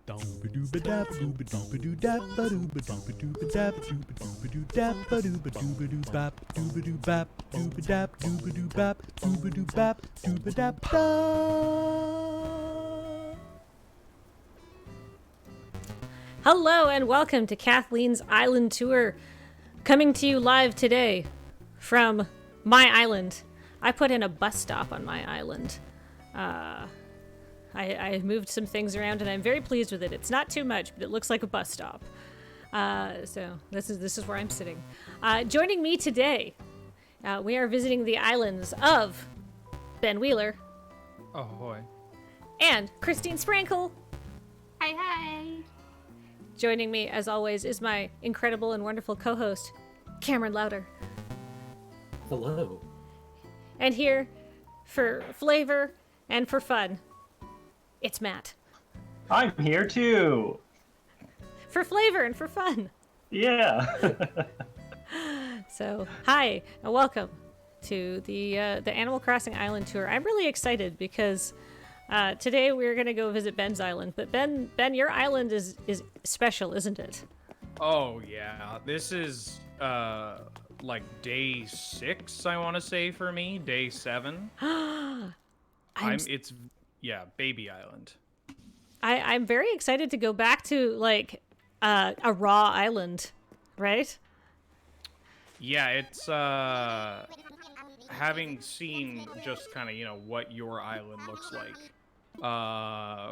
Hello and welcome to Kathleen's Island Tour, coming to you live today from my island. I put in a bus stop on my island. I moved some things around and I'm very pleased with it. It's not too much, but it looks like a bus stop. So this is where I'm sitting. Joining me today, we are visiting the islands of Ben Wheeler. Ahoy. And Christine Sprankle. Hi, hi. Joining me, as always, is my incredible and wonderful co-host, Cameron Louder. Hello. And here, for flavor and for fun, it's Matt. I'm here too. For flavor and for fun. Yeah. So, hi, and welcome to the Animal Crossing Island Tour. I'm really excited because today we're going to go visit Ben's island. But Ben, your island is special, isn't it? Oh, yeah. This is, like, day 6, I want to say, for me. Day 7. It's Baby Island. I'm very excited to go back to, like, a raw island, right? Yeah, it's, having seen just kind of, what your island looks like,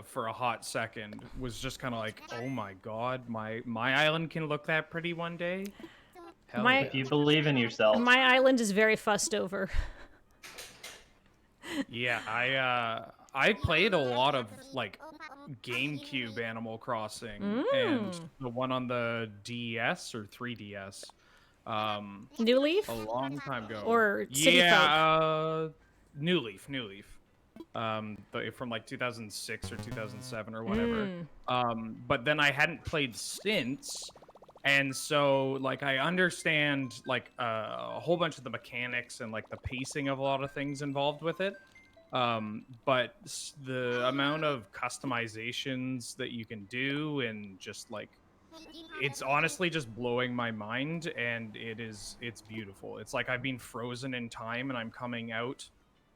for a hot second, was just kind of like, oh my god, my island can look that pretty one day? Hell yeah. If you believe in yourself. My island is very fussed over. Yeah, I played a lot of, like, GameCube Animal Crossing, and the one on the DS or 3DS. New Leaf? A long time ago. Or City Folk? New Leaf. But from like 2006 or 2007 or whatever. But then I hadn't played since, and so like I understand like a whole bunch of the mechanics and like the pacing of a lot of things involved with it. But the amount of customizations that you can do and just like, it's honestly just blowing my mind, and it's beautiful. It's like I've been frozen in time and I'm coming out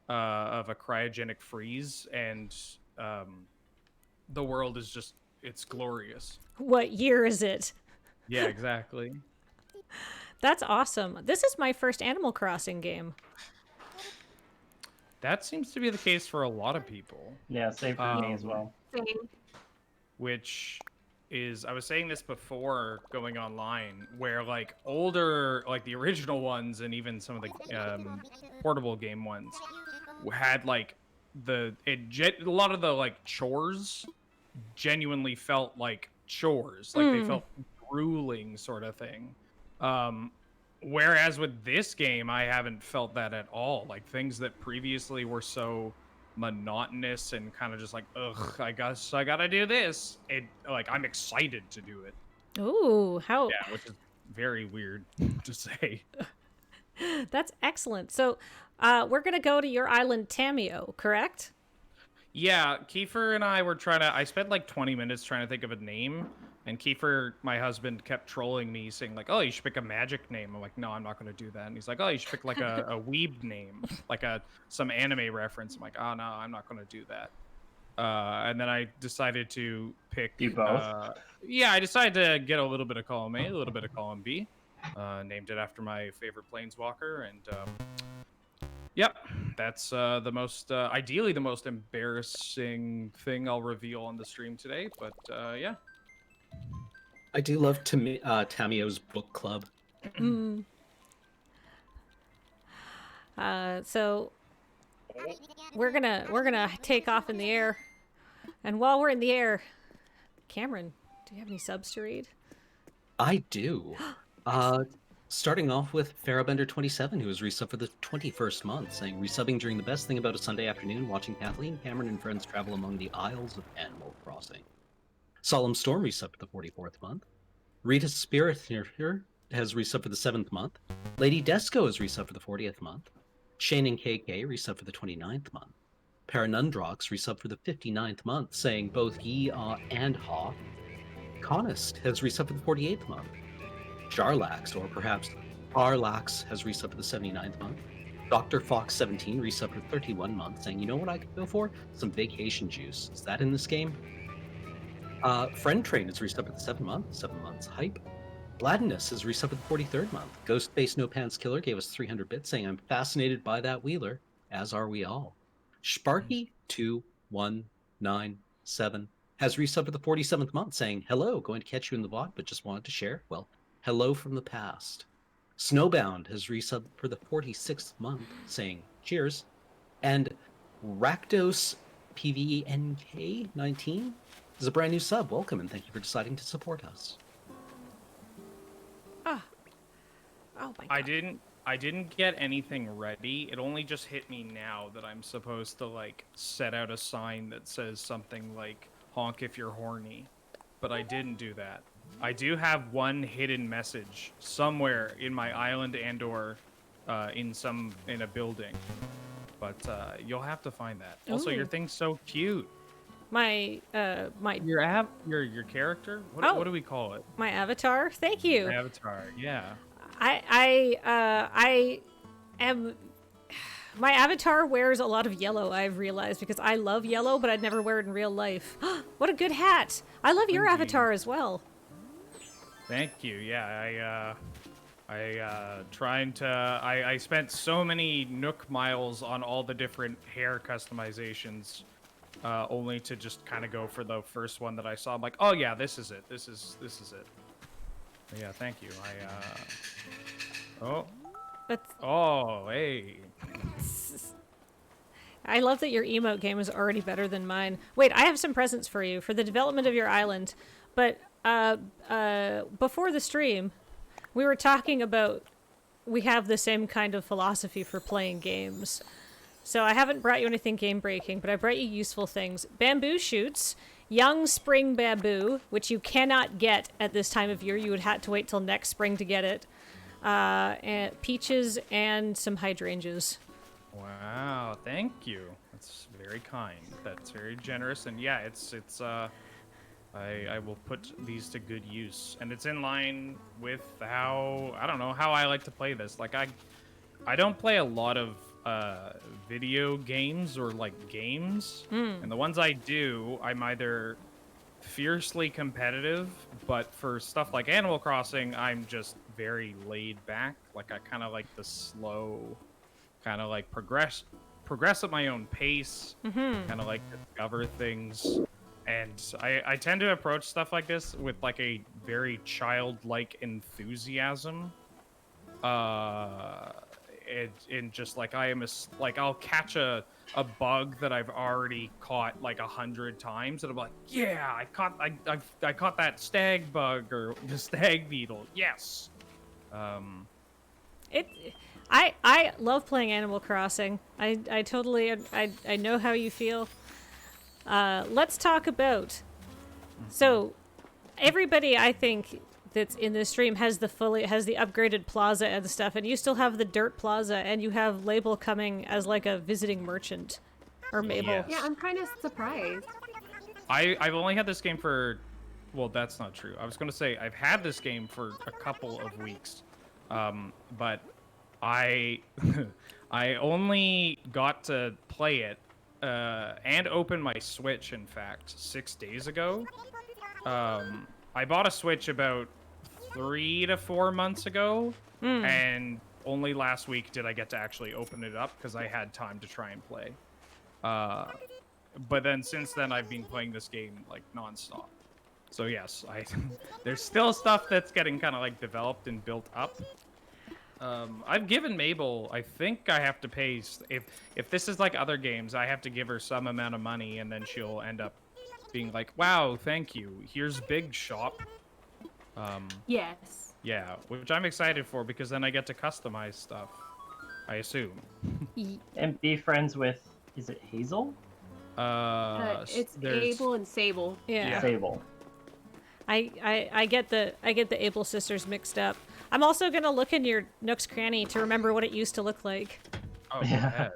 of a cryogenic freeze, and the world is just, it's glorious. What year is it? Yeah, exactly. That's awesome. This is my first Animal Crossing game. That seems to be the case for a lot of people. Yeah, same for me as well. Same. Which is, I was saying this before going online, where like older, like the original ones and even some of the portable game ones had like a lot of the like chores genuinely felt like chores, like they felt grueling sort of thing. Whereas with this game, I haven't felt that at all. Like things that previously were so monotonous and kind of just like, ugh, I guess I gotta do this. It like I'm excited to do it. Ooh, how? Yeah, which is very weird to say. That's excellent. So, we're gonna go to your island, Tamio, correct? Yeah, Kiefer and I were I spent like 20 minutes trying to think of a name, and Kiefer, my husband, kept trolling me, saying like, oh, you should pick a magic name. I'm like, no, I'm not going to do that. And he's like, oh, you should pick like a weeb name, like some anime reference. I'm like, oh, no, I'm not going to do that. And then I decided to pick... You both? Yeah, I decided to get a little bit of column A, a little bit of column B. Named it after my favorite planeswalker, and... Yep, that's ideally the most embarrassing thing I'll reveal on the stream today, but yeah. I do love Tamio's book club. So we're gonna take off in the air, and while we're in the air, Cameron, do you have any subs to read? I do. Starting off with Farabender27, who was resubbed for the 21st month, saying, resubbing during the best thing about a Sunday afternoon, watching Kathleen, Cameron, and friends travel among the Isles of Animal Crossing. Solemn Storm resubbed for the 44th month. Rita Spirit here has resubbed for the 7th month. Lady Desco has resubbed for the 40th month. Shane and KK resubbed for the 29th month. Paranundrox resubbed for the 59th month, saying both he and ha. Conist has resubbed for the 48th month. Jarlax, or perhaps Arlax, has resubbed for the 79th month. Dr. Fox 17 resubbed for 31 months, saying, you know what I could go for? Some vacation juice. Is that in this game? Friend Train has resubbed for the 7 months. Hype. Vladinus has resubbed for the 43rd month. Ghostface No Pants Killer gave us 300 bits, saying, I'm fascinated by that wheeler, as are we all. Sparky2197 has resubbed for the 47th month, saying, hello, going to catch you in the VOD, but just wanted to share. Well, hello from the past. Snowbound has resubbed for the 46th month, saying, cheers. And Rakdos PVNK19 is a brand new sub. Welcome, and thank you for deciding to support us. Oh my god. I didn't get anything ready. It only just hit me now that I'm supposed to like set out a sign that says something like honk if you're horny. But I didn't do that. I do have one hidden message somewhere in my island and or in a building. But you'll have to find that. Also, your Ooh. thing's so cute. My Your character? What do we call it? my avatar. Thank you. Avatar. Yeah. I am. My avatar wears a lot of yellow, I've realized, because I love yellow, but I'd never wear it in real life. What a good hat! I love your Thank you. avatar as well. Thank you. Yeah, I spent so many Nook miles on all the different hair customizations, only to just kind of go for the first one that I saw. I'm like, oh yeah, this is it. This is it. But yeah, thank you. Oh, hey. I love that your emote game is already better than mine. Wait, I have some presents for you for the development of your island. But before the stream, we were talking about we have the same kind of philosophy for playing games. So I haven't brought you anything game-breaking, but I brought you useful things. Bamboo shoots, young spring bamboo, which you cannot get at this time of year. You would have to wait till next spring to get it. And peaches and some hydrangeas. Wow, thank you. That's very kind. That's very generous. And yeah, I will put these to good use. And it's in line with how I like to play this. Like I don't play a lot of video games or like games. And the ones I do, I'm either fiercely competitive, but for stuff like Animal Crossing, I'm just very laid back. Like I kind of like the slow, kind of like progress at my own pace, kind of like discover things. And I tend to approach stuff like this with like a very childlike enthusiasm. And just like I'll catch a bug that I've already caught like 100 times, and I'm like, yeah, I caught that stag bug or the stag beetle. Yes. I love playing Animal Crossing. I totally I know how you feel. Let's talk about. So, everybody I think that's in this stream has the upgraded plaza and stuff, and you still have the dirt plaza, and you have Label coming as like a visiting merchant, or Mabel. Yes. Yeah, I'm kind of surprised. I've only had this game for, well, that's not true. I was going to say I've had this game for a couple of weeks, but I I only got to play it and open my Switch, in fact, 6 days ago. I bought a Switch about 3 to 4 months ago, and only last week did I get to actually open it up because I had time to try and play. But then since then, I've been playing this game like nonstop. So yes, there's still stuff that's getting kind of like developed and built up. I've given Mabel, I think I have to pay, if this is like other games, I have to give her some amount of money, and then she'll end up being like, wow, thank you, here's Big Shop. Yes. Yeah, which I'm excited for, because then I get to customize stuff, I assume. And be friends with, is it Hazel? It's there's- Abel and Sable. Yeah. Sable. I get the Able sisters mixed up. I'm also gonna look in your Nook's Cranny to remember what it used to look like. Oh, Yeah.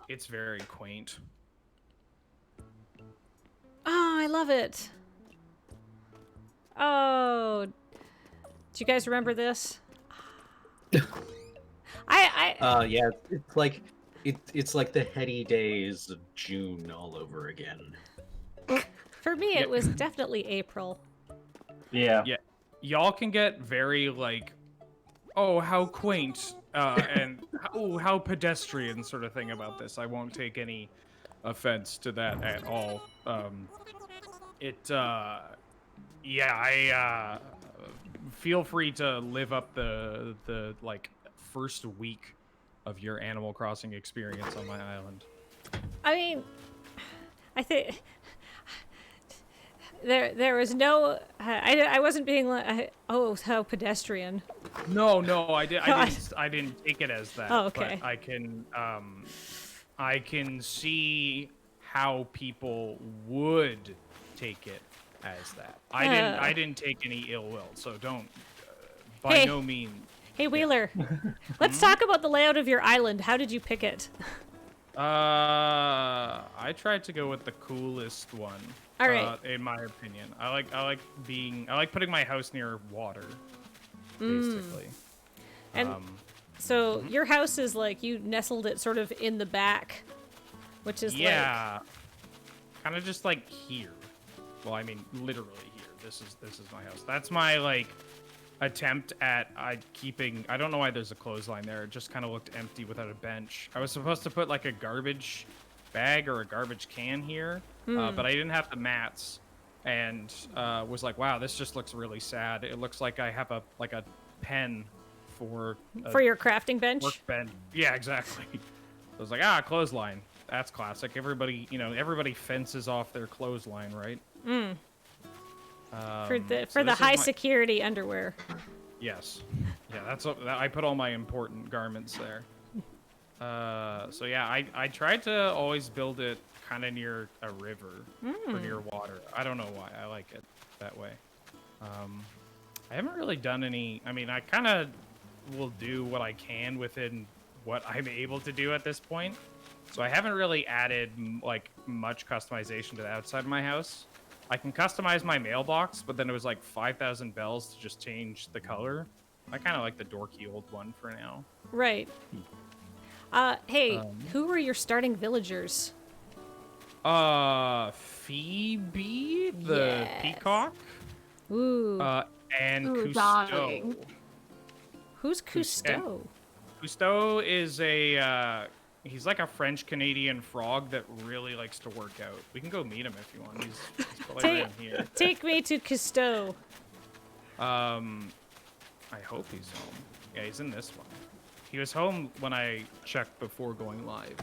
yeah. It's very quaint. Oh, I love it. Oh, do you guys remember this? Yeah, it's like the heady days of June all over again. For me, Yeah. it was definitely April. Yeah. Yeah, y'all can get very like, oh, how quaint, and oh, how pedestrian sort of thing about this. I won't take any offense to that at all. Yeah, I feel free to live up the like first week of your Animal Crossing experience on my island. I mean, I think there was no. I wasn't being like, oh, how pedestrian. No, I God. I didn't take it as that. Oh, okay. But I can see how people would take it as that. I didn't take any ill will, so don't by Hey. no means. Hey, Wheeler, let's talk about the layout of your island. How did you pick it? I tried to go with the coolest one. All right. In my opinion, I like putting my house near water, basically. And so your house is like you nestled it sort of in the back, which is yeah, kind of just like here. Well, I mean, literally here. This is my house. That's my like attempt at keeping. I don't know why there's a clothesline there. It just kind of looked empty without a bench. I was supposed to put like a garbage bag or a garbage can here, but I didn't have the mats, and was like, wow, this just looks really sad. It looks like I have a pen for your crafting bench. workbench. Yeah, exactly. I was like, clothesline. That's classic. Everybody fences off their clothesline, right? For So the this is high my- security underwear. Yes. Yeah, I put all my important garments there. So yeah, I tried to always build it kind of near a river or near water. I don't know why. I like it that way. I haven't really done any. I mean, I kind of will do what I can within what I'm able to do at this point. So I haven't really added like much customization to the outside of my house. I can customize my mailbox, but then it was like 5,000 bells to just change the color. I kind of like the dorky old one for now. Right. Hey, who were your starting villagers? Phoebe, the Yes. peacock, Ooh. and Ooh, Cousteau. darling. Who's Cousteau? Cousteau is he's like a French Canadian frog that really likes to work out. We can go meet him if you want. He's probably around here. Take me to Cousteau. I hope he's home. Yeah, he's in this one. He was home when I checked before going live.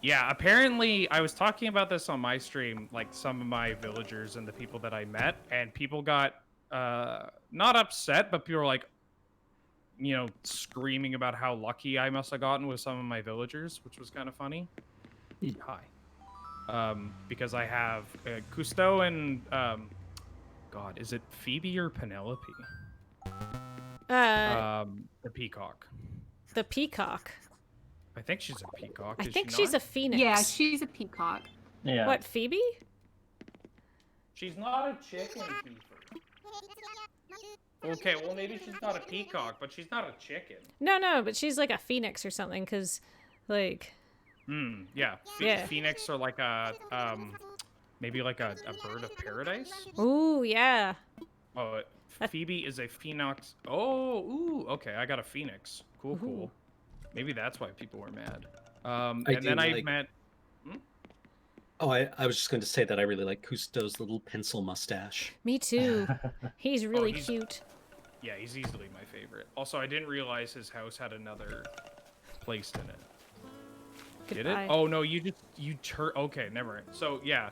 Yeah, apparently I was talking about this on my stream, like some of my villagers and the people that I met, and people got not upset, but people were like, screaming about how lucky I must have gotten with some of my villagers, which was kind of funny. Hi. Because I have Cousteau and God, is it Phoebe or Penelope? The peacock. The peacock. I think she's a peacock. I is think she she's a not? phoenix. Yeah, she's a peacock. Yeah. What, Phoebe? She's not a chicken, Kiefer. Okay, well maybe she's not a peacock, but she's not a chicken. No, but she's like a phoenix or something, because, like... Yeah. Yeah. Phoenix or like a, maybe like a bird of paradise? Ooh, yeah. Oh, Phoebe is a phoenix. Oh, ooh, okay, I got a phoenix. Cool. Maybe that's why people were mad. And then I met... Oh, I was just going to say that I really like Cousteau's little pencil mustache. Me too. He's really he's- cute. Yeah, he's easily my favorite. Also, I didn't realize his house had another place in it. Did Goodbye. it? Oh no, okay, never mind. So yeah,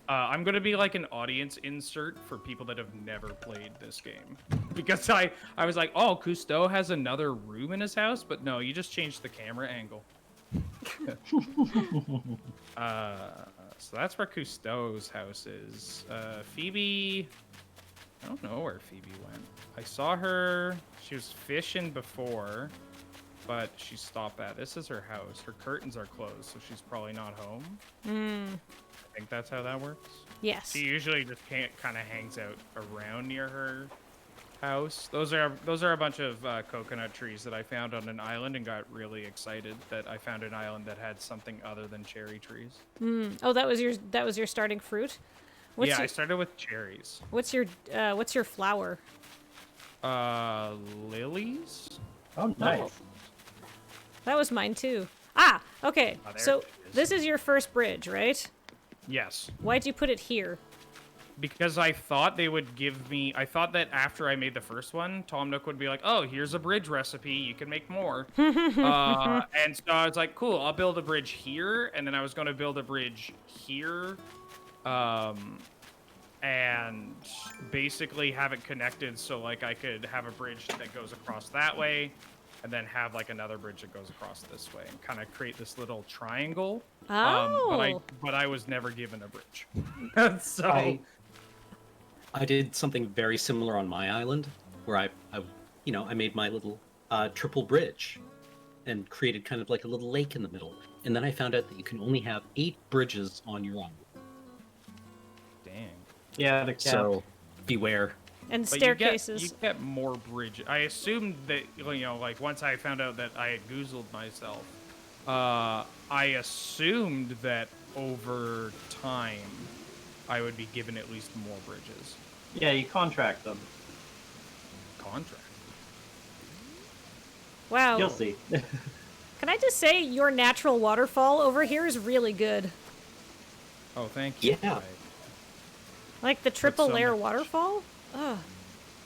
I'm gonna be like an audience insert for people that have never played this game, because I was like, oh, Cousteau has another room in his house, but no, you just changed the camera angle. So that's where Cousteau's house is. Phoebe, I don't know where Phoebe went. I saw her. She was fishing before. but she stopped at. This is her house. Her curtains are closed, so she's probably not home. I think that's how that works. Yes. She usually just kind of hangs out around near her house. Those are a bunch of coconut trees that I found on an island and got really excited that I found an island that had something other than cherry trees. Oh, that was your starting fruit? I started with cherries. What's your flower? Lilies? Oh, nice. That was mine too. Ah, okay. Oh, there So it is. this is your first bridge, right? Yes. Why'd you put it here? Because I thought they would give me... I thought that after I made the first one, Tom Nook would be like, oh, here's a bridge recipe. You can make more. And so I was like, cool, I'll build a bridge here. And then I was going to build a bridge here. And basically have it connected so, like, I could have a bridge that goes across that way. And then have, like, another bridge that goes across this way. And kind of create this little triangle. Oh. But I was never given a bridge. So... I did something very similar on my island, where I made my little triple bridge, and created kind of like a little lake in the middle. And then I found out that you can only have 8 bridges on your island. Dang. Yeah, the cap. So beware. And But staircases. You get more bridges. I assumed that, like once I found out that I had goozled myself, I assumed that over time I would be given at least more bridges. Yeah, you contract them. Contract. Wow. You'll see. Can I just say your natural waterfall over here is really good. Oh, thank you. Yeah. Like the triple so layer much. waterfall? Oh,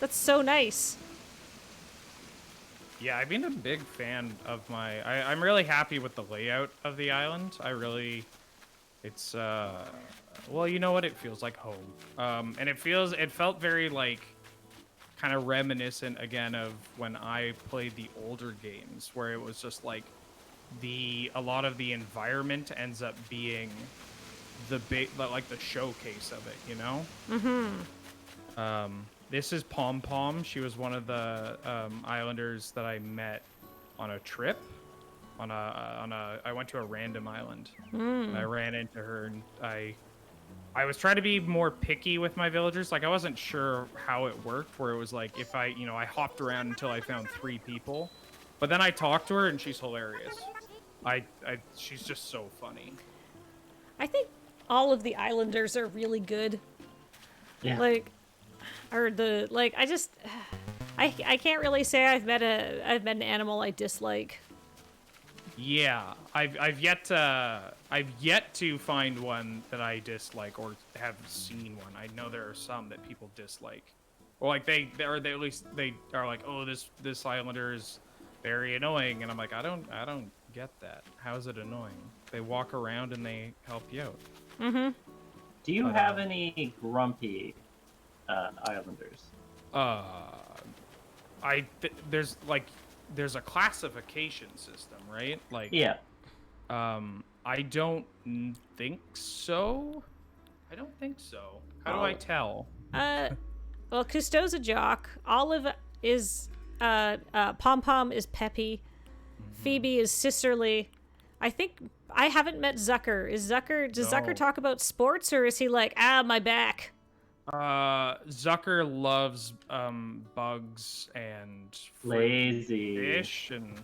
that's so nice. Yeah, I've been a big fan of I'm really happy with the layout of the island. It's well, you know what? It feels like home. And it felt very like kind of reminiscent again of when I played the older games, where it was just like a lot of the environment ends up being the showcase of it, you know? This is Pom Pom. She was one of the islanders that I met on a trip. I went to a random island. And I ran into her, and I was trying to be more picky with my villagers. Like, I wasn't sure how it worked, where it was like if I hopped around until I found 3 people. But then I talked to her, and she's hilarious. She's just so funny. I think all of the islanders are really good. Yeah. I can't really say I've met an animal I dislike. Yeah, I've yet to find one that I dislike or have seen one. I know there are some that people dislike, or like they at least they are like, oh, this islander is very annoying, and I'm like, I don't get that. How is it annoying? They walk around and they help you out. Do you have any grumpy islanders? There's a classification system, right? Like, Yeah. I don't think so. How do I tell? Well, Cousteau's a jock. Olive is Pom Pom is peppy. Phoebe is sisterly. I think I haven't met Zucker. Does Zucker talk about sports, or is he like, my back? Zucker loves bugs and Lazy. fish, and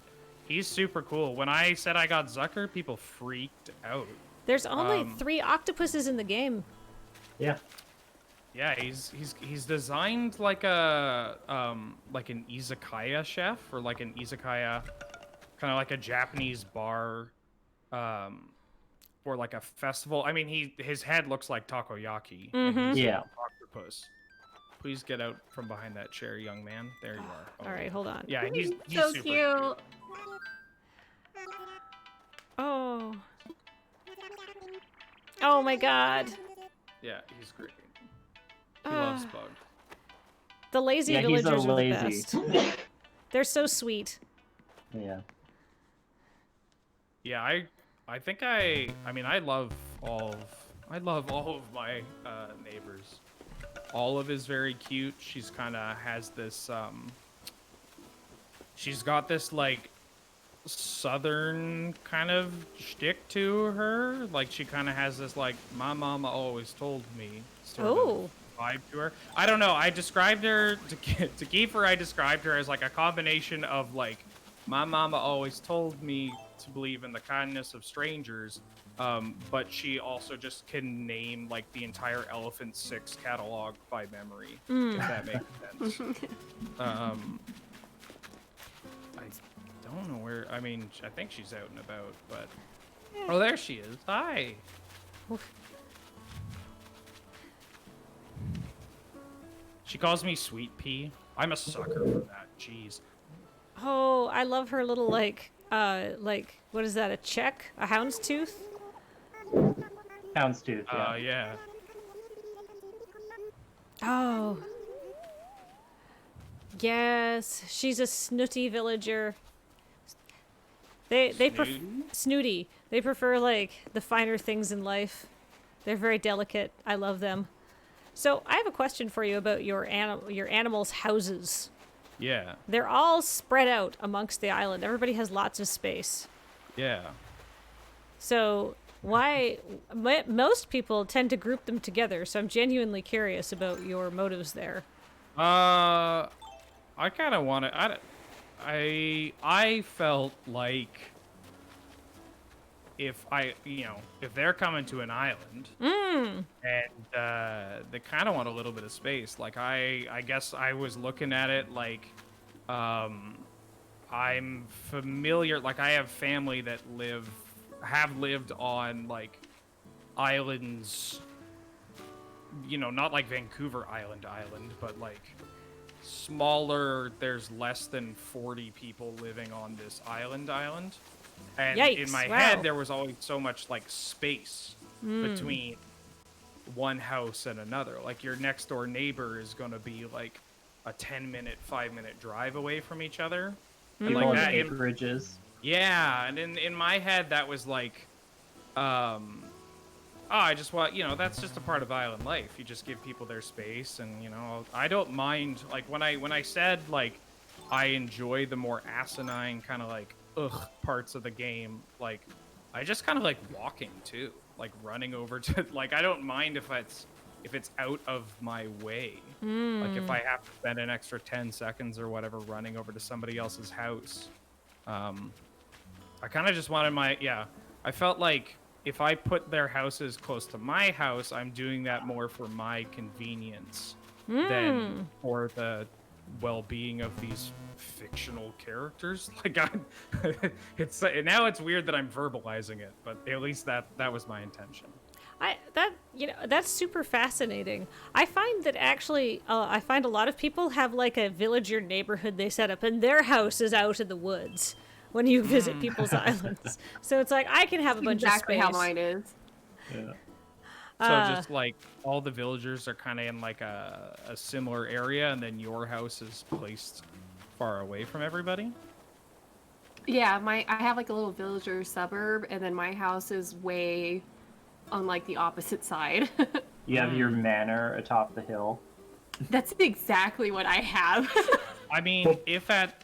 he's super cool. When I said I got Zucker, people freaked out. There's only 3 octopuses in the game. Yeah. Yeah, he's designed like an izakaya chef, or like an izakaya, kind of like a Japanese bar, or like a festival. I mean, his head looks like takoyaki. And he's Yeah. an octopus. Please get out from behind that chair, young man. There you are. All right, hold on. Yeah, he's So super cute. Oh. Oh my God. Yeah, he's great. He loves bugs. The lazy Yeah, he's a villagers are the lazy. best. They're so sweet. Yeah. Yeah, I think I love all of my neighbors. Olive is very cute. She's kind of has this she's got this like southern kind of shtick to her. Like she kind of has this like my mama always told me sort Oh. of vibe to her. I don't know. I described her to Kiefer. I described her as like a combination of like my mama always told me to believe in the kindness of strangers, but she also just can name like the entire Elephant Six catalog by memory, if that makes sense. I don't know where. I mean, I think she's out and about, but oh, there she is. Hi. She calls me Sweet Pea. I'm a sucker for that. Jeez. Oh, I love her little like what is that? A check? A houndstooth? Houndstooth, yeah. Yeah. Oh. Yes, she's a snooty villager. They prefer snooty. They prefer like the finer things in life. They're very delicate. I love them. So I have a question for you about your animals' houses. Yeah. They're all spread out amongst the island. Everybody has lots of space. Yeah. So why most people tend to group them together? So I'm genuinely curious about your motives there. I kind of want to. I felt like if they're coming to an island and they kind of want a little bit of space, like I guess I was looking at it like I'm familiar, like I have family that have lived on like islands, not like Vancouver Island, but like smaller. There's less than 40 people living on this island. And Yikes, in my wow. head, there was always so much like space between one house and another. Like your next door neighbor is going to be like a 5-minute drive away from each other. And People like on that, acreages. yeah. And in my head, that was like, I just want, that's just a part of island life. You just give people their space, and I don't mind. Like when I said like I enjoy the more asinine kind of like parts of the game. Like I just kind of like walking too, like running over to like I don't mind if it's out of my way. Like if I have to spend an extra 10 seconds or whatever running over to somebody else's house. I kind of just wanted I felt like if I put their houses close to my house, I'm doing that more for my convenience than for the well-being of these fictional characters. Like it's weird that I'm verbalizing it, but at least that was my intention. That's super fascinating. I find that actually, I find a lot of people have like a villager neighborhood they set up, and their house is out in the woods when you visit people's islands. So it's like I can have a bunch of space. Exactly how mine is. Yeah. So just like all the villagers are kind of in like a similar area, and then your house is placed far away from everybody. Yeah, I have like a little villager suburb, and then my house is way on like the opposite side. You have your manor atop the hill. That's exactly what I have. I mean, if at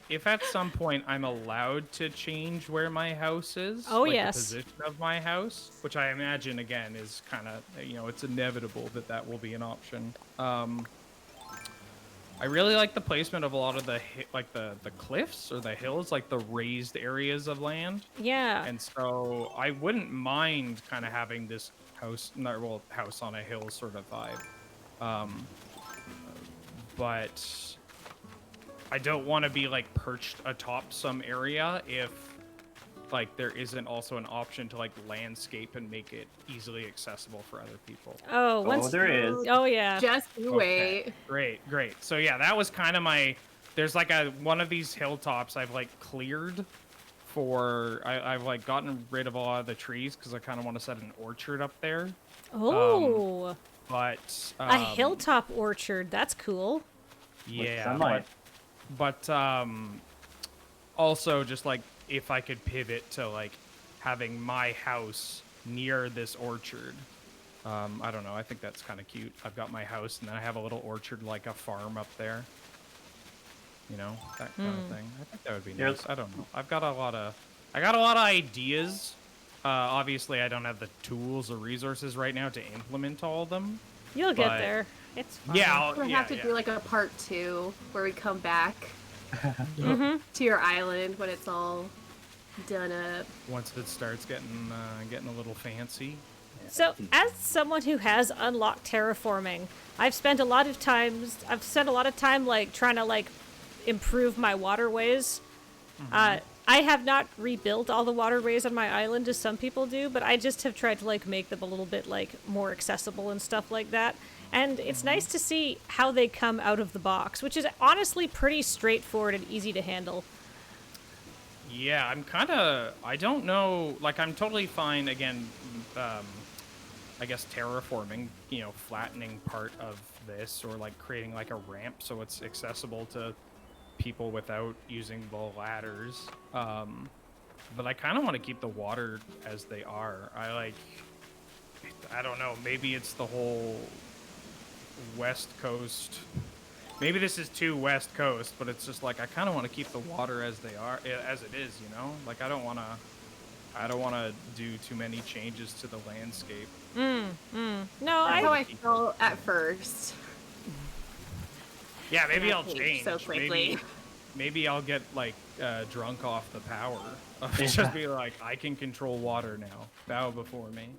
some point I'm allowed to change where my house is, Oh, like yes. the position of my house, which I imagine again is kind of, it's inevitable that will be an option. I really like the placement of a lot of the cliffs or the hills, like the raised areas of land. Yeah. And so I wouldn't mind kind of having this house on a hill sort of vibe. But I don't want to be like perched atop some area if like there isn't also an option to like landscape and make it easily accessible for other people. There is. Oh yeah. Just wait. Great. So yeah, that was kind of there's like one of these hilltops I've like cleared for, I've like gotten rid of a lot of the trees because I kind of want to set an orchard up there. Oh. But A hilltop orchard. That's cool. Yeah. Sunlight. But also just like if I could pivot to like having my house near this orchard. I don't know. I think that's kind of cute. I've got my house and then I have a little orchard, like a farm up there. That kind of thing. I think that would be nice. I don't know. I've got a lot of I got a lot of ideas. Obviously, I don't have the tools or resources right now to implement all of them. You'll get But- there. It's fine. Yeah, We'll have to do like a part 2 where we come back Mm-hmm. to your island when it's all done up. Once it starts getting a little fancy. So, as someone who has unlocked terraforming, I've spent a lot of time like trying to like improve my waterways. I have not rebuilt all the waterways on my island as some people do, but I just have tried to like make them a little bit like more accessible and stuff like that. And it's nice to see how they come out of the box, which is honestly pretty straightforward and easy to handle. Yeah, I don't know, like I'm totally fine again, I guess terraforming, you know, flattening part of this or like creating like a ramp so it's accessible to people without using the ladders. But I kind of want to keep the water as they are. I don't know, maybe it's the whole West Coast. Maybe this is too West Coast, but it's just like I kind of want to keep the water as they are, as it is, you know? Like I don't want to do too many changes to the landscape. No, That's how I I felt at first. Yeah, maybe And I I'll changed change. so quickly. Maybe I'll get like drunk off the power. Just be like, I can control water now. Bow before me.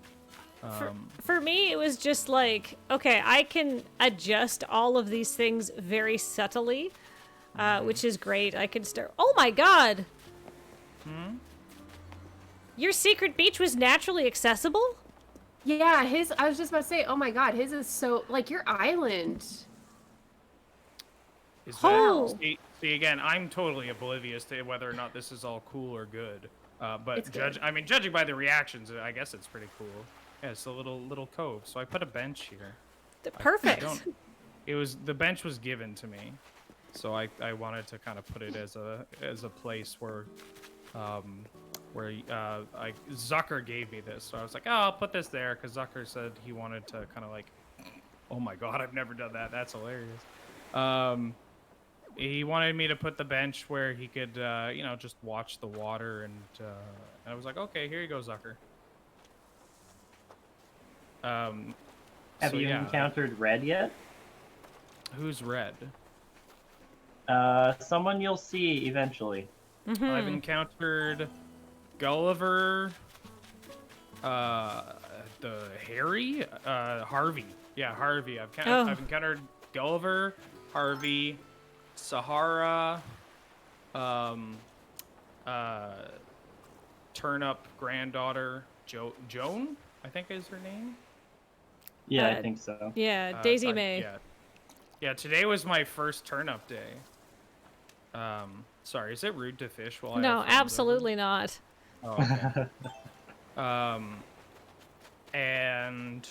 for me, it was just like, okay, I can adjust all of these things very subtly, which is great. I can start. Oh my god! Your secret beach was naturally accessible? Yeah, I was just about to say, oh my god, his is so, like, your island. Is Oh. that, see again, I'm totally oblivious to whether or not this is all cool or good. But It's good. judging by the reactions, I guess it's pretty cool. Yeah, it's a little cove. So I put a bench here. Perfect. The bench was given to me, so I wanted to kind of put it as a place where Zucker gave me this. So I was like, oh, I'll put this there because Zucker said he wanted to kind of like, oh my god, I've never done that. That's hilarious. He wanted me to put the bench where he could, you know, just watch the water, and I was like, okay, here you go, Zucker. Have so you yeah, encountered Red yet? Who's Red? Someone you'll see eventually. I've encountered Gulliver, the Harry, Harvey. Yeah, Harvey. I've encountered Gulliver, Harvey, Sahara, Turnip granddaughter, Joan, I think is her name. Yeah, I think so. Yeah, Daisy sorry, May. Yeah, today was my first turnip day. Sorry, is it rude to fish while I No, have friends over? absolutely not. Oh, okay. And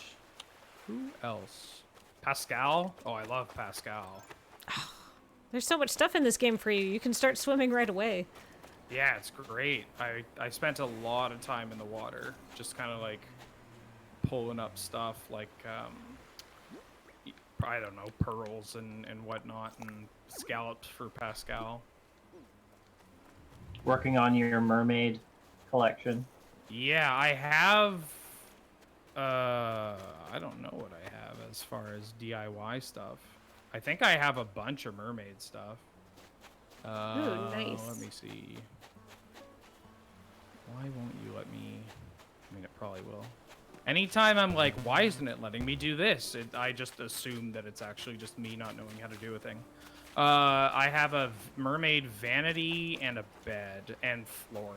who else? Pascal. Oh, I love Pascal. There's so much stuff in this game for you. You can start swimming right away. Yeah, it's great. I spent a lot of time in the water, just kind of like pulling up stuff like I don't know, pearls and whatnot, and scallops for Pascal. Working on your mermaid collection. Yeah, I have. I don't know what I have as far as DIY stuff. I think I have a bunch of mermaid stuff. Ooh, nice. Let me see. Why won't you let me? I mean, it probably will. Anytime I'm like, why isn't it letting me do this? I just assume that it's actually just me not knowing how to do a thing. I have a mermaid vanity and a bed and flooring.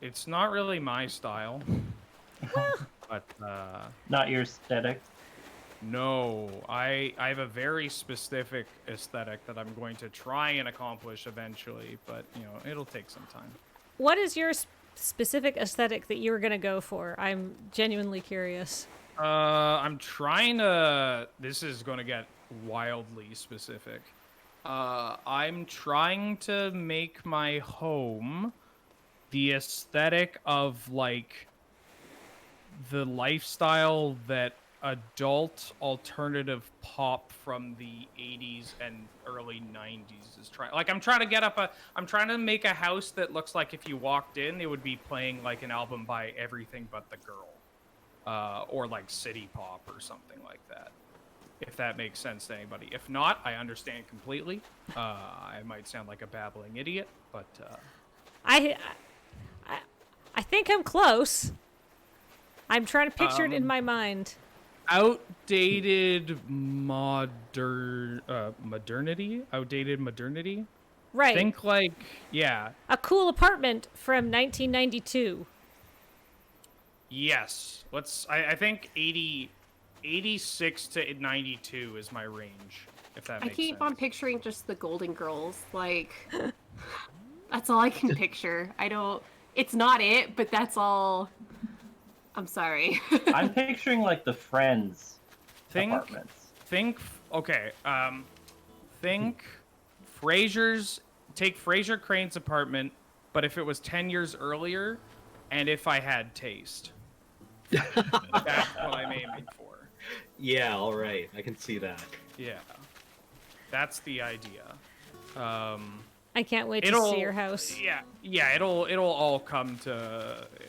It's not really my style, but Not your aesthetic. no, I have a very specific aesthetic that I'm going to try and accomplish eventually, but you know, it'll take some time. What is your specific aesthetic that you're gonna go for? I'm genuinely curious. I'm trying to. This is going to get wildly specific. I'm trying to make my home the aesthetic of like the lifestyle that adult alternative pop from the 80s and early 90s is trying. Like I'm trying to make a house that looks like if you walked in, they would be playing like an album by Everything But the Girl, or like City Pop or something like that. If that makes sense to anybody. If not, I understand completely. I might sound like a babbling idiot, but I think I'm close. I'm trying to picture it in my mind. Outdated modernity. Right. Think like, yeah. A cool apartment from 1992. Yes. I think 86 to 92 is my range, if that I makes keep sense. on picturing just the Golden Girls. Like, that's all I can picture. It's not it, but that's all. I'm sorry. I'm picturing like the Friends apartments. Think take Fraser Crane's apartment, but if it was 10 years earlier, and if I had taste. That's what I'm aiming for. Yeah, all right. I can see that. Yeah. That's the idea. I can't wait to see your house. Yeah, it'll all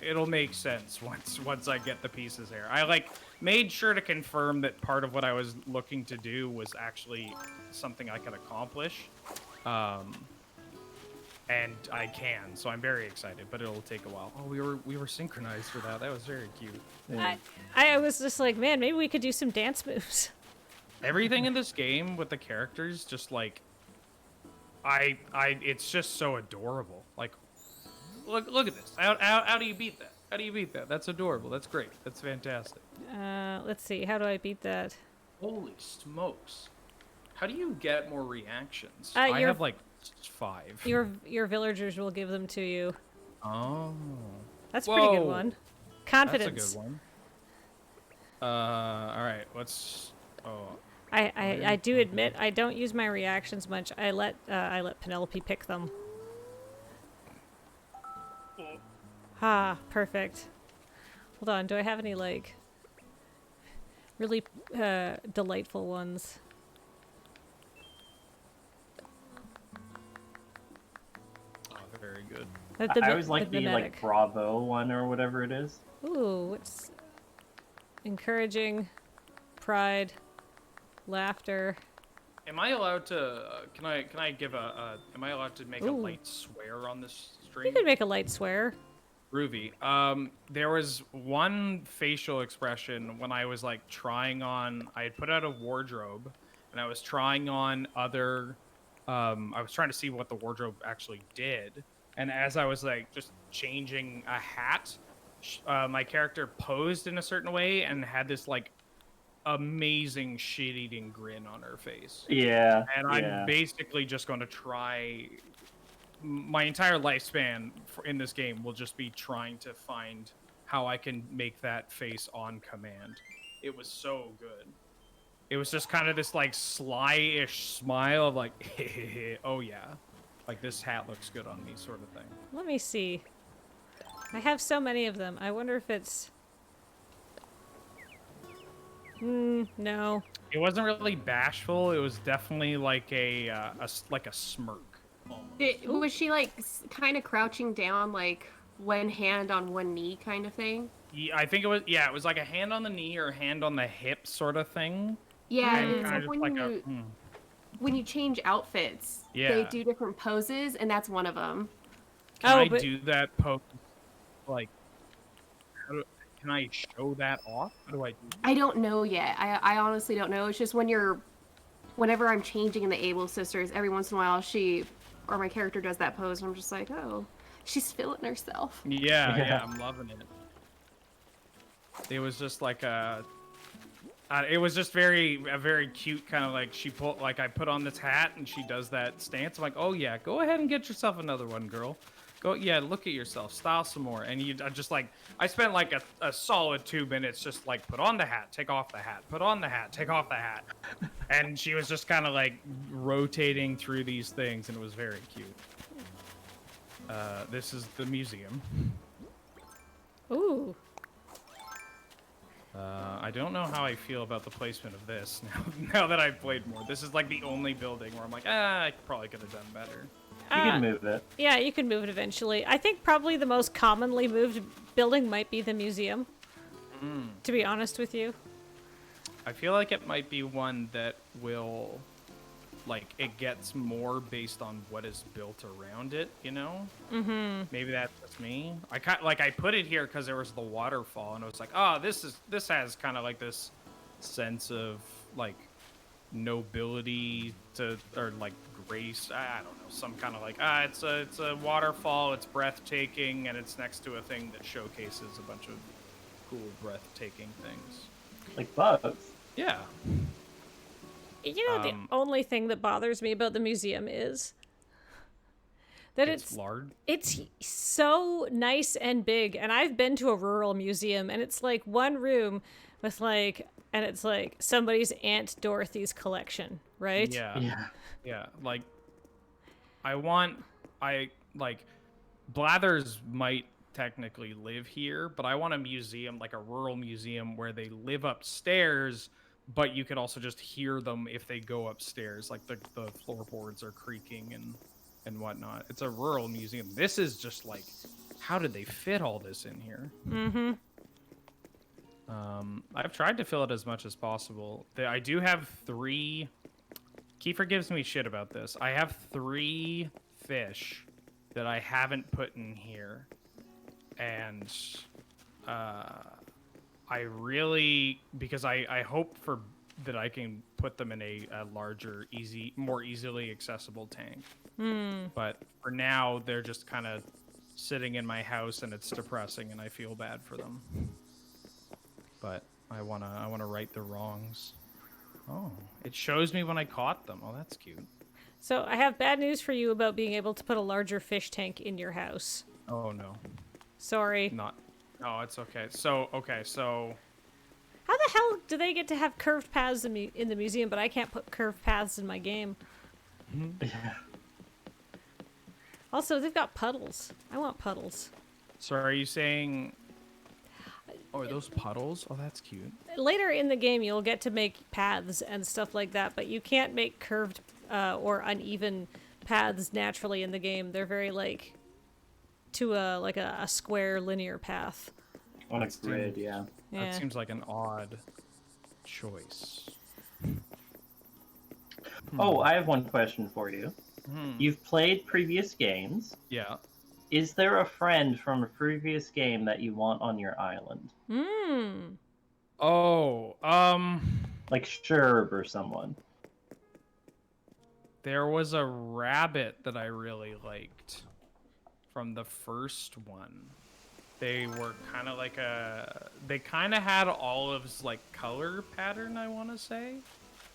it'll make sense once I get the pieces here. I made sure to confirm that part of what I was looking to do was actually something I could accomplish. And I can, so I'm very excited, but it'll take a while. Oh, we were synchronized for that. That was very cute. Yeah. I was just like, man, maybe we could do some dance moves. Everything in this game with the characters, just like, it's just so adorable. Like, look at this. How do you beat that? How do you beat that? That's adorable. That's great. That's fantastic. Let's see. How do I beat that? Holy smokes! How do you get more reactions? I I have like 5. Your villagers will give them to you. Oh. That's a pretty good Whoa. one. Confidence. That's a good one. All right. Let's. Oh. I do admit I don't use my reactions much. I let Penelope pick them. Ah, perfect. Hold on, do I have any like really delightful ones? Oh, very good. I always like the like Bravo one or whatever it is. Ooh, what's encouraging, pride, laughter. Am I allowed to? Can I give am I allowed to make a Ooh. light swear on this You stream? could make a light swear. Groovy. There was one facial expression when I was like trying on. I had put out a wardrobe, and I was trying on other. I was trying to see what the wardrobe actually did, and as I was like just changing a hat, my character posed in a certain way and had this like amazing shit-eating grin on her face. Yeah. And I'm basically just going to try. My entire lifespan in this game will just be trying to find how I can make that face on command. It was so good. It was just kind of this like sly-ish smile of like, oh yeah, like this hat looks good on me sort of thing. Let me see. I have so many of them. I wonder if it's... no. It wasn't really bashful. It was definitely like a smirk. Almost. Was she like kind of crouching down, like one hand on one knee kind of thing? Yeah, I think it was. Yeah, it was like a hand on the knee or a hand on the hip sort of thing. Yeah, And it's kinda like just when you change outfits, Yeah. they do different poses, and that's one of them. Can I but... do that pose? Like, can I show that off? How do I do that? I don't know yet. I honestly don't know. It's just whenever I'm changing in the Able Sisters, every once in a while my character does that pose, and I'm just like, oh, she's feeling herself. Yeah, I'm loving it. It was just like it was just a very cute kind of like I put on this hat and she does that stance. I'm like, oh yeah, go ahead and get yourself another one, girl. Go, yeah, look at yourself, style some more. And I spent like a solid 2 minutes just like put on the hat, take off the hat, put on the hat, take off the hat. And she was just kind of like rotating through these things, and it was very cute. This is the museum. Ooh. I don't know how I feel about the placement of this now that I've played more. This is like the only building where I'm like, I probably could have done better. You can move it. Yeah, you can move it eventually. I think probably the most commonly moved building might be the museum, to be honest with you. I feel like it might be one that will, like, it gets more based on what is built around it, you know? Mm-hmm. Maybe that's just me. I put it here because there was the waterfall, and it was like, oh, this has kind of like this sense of like nobility or like grace. I don't know, some kind of like it's a waterfall. It's breathtaking, and it's next to a thing that showcases a bunch of cool, breathtaking things. Like bugs. Yeah. You know, the only thing that bothers me about the museum is that it's large. It's so nice and big, and I've been to a rural museum, and it's like one room with and it's like somebody's Aunt Dorothy's collection, right? Yeah. Like, Blathers might technically live here, but I want a museum, like a rural museum, where they live upstairs, but you could also just hear them if they go upstairs, like the floorboards are creaking and whatnot. It's a rural museum. This is just like, how did they fit all this in here? Mm-hmm. I've tried to fill it as much as possible. I do have 3. Kiefer gives me shit about this. I have 3 fish that I haven't put in here, and I really, because I hope that I can put them in a larger, more easily accessible tank. But for now, they're just kind of sitting in my house, and it's depressing, and I feel bad for them. But I wanna right the wrongs. Oh, it shows me when I caught them. Oh, that's cute. So I have bad news for you about being able to put a larger fish tank in your house. Oh no. Sorry. No, it's okay. So How the hell do they get to have curved paths in the museum, but I can't put curved paths in my game? Yeah. Also, they've got puddles. I want puddles. So are you saying... Oh, are those puddles? Oh, that's cute. Later in the game, you'll get to make paths and stuff like that, but you can't make curved or uneven paths naturally in the game. They're very to a square linear path. On a grid, yeah. That seems like an odd choice. Oh, I have one question for you. You've played previous games. Yeah. Is there a friend from a previous game that you want on your island? Oh, Like Sherb or someone. there was a rabbit that I really liked from the first one. They were kind of like they kind of had Olive's color pattern, I want to say.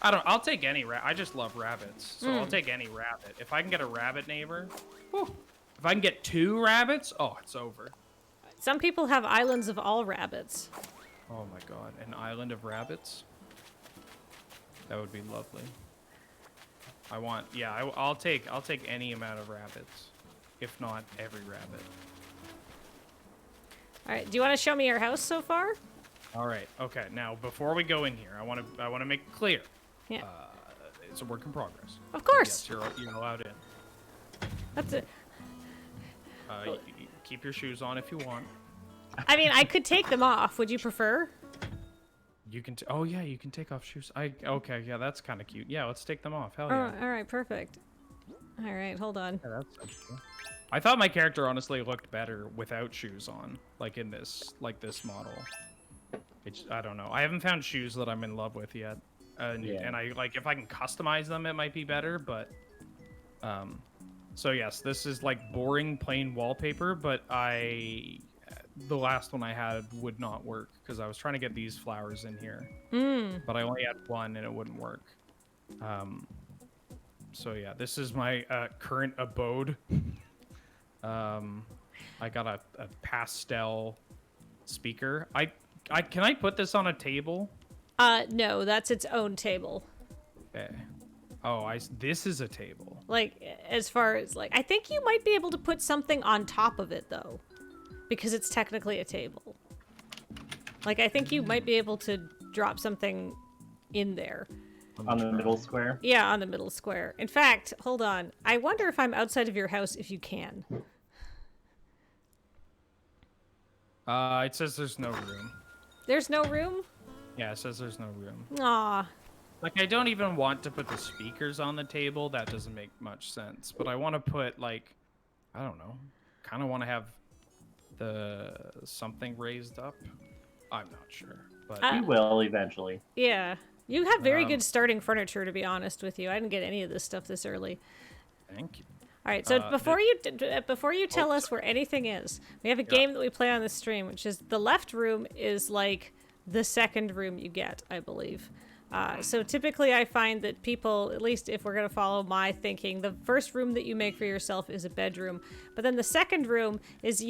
I'll take any I just love rabbits, so I'll take any rabbit. If I can get a rabbit neighbor, whew. If I can get 2 rabbits, oh, it's over. Some people have islands of all rabbits. Oh my god, an island of rabbits? That would be lovely. I'll take any amount of rabbits, if not every rabbit. All right, do you want to show me your house so far? All right, okay. Now, before we go in here, I want to make it clear. Yeah. It's a work in progress. Of course. Yes, you're allowed in. That's it. Keep your shoes on if you want. I mean, I could take them off. Would you prefer? You can. Oh yeah, you can take off shoes. Okay, yeah, that's kind of cute. Yeah, let's take them off. Hell yeah. Oh, all right, perfect. All right, hold on. Yeah, that's cool. I thought my character honestly looked better without shoes on, in this model. I don't know. I haven't found shoes that I'm in love with yet, and I if I can customize them, it might be better. But, so yes, this is boring plain wallpaper, but the last one I had would not work because I was trying to get these flowers in here, but I only had one and it wouldn't work. So yeah, this is my current abode. I got a pastel speaker. Can I put this on a table? No, that's its own table. Okay. Oh, this is a table. As far as I think you might be able to put something on top of it though, because it's technically a table. I think you might be able to drop something in there. On the middle square. Yeah, on the middle square. In fact, hold on. I wonder if I'm outside of your house if you can. It says there's no room. There's no room? Yeah, it says there's no room. Aw. Like, I don't even want to put the speakers on the table. That doesn't make much sense. But I want to put, like, I don't know. Kind of want to have the something raised up. I'm not sure. But We will eventually. Yeah. You have very good starting furniture, to be honest with you. I didn't get any of this stuff this early. thank you. All right, so before you tell us where anything is, we have a game that we play on the stream, which is the left room is like the second room you get, I believe. So typically I find that people, at least if we're going to follow my thinking, the first room that you make for yourself is a bedroom. But then the second room is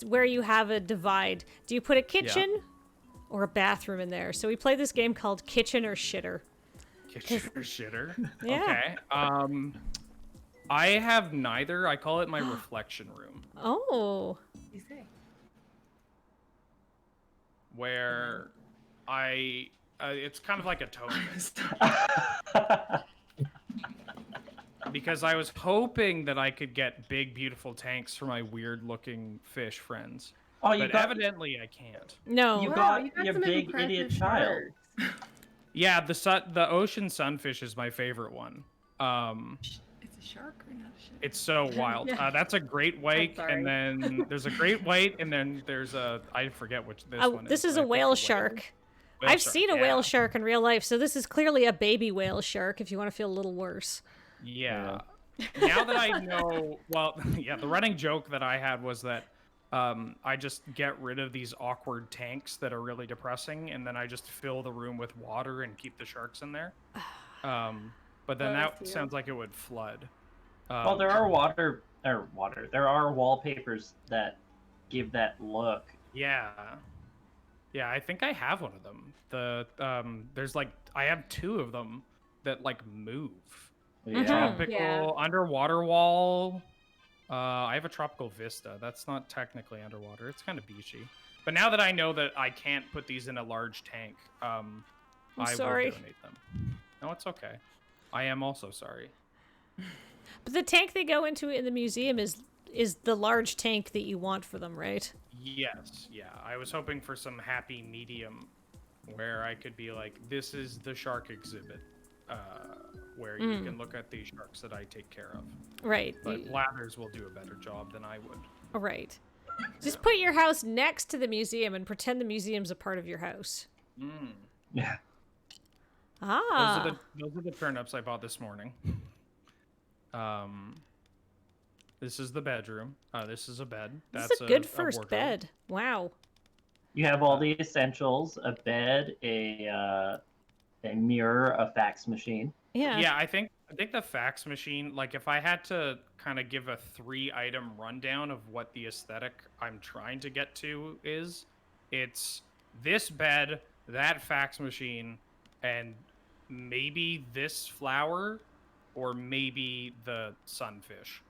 where you have a divide. Do you put a kitchen or a bathroom in there? So we play this game called Kitchen or Shitter. Kitchen or shitter? Yeah. Okay. I have neither. I call it my reflection room. Oh. You say. Where it's kind of like a totem. Because I was hoping that I could get big, beautiful tanks for my weird-looking fish friends. Oh, But evidently I can't. No. You Wow, got you got your some big impressive idiot child. sharks. Yeah, the ocean sunfish is my favorite one. It's a shark or not a shark? It's so wild. That's a great white, sorry. and then there's a great white, and then there's I forget which this one is. This is but I a picked whale the shark. Whale I've shark, seen a yeah. whale shark in real life, so this is clearly a baby whale shark if you want to feel a little worse. Yeah. Now that I know, well, yeah, the running joke that I had was that I just get rid of these awkward tanks that are really depressing, and then I just fill the room with water and keep the sharks in there. But then that Bless you. sounds like it would flood. Well, there are there are wallpapers that give that look. Yeah. Yeah, I think I have one of them. There's like I have two of them that like move. Yeah. Tropical Yeah. underwater wall. I have a tropical vista. That's not technically underwater. It's kind of beachy. But now that I know that I can't put these in a large tank, I sorry. will donate them. No, it's okay. I am also sorry. But the tank they go into in the museum is the large tank that you want for them, right? Yes, yeah. I was hoping for some happy medium where I could be like, this is the shark exhibit, where you can look at these sharks that I take care of. Right. But Blathers will do a better job than I would. Right. Just put your house next to the museum and pretend the museum's a part of your house. Yeah. Ah. Those are the turnips I bought this morning. This is the bedroom. This is a bed. This That's is a good a first wardrobe. bed. Wow. You have all the essentials: a bed, a mirror, a fax machine. Yeah. Yeah, I think the fax machine, like if I had to kind of give a 3-item rundown of what the aesthetic I'm trying to get to is, it's this bed, that fax machine, and maybe this flower, or maybe the sunfish,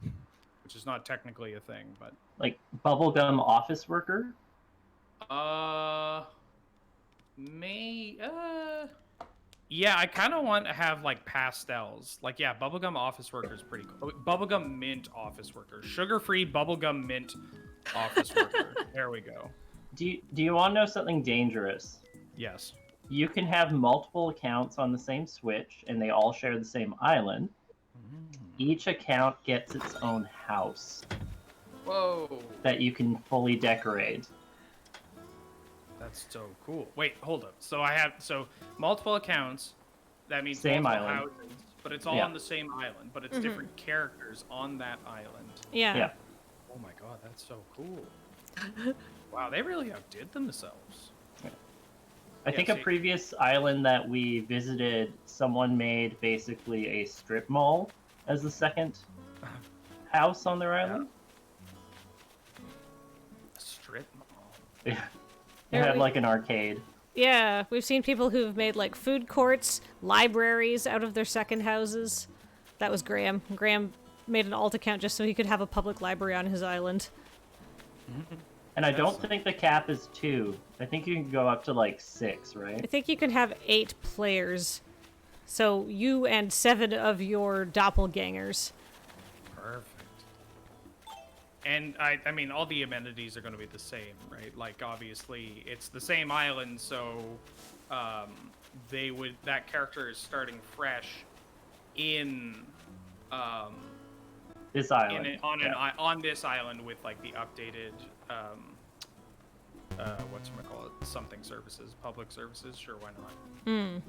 which is not technically a thing, but Like bubblegum office worker. Yeah, I kind of want to have like pastels. Like, yeah, bubblegum office worker is pretty cool. Bubblegum mint office worker. Sugar-free bubblegum mint office worker. There we go. Do you want to know something dangerous? Yes. You can have multiple accounts on the same Switch, and they all share the same island. Each account gets its own house Whoa. that you can fully decorate. That's so cool. Wait, hold up. So I have multiple accounts. That means Same multiple island. houses, but it's all Yeah. on the same island. But it's different characters on that island. Yeah. Yeah. Oh my god, that's so cool. Wow, they really outdid themselves. I think a see- previous island that we visited, someone made basically a strip mall as the second house on their island. Strip mall. It Yeah, had we- like an arcade. Yeah, we've seen people who've made like food courts, libraries out of their second houses. That was Graham. Graham made an alt account just so he could have a public library on his island. And I don't think the cap is 2. I think you can go up to like 6, I right? think you can have 8 players. So you and 7 of your doppelgangers. Perfect. And I mean, all the amenities are going to be the same, right? Like, obviously, it's the same island, so that character is starting fresh in This island. on this island with like the updated whatchamacallit, something services, public services. Sure, why not?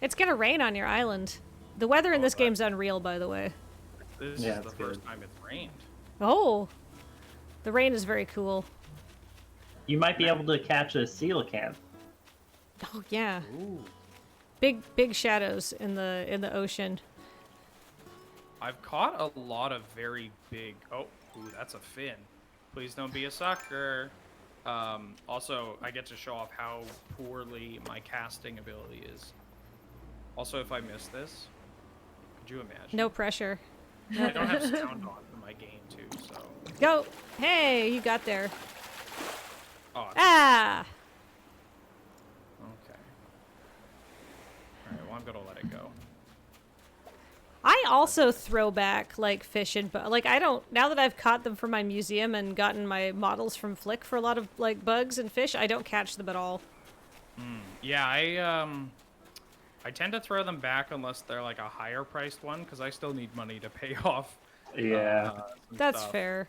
It's gonna rain on your island. The weather in this game's unreal, by the way. This Yeah, is the it's first good. time it's rained. Oh, the rain is very cool. You might be able to catch a coelacanth. Oh yeah, Ooh. big shadows in the ocean. I've caught a lot of very big. Oh, ooh, that's a fin. Please don't be a sucker. Also, I get to show off how poorly my casting ability is. Also, if I miss this, could you imagine? No pressure. I don't have sound on for my game too, so. Go. Hey, you got there. Oh, Ah. okay. All right. Well, I'm gonna let it go. I also throw back like fish and like I don't, now that I've caught them from my museum and gotten my models from Flick for a lot of like bugs and fish, I don't catch them at all. Yeah, I tend to throw them back unless they're like a higher priced one because I still need money to pay off. Yeah. Some That's stuff. fair.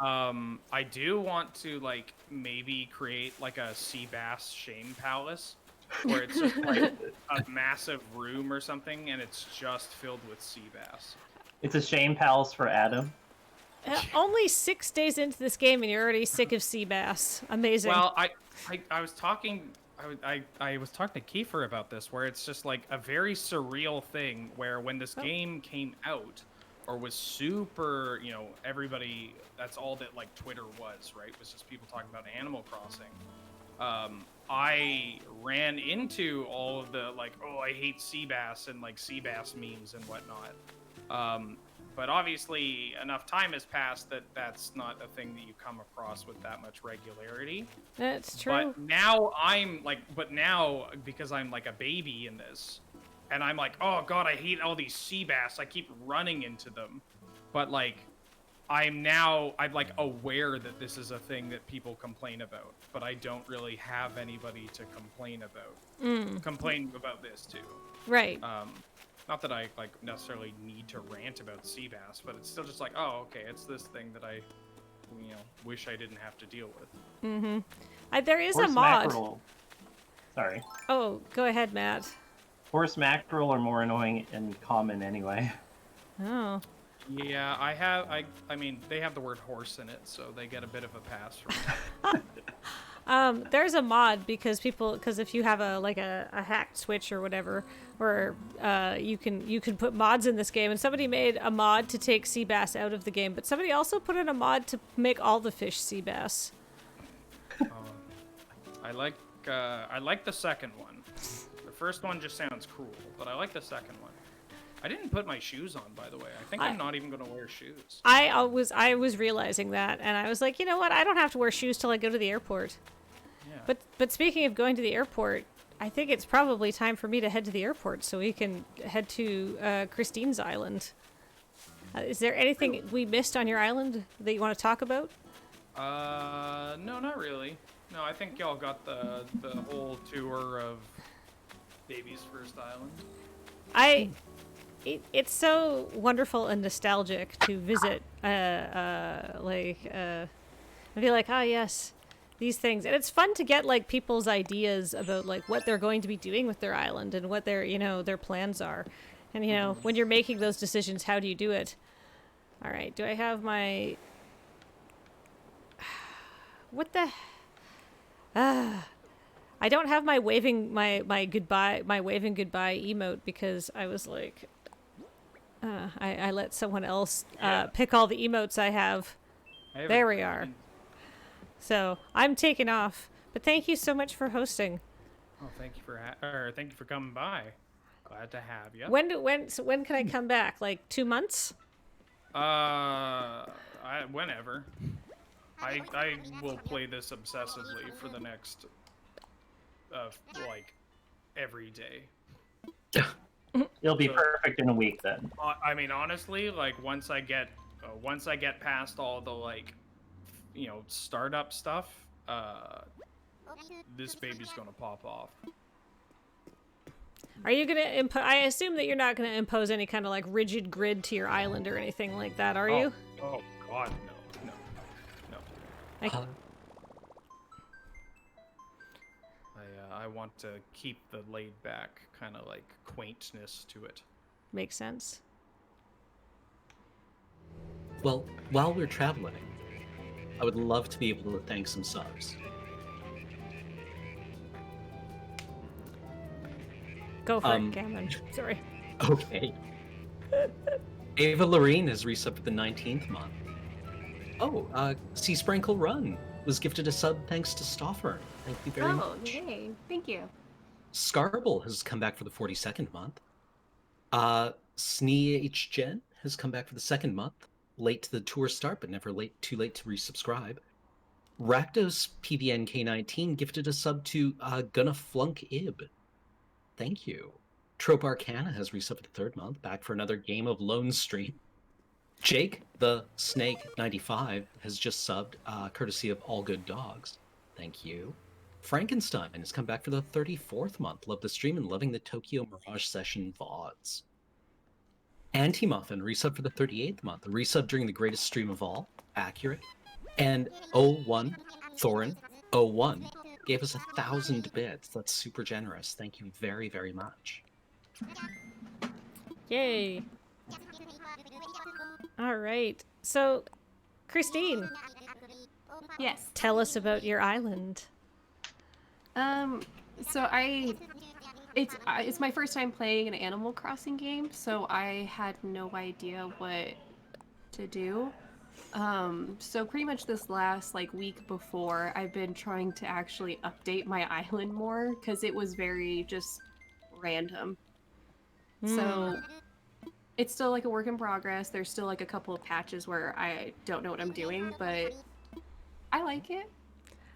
I do want to like maybe create like a sea bass shame palace where it's just like a massive room or something and it's just filled with sea bass. It's a shame palace for Adam. Only 6 days into this game and you're already sick of sea bass. Amazing. Well, I was talking I was talking to Kiefer about this where it's just like a very surreal thing where when this game came out or was super, you know, everybody, that's all that like Twitter was, right? Was just people talking about Animal Crossing. I ran into all of the like, oh, I hate sea bass and like sea bass memes and whatnot. But obviously enough time has passed that that's not a thing that you come across with that much regularity. That's true. But now now because I'm like a baby in this, and I'm like, oh god, I hate all these sea bass. I keep running into them. But like, I'm like aware that this is a thing that people complain about, but I don't really have anybody to complain about. Complain about this too. Right. Not that I like necessarily need to rant about sea bass, but it's still just like, oh, okay, it's this thing that I, you know, wish I didn't have to deal with. There is a Horse mod. mackerel. Sorry. Oh, go ahead, Matt. Horse mackerel are more annoying and common anyway. Oh. Yeah, I mean, they have the word horse in it, so they get a bit of a pass from that. There's a mod because if you have a hacked Switch or whatever, where you can put mods in this game, and somebody made a mod to take sea bass out of the game, but somebody also put in a mod to make all the fish sea bass. I like the second one. The first one just sounds cruel, but I like the second one. I didn't put my shoes on, by the way. I think I'm not even gonna wear shoes. I was realizing that, and I was like, you know what? I don't have to wear shoes till I go to the airport. Yeah. But speaking of going to the airport, I think it's probably time for me to head to the airport so we can head to Christine's island. Is there anything we missed on your island that you want to talk about? No, not really. No, I think y'all got the whole tour of Baby's first island. It's so wonderful and nostalgic to visit, and be like, oh yes, these things, and it's fun to get like people's ideas about like what they're going to be doing with their island and what their plans are, and when you're making those decisions, how do you do it? All right, do I have my what the? I don't have my waving goodbye emote because I was like, I let someone else pick all the emotes I have. There we are. So I'm taking off, but thank you so much for hosting. Oh, thank you for coming by. Glad to have you. When can I come back? Like 2 months? Whenever. I will play this obsessively for the next, like, every day. It'll be perfect in a week then. I mean, honestly, like once I get past all the like, startup stuff, this baby's gonna pop off. Are you gonna I assume that you're not gonna impose any kind of like rigid grid to your island or anything like that, are you? Oh God, no. I want to keep the laid back kind of like quaintness to it. Makes sense. Well, while we're traveling, I would love to be able to thank some subs. Go for it, Cameron. Sorry. Okay. Ava Lorene has resubbed for the 19th month. Oh, Sea Sprinkle Run was gifted a sub thanks to Stoffer. Thank you very much. Oh, yay. Thank you. Scarble has come back for the 42nd month. Snee H. Jen has come back for the 2nd month. Late to the tour start, but never too late to resubscribe. Rakdos PBNK19 gifted a sub to Gonna Flunk Ib. Thank you. Trope Arcana has resubbed the 3rd month, back for another game of Lone Stream. Jake the Snake 95 has just subbed, courtesy of All Good Dogs. Thank you. Frankenstein has come back for the 34th month. Love the stream and loving the Tokyo Mirage Session VODs. Anti-Muffin resubbed for the 38th month. A resub during the greatest stream of all. Accurate. And 01 Thorin 01 gave us 1,000 bits. That's super generous. Thank you very, very much. Yay. All right. So, Christine. Yes. Tell us about your island. So it's my first time playing an Animal Crossing game, so I had no idea what to do. So pretty much this last week before, I've been trying to actually update my island more because it was very just random. So it's still a work in progress. There's still a couple of patches where I don't know what I'm doing, but I like it.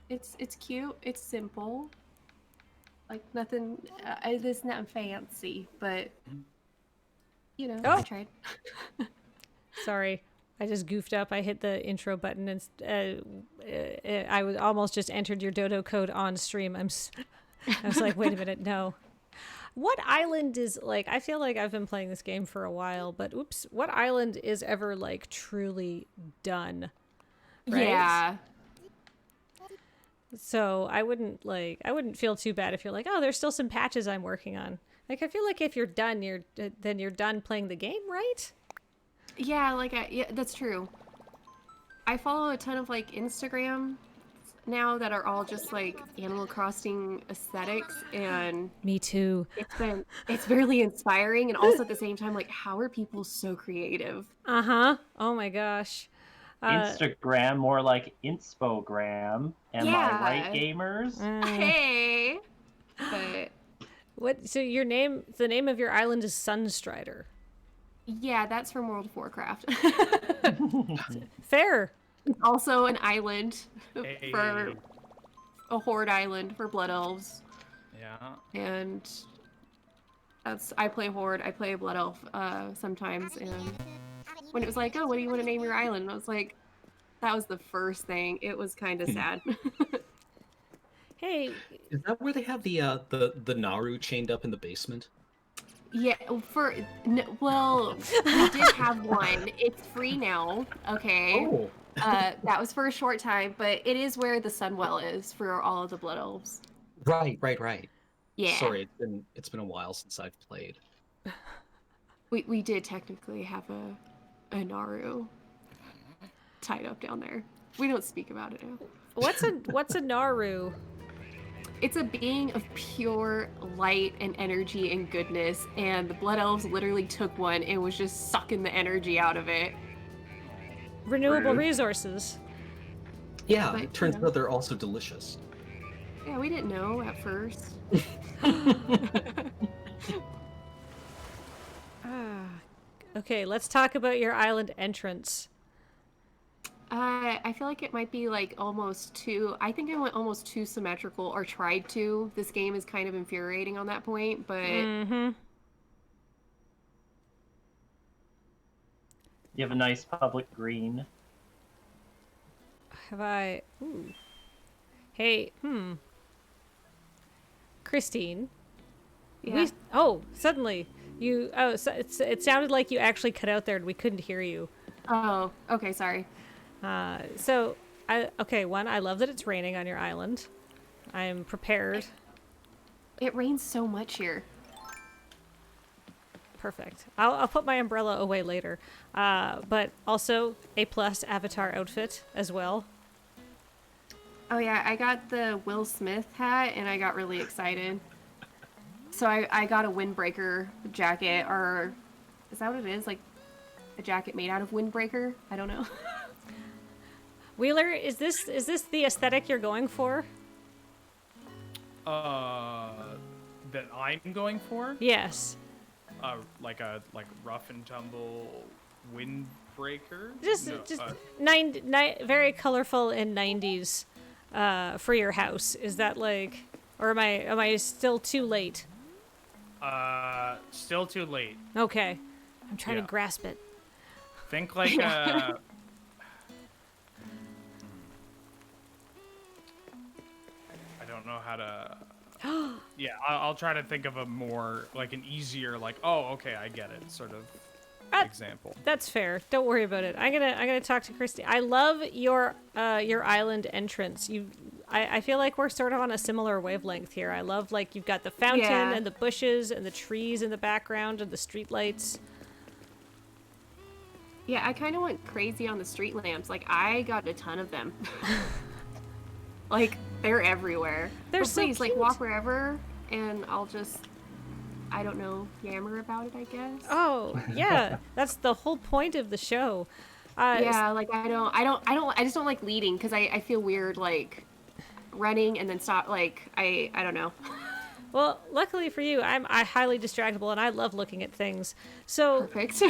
It's cute. It's simple. Nothing. It's not fancy, but I tried. Sorry, I just goofed up. I hit the intro button and I was almost just entered your dodo code on stream. I was like, wait a minute, no. What island is I feel like I've been playing this game for a while, but oops, what island is ever truly done? Right? Yeah. So I wouldn't feel too bad if you're oh, there's still some patches I'm working on. I feel like if you're done, then you're done playing the game, right? Yeah, yeah, that's true. I follow a ton of Instagram now that are all just Animal Crossing aesthetics, and Me too. it's really inspiring, and also at the same time how are people so creative? Uh-huh. Oh my gosh. Instagram, more like Inspogram. Am I right, gamers? Hey. But what? So the name of your island is Sunstrider. yeah, that's from World of Warcraft. Fair. It's also an island Hey. for a horde island for blood elves. Yeah. And I play horde, I play blood elf sometimes, and when it was oh, what do you want to name your island? And I was that was the first thing. It was kind of sad. Hey. Is that where they have the Naru chained up in the basement? Yeah, well, we did have one. It's free now. Okay. Oh. That was for a short time, but it is where the Sunwell is for all of the blood elves. Right. Yeah. Sorry, it's been a while since I've played. We did technically have a Naru tied up down there. We don't speak about it now. What's a Naru? It's a being of pure light and energy and goodness, and the blood elves literally took one and was just sucking the energy out of it. Renewable resources. Yeah, But, it turns out they're also delicious. Yeah, we didn't know at first. Okay, let's talk about your island entrance. I feel like it might be like almost too. I think I went almost too symmetrical, or tried to. This game is kind of infuriating on that point, but Mm-hmm. You have a nice public green. Have I? Ooh. Hey, Christine. yeah. Suddenly you. Oh, so it sounded like you actually cut out there and we couldn't hear you. Oh, okay, sorry. One, I love that it's raining on your island. I am prepared. It rains so much here. Perfect. I'll put my umbrella away later. But also A+ avatar outfit as well. Oh yeah, I got the Will Smith hat and I got really excited. So I got a windbreaker jacket, or is that what it is? Like a jacket made out of windbreaker? I don't know. Wheeler, is this the aesthetic you're going for? That I'm going for? Yes. Like rough and tumble windbreaker. Just very colorful in 90s for your house. Is that like, or am I still too late? Still too late. Okay. I'm trying Yeah. to grasp it. Think like I don't know how to. Yeah, I'll try to think of a more like an easier like. Oh, okay, I get it. Sort of example. That's fair. Don't worry about it. I'm gonna talk to Christy. I love your island entrance. I feel like we're sort of on a similar wavelength here. I love like you've got the fountain Yeah. and the bushes and the trees in the background and the street lights. Yeah, I kind of went crazy on the street lamps. Like, I got a ton of them. Like, they're everywhere. They're But so please, like, cute. walk wherever, and I'll just, I don't know, yammer about it, I guess. Oh yeah, that's the whole point of the show. Yeah, like, I just don't like leading, because I feel weird, like, running and then stop, like, I don't know. Well, luckily for you, I'm highly distractible and I love looking at things. So, Perfect.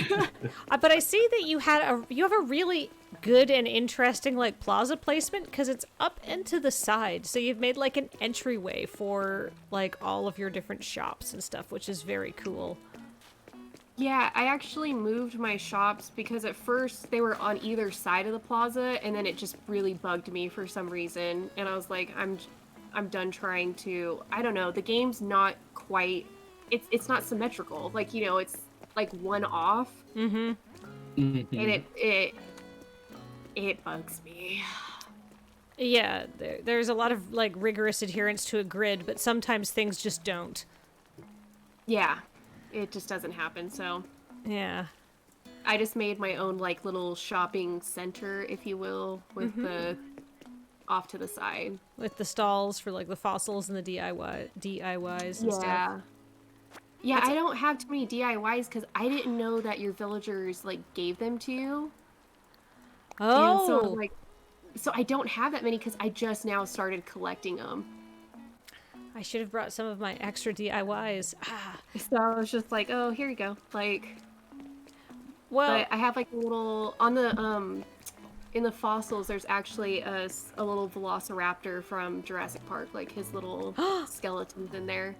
but I see that you have a really good and interesting like plaza placement because it's up and to the side. So you've made like an entryway for like all of your different shops and stuff, which is very cool. Yeah, I actually moved my shops because at first they were on either side of the plaza, and then it just really bugged me for some reason. And I was like, I'm done trying to. I don't know. The game's not quite. It's not symmetrical. Like, you know, it's like one off, Mm-hmm. and it bugs me. Yeah, there's a lot of like rigorous adherence to a grid, but sometimes things just don't. Yeah, it just doesn't happen. So Yeah. I just made my own like little shopping center, if you will, with the off to the side. With the stalls for like the fossils and the DIYs and stuff. Yeah. Yeah, I don't have too many DIYs because I didn't know that your villagers like gave them to you. And Oh, so I don't have that many because I just now started collecting them. I should have brought some of my extra DIYs. Ah, So I was just like, oh, here you go. Like, well, but I have like a little on the in the fossils. There's actually a little velociraptor from Jurassic Park. Like his little skeletons in there.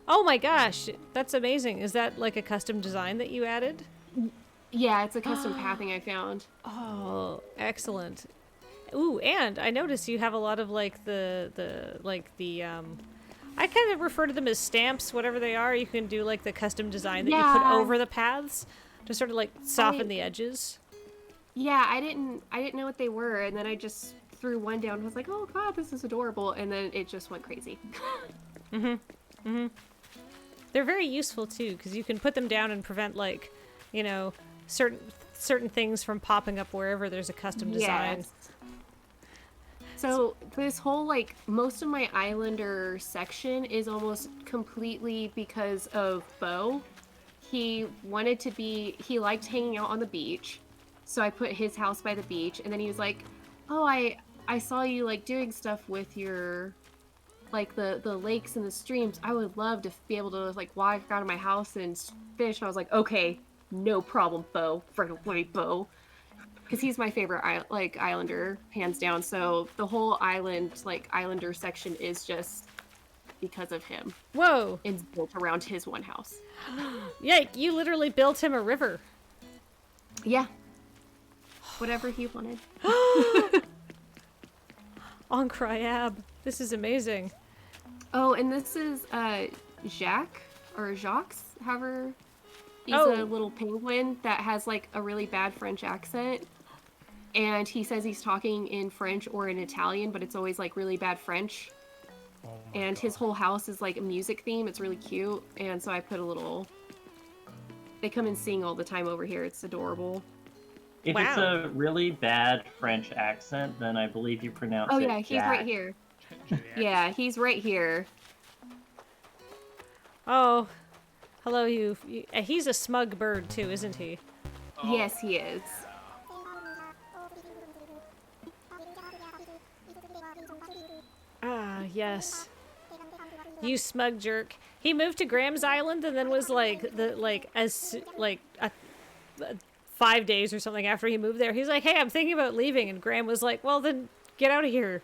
oh my gosh, that's amazing. Is that like a custom design that you added? Yeah, it's a custom pathing I found. Oh, excellent. Ooh, and I noticed you have a lot of like the I kind of refer to them as stamps, whatever they are. You can do like the custom design that you put Yeah. over the paths to sort of like soften the edges. Yeah, I didn't know what they were, and then I just threw one down and was like, oh god, this is adorable, and then it just went crazy. They're very useful too because you can put them down and prevent like, you know, certain things from popping up wherever there's a custom design. Yes. So this whole like most of my Islander section is almost completely because of Bo. He liked hanging out on the beach. So I put his house by the beach, and then he was like, "Oh, I saw you like doing stuff with your like the lakes and the streams, I would love to be able to like walk out of my house and fish. I was like, okay, no problem, Bo, right away, Bo, because he's my favorite islander, hands down. So the whole islander section is just because of him. Whoa. It's built around his one house. Yeah, you literally built him a river. Yeah. Whatever he wanted. On Cryab. This is amazing. Oh, and this is Jacques, however. He's a little penguin that has like a really bad French accent. And he says he's talking in French or in Italian, but it's always like really bad French. Oh And his whole house is like a music theme. It's really cute. And so I put a little... They come and sing all the time over here. It's adorable. If it's a really bad French accent, then I believe you pronounce it. Oh yeah, he's Jack. right here. Yeah, he's right here. Oh, hello, you. He's a smug bird too, isn't he? Oh. Yes, he is. Ah, yes. You smug jerk. He moved to Graham's Island and then was like 5 days or something after he moved there. He's like, "Hey, I'm thinking about leaving," and Graham was like, "Well, then get out of here."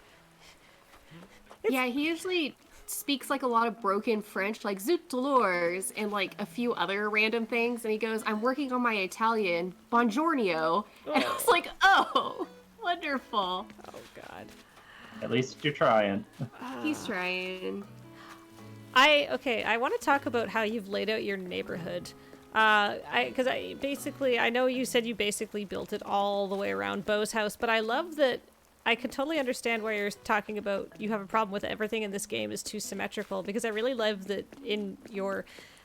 Yeah, he usually speaks like a lot of broken French, like "Zut dolors" and like a few other random things. And he goes, "I'm working on my Italian, buongiorno," and I was like, "Oh, wonderful." Oh God. At least you're trying. He's trying. I want to talk about how you've laid out your neighborhood. Because I know you said you basically built it all the way around Bo's house, but I love that. I can totally understand why you're talking about you have a problem with everything in this game is too symmetrical, because I really love that in your,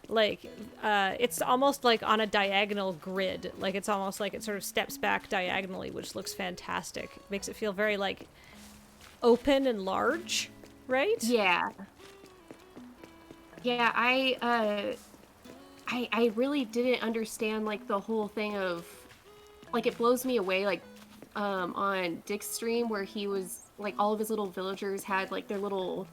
it's almost like on a diagonal grid. Like, it's almost like it sort of steps back diagonally, which looks fantastic. Makes it feel very, like, open and large, right? Yeah. Yeah, I really didn't understand, like, the whole thing of, like, it blows me away, like, on Dick's stream where he was, like, all of his little villagers had, like, their little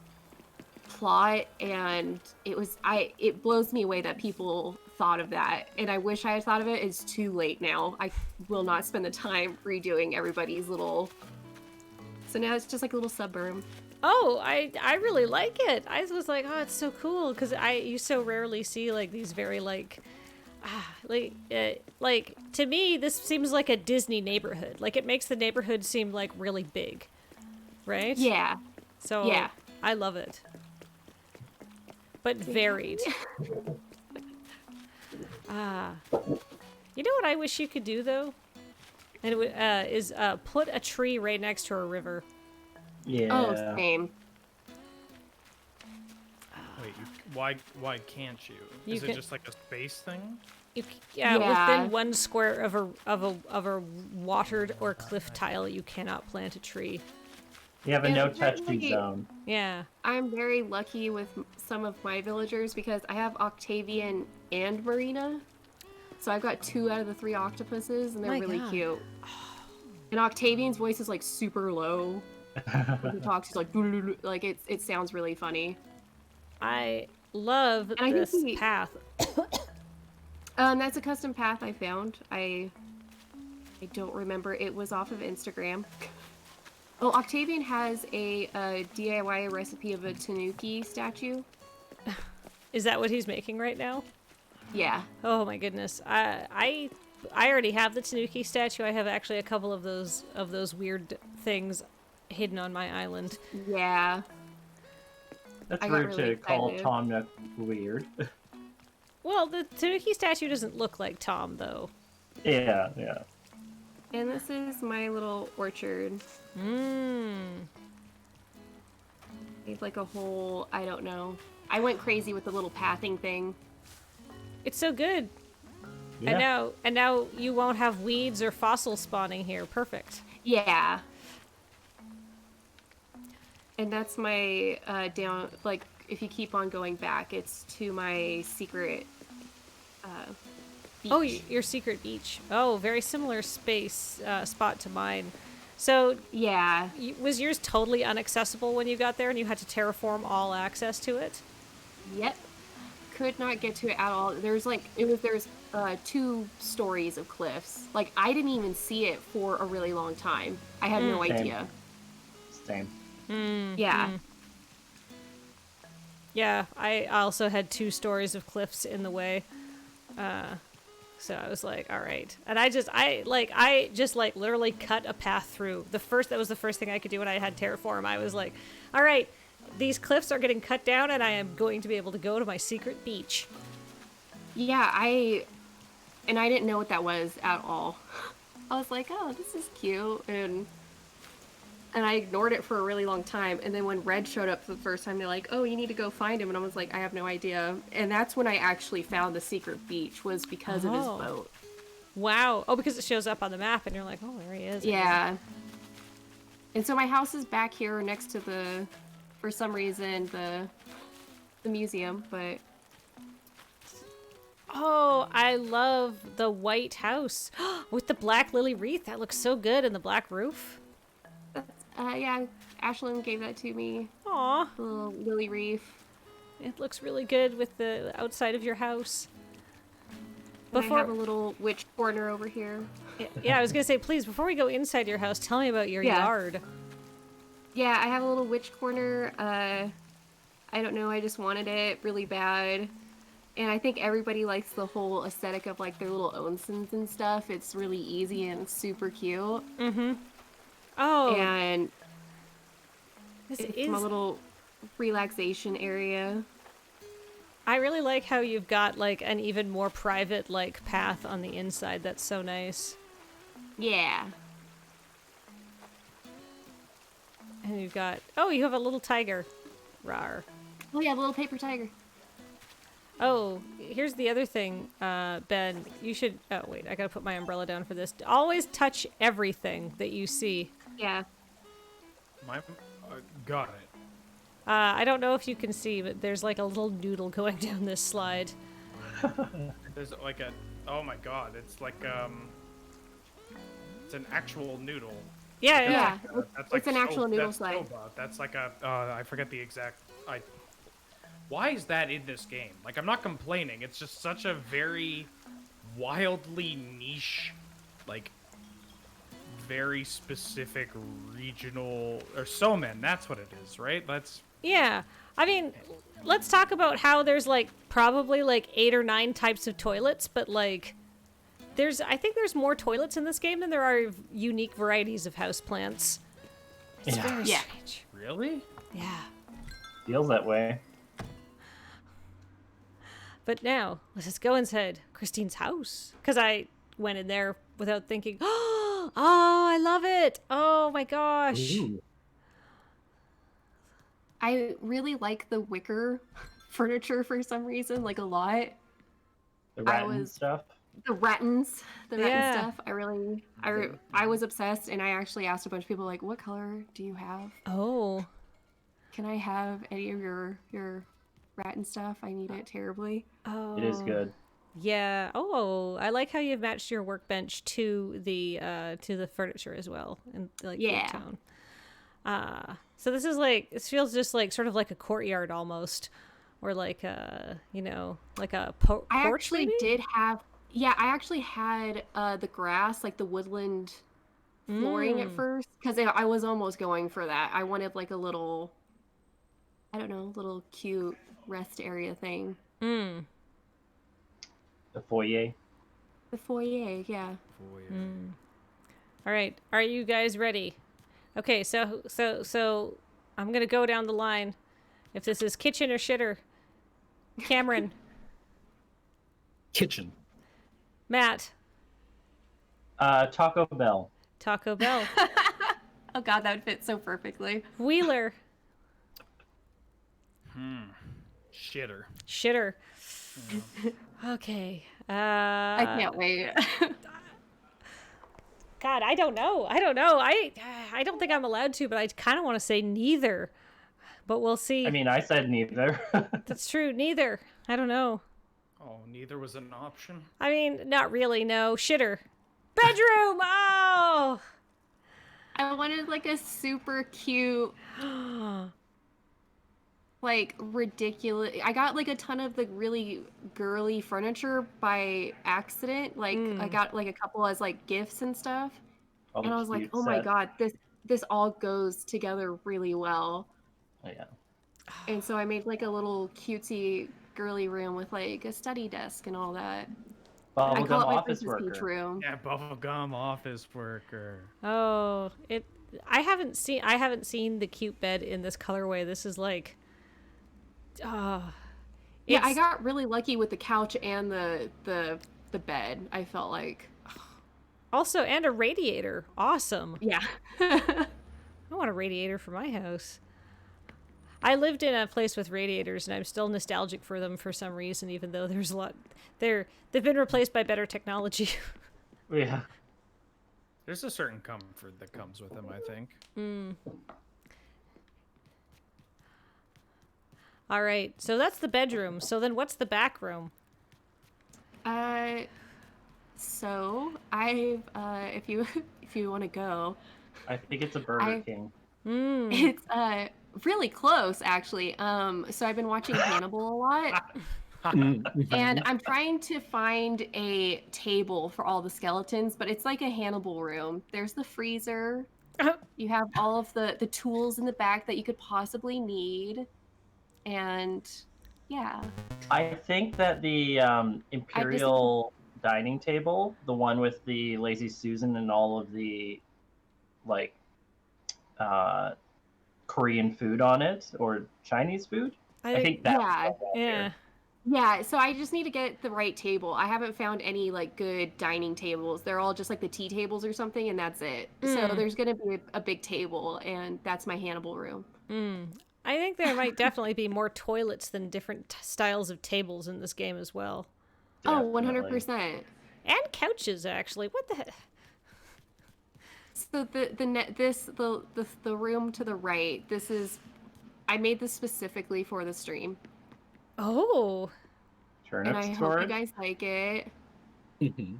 plot, and it blows me away that people thought of that, and I wish I had thought of it. It's too late now. I will not spend the time redoing everybody's little... So now it's just, like, a little suburb. Oh, I really like it. I was like, oh, it's so cool, because you so rarely see like these very like to me this seems like a Disney neighborhood. Like, it makes the neighborhood seem like really big, right? Yeah. So yeah, I love it, but varied. You know what I wish you could do though, and it is put a tree right next to a river. Yeah. Oh, same. Wait, why can't you? Is it just like a space thing? Yeah, within 1 square of a watered or cliff tile, you cannot plant a tree. You have a And no-touching really- zone. Yeah. I'm very lucky with some of my villagers because I have Octavian and Marina. So I've got 2 out of the 3 octopuses, and they're My really God. cute. And Octavian's voice is like super low. When he talks, he's like, "Blue," like it sounds really funny. I love And I think this path. That's a custom path I found. I don't remember. It was off of Instagram. Oh, Octavian has a DIY recipe of a Tanuki statue. Is that what he's making right now? Yeah. Oh my goodness. I already have the Tanuki statue. I have actually a couple of those weird things hidden on my island. Yeah. That's I got rude really to call excited. Tom Nook weird. Well, the Tanuki statue doesn't look like Tom though. Yeah. And this is my little orchard. It's like a whole, I don't know. I went crazy with the little pathing thing. It's so good. Yeah. And now you won't have weeds or fossil spawning here. Perfect. Yeah. And that's my down, like, if you keep on going back, it's to my secret beach. Oh, your secret beach. Oh, very similar spot to mine. So Yeah. was yours totally inaccessible when you got there and you had to terraform all access to it? Yep. Could not get to it at all. There's 2 stories of cliffs. Like, I didn't even see it for a really long time. I had no Same. idea. Same. Yeah. Yeah, I also had 2 stories of cliffs in the way. So I was like, all right. And I just literally cut a path through. That was the first thing I could do when I had terraform. I was like, all right, these cliffs are getting cut down and I am going to be able to go to my secret beach. Yeah, I didn't know what that was at all. I was like, oh, this is cute, and I ignored it for a really long time. And then when Red showed up for the first time, they're like, oh, you need to go find him. And I was like, I have no idea. And that's when I actually found the secret beach, was because of his boat. Wow. Oh, because it shows up on the map and you're like, oh, there he is. Yeah. And so my house is back here next to for some reason, the museum, but... Oh, I love the white house with the black lily wreath. That looks so good, and the black roof. Yeah, Ashlyn gave that to me. Aw, The little lily wreath. it looks really good with the outside of your house. And I have a little witch corner over here. Yeah, I was gonna say, please, before we go inside your house, tell me about your yard. Yeah, I have a little witch corner. I don't know, I just wanted it really bad. And I think everybody likes the whole aesthetic of like their little onsens and stuff. It's really easy and super cute. Mm-hmm. Oh. And this it's is my little relaxation area. I really like how you've got like an even more private like path on the inside. That's so nice. Yeah. And you've got you have a little tiger. Rawr. Oh yeah, the little paper tiger. Oh, here's the other thing, Ben. You should... Oh, wait. I gotta put my umbrella down for this. Always touch everything that you see. Yeah. Got it. I don't know if you can see, but there's like a little noodle going down this slide. There's like a... Oh my god, it's like, it's an actual noodle. Yeah. Yeah. That's It's an actual noodle that's slide. Soba. That's like a... I forget the exact... Why is that in this game? Like, I'm not complaining. It's just such a very wildly niche, like, very specific regional... Or Somen, that's what it is, right? Yeah. I mean, let's talk about how there's like probably like 8 or 9 types of toilets, but like... I think there's more toilets in this game than there are unique varieties of houseplants. It's very strange. Really? Yeah. Feels that way. But now, let's just go inside Christine's house. Because I went in there without thinking, oh, I love it. Oh my gosh. Ooh. I really like the wicker furniture for some reason, like a lot. The rattan stuff. The rattans Yeah. stuff. I was obsessed, and I actually asked a bunch of people, like, what color do you have? Oh. Can I have any of your rattan stuff? I need it terribly. Oh. It is good. Yeah. Oh, I like how you've matched your workbench to the furniture as well, in like Yeah. Town. So this is like, it feels just like sort of like a courtyard almost, or like a like a porch. I actually maybe? did have. Yeah, I actually had the grass, like the woodland flooring at first, because I was almost going for that. I wanted like a little, I don't know, little cute rest area thing. Mm. The foyer. The foyer, yeah. All right, are you guys ready? Okay, so I'm gonna go down the line. If this is kitchen or shitter, Cameron, Kitchen. Matt, Taco Bell. Taco Bell, Oh god, that would fit so perfectly. Wheeler, Shitter. shitter. Okay. I can't wait. God, I don't know. I don't think I'm allowed to, but I kind of want to say neither. But we'll see. I mean, I said neither. That's true. Neither. I don't know. Oh, neither was an option? I mean, not really. No. Shitter. Bedroom. Oh. I wanted like a super cute, like ridiculous. I got like a ton of the really girly furniture by accident. Like I got like a couple as like gifts and stuff. All And the I was like, cute "Oh my set. god, this all goes together really well." Oh, yeah. And so I made like a little cutesy girly room with like a study desk and all that. I call Bubblegum it my office Princess Peach worker. room. Yeah, bubblegum office worker. Oh, it. I haven't seen the cute bed in this colorway. This is like, oh, Yeah, I it's got really lucky with the couch and the bed. I felt like, also and a radiator. Awesome. yeah. I want a radiator for my house. I lived in a place with radiators, and I'm still nostalgic for them for some reason, even though there's a lot. They've been replaced by better technology. Yeah. There's a certain comfort that comes with them, I think. All right, so that's the bedroom. So then, what's the back room? Uh, so I've if you if you want to go, I think it's a Burger King. it's really close actually. So I've been watching Hannibal a lot. And I'm trying to find a table for all the skeletons, but it's like a Hannibal room. There's the freezer. You have all of the tools in the back that you could possibly need. And yeah. I think that the Imperial dining table, the one with the Lazy Susan and all of the like Korean food on it or Chinese food, I think that yeah. would go well Yeah. here. Yeah, so I just need to get the right table. I haven't found any like good dining tables. They're all just like the tea tables or something, and that's it. So there's gonna be a big table, and that's my Hannibal room. I think there might definitely be more toilets than different styles of tables in this game as well, Oh, Definitely. 100%. and couches actually. What the heck? So the room to the right. I made this specifically for the stream, Oh, and Turnip I hope you storage. guys like it. Mhm.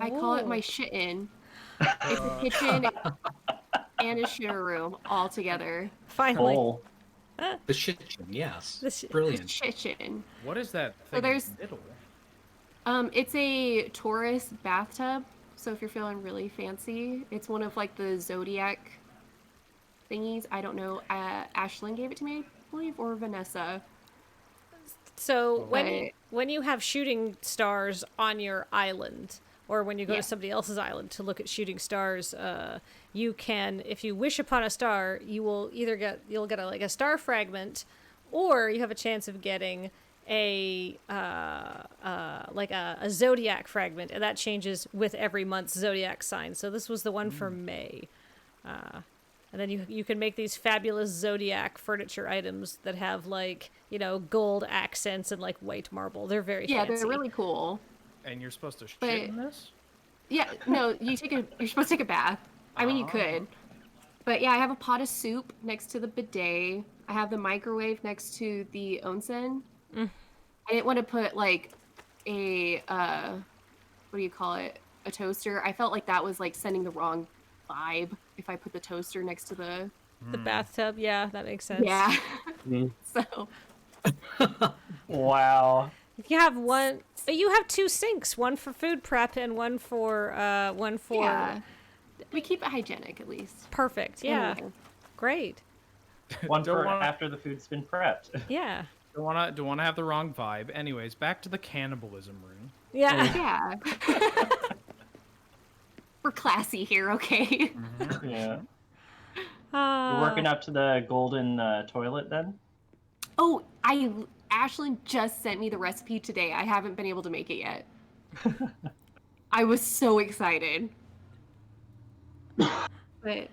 I call it my shit-in. It's a kitchen and a shitter room all together. finally. Full. The shit, yes. The shi- Brilliant. Shit-in. What is that So thing there's- in the middle? It's a Taurus bathtub. So if you're feeling really fancy, it's one of like the zodiac thingies. I don't know. Ashlyn gave it to me, I believe, or Vanessa. So But when you have shooting stars on your island, or when you go Yeah. to somebody else's island to look at shooting stars, you can, if you wish upon a star, you'll get a star fragment, or you have a chance of getting a zodiac fragment, and that changes with every month's zodiac sign. So this was the one for May. And then you can make these fabulous zodiac furniture items that have like, gold accents and like white marble. They're very yeah, fancy. they're really cool. And you're supposed to shit But- in this? Yeah, no, you're supposed to take a bath. I mean, you could. But yeah, I have a pot of soup next to the bidet. I have the microwave next to the onsen. I didn't want to put like a what do you call it? A toaster. I felt like that was like sending the wrong vibe if I put the toaster next to the The bathtub, yeah, that makes sense. yeah. Mm. So Wow. You have two sinks, one for food prep and one for yeah, we keep it hygienic at least. perfect. Yeah, Anyway. Great. One Don't for wanna- after the food's been prepped. Yeah. Don't wanna have the wrong vibe. Anyways, back to the cannibalism room. Yeah. Yeah. We're classy here, okay? Yeah. You're working up to the golden toilet then? Oh, Ashlyn just sent me the recipe today. I haven't been able to make it yet. I was so excited. But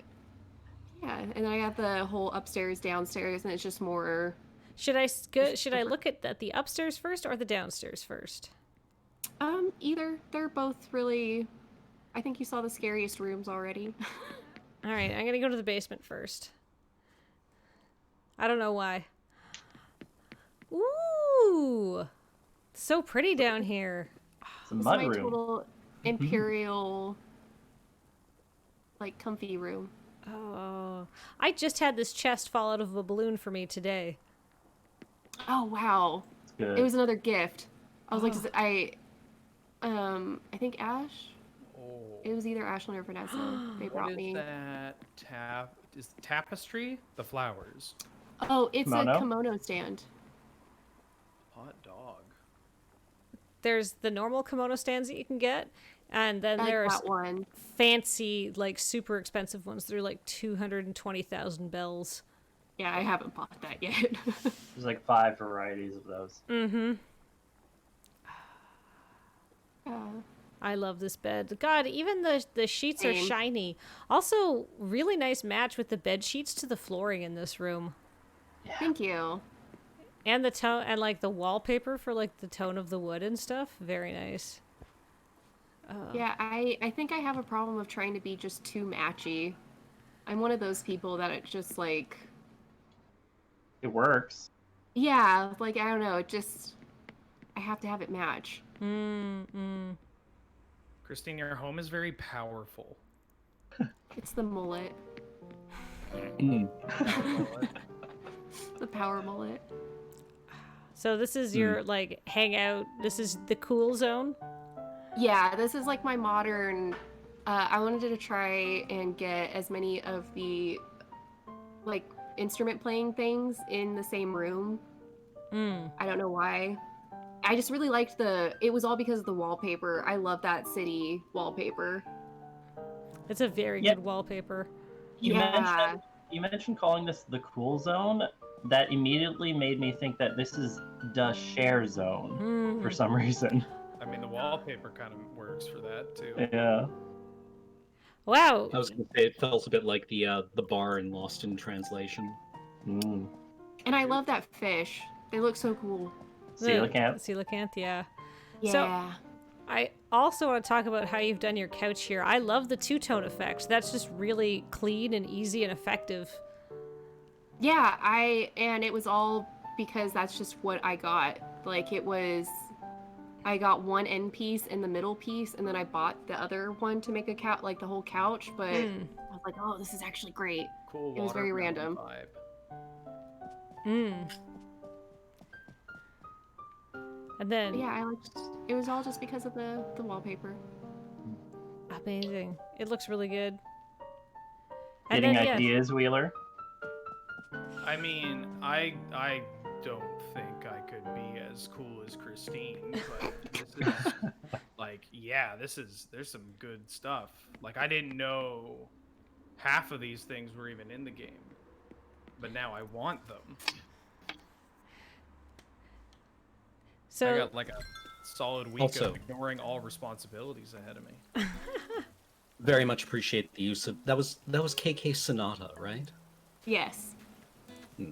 yeah, and then I got the whole upstairs, downstairs, and it's just more. Should I look at the upstairs first or the downstairs first? Either. They're both really. I think you saw the scariest rooms already. All right, I'm gonna go to the basement first. I don't know why. Ooh, so pretty down here. It's a This is mud my room. total imperial like comfy room. Oh, I just had this chest fall out of a balloon for me today. Oh wow. It's good. It was another gift. I was like, Oh. I think Ash. Oh. It was either Ashlyn or Vanessa. They What brought is me. that? Is tapestry? The flowers. Oh, it's Kimono? a kimono stand. Hot dog. There's the normal kimono stands that you can get, and then I there's got one. fancy, like super expensive ones. They're like 220,000 bells. Yeah, I haven't bought that yet. There's like 5 varieties of those. Mm-hmm. uh, I love this bed. God, even the sheets are Same. shiny. Also, really nice match with the bed sheets to the flooring in this room. Thank you. And the tone, and like the wallpaper for like the tone of the wood and stuff. Very nice. Yeah, I think I have a problem of trying to be just too matchy. I'm one of those people that it just like, It works. yeah, like I don't know, I have to have it match. Christine, your home is very powerful. It's the mullet, the power mullet. So this is your like hangout. This is the cool zone. Yeah, this is like my modern. I wanted to try and get as many of the like instrument playing things in the same room. I don't know why. I just really liked it was all because of the wallpaper. I love that city wallpaper. It's a very Yep. good wallpaper. You mentioned calling this the cool zone. That immediately made me think that this is the share zone for some reason. I mean, the wallpaper kind of works for that too. Yeah. Wow. I was going to say it felt a bit like the bar in Lost in Translation. Mm. And I love that fish. They look so cool. Coelacanth. Coelacanth, yeah. Yeah. So, I also want to talk about how you've done your couch here. I love the two-tone effect. That's just really clean and easy and effective. Yeah, and it was all because that's just what I got. Like I got one end piece and the middle piece, and then I bought the other one to make a couch, like the whole couch. But I was like, oh, this is actually great. Cool. It was very watermelon random. Vibe. And then, But yeah, it was all just because of the wallpaper. amazing. It looks really good. And Getting then, yeah, ideas, Wheeler. I mean, I don't think I could be as cool as Christine, but this is like, yeah, there's some good stuff. Like, I didn't know half of these things were even in the game, but now I want them. so I got like a solid week Also- of ignoring all responsibilities ahead of me. Very much appreciate the use of that was KK Sonata, right? Yes. Hmm.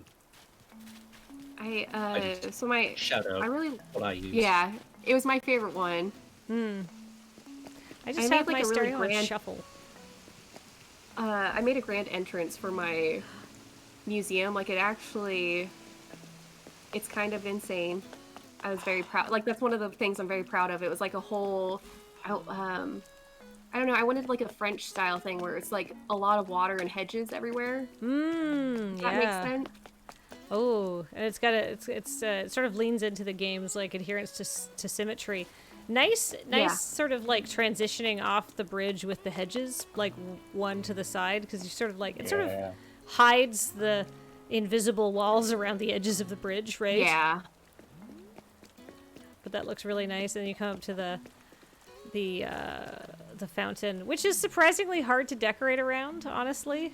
So my Shout out I really what I use. yeah, it was my favorite one. I just I have made, my like, a really stereo on grand- shuffle. I made a grand entrance for my museum. Like it's kind of insane. I was very proud. Like that's one of the things I'm very proud of. It was like a whole, I don't know. I wanted like a French style thing where it's like a lot of water and hedges everywhere. Does that makes Yeah. sense? Oh, and it's got it sort of leans into the game's like adherence to symmetry. Nice Yeah. sort of like transitioning off the bridge with the hedges, like one to the side, because you sort of like it sort of hides the invisible walls around the edges of the bridge, right? Yeah. But that looks really nice, and you come up to the fountain, which is surprisingly hard to decorate around, honestly.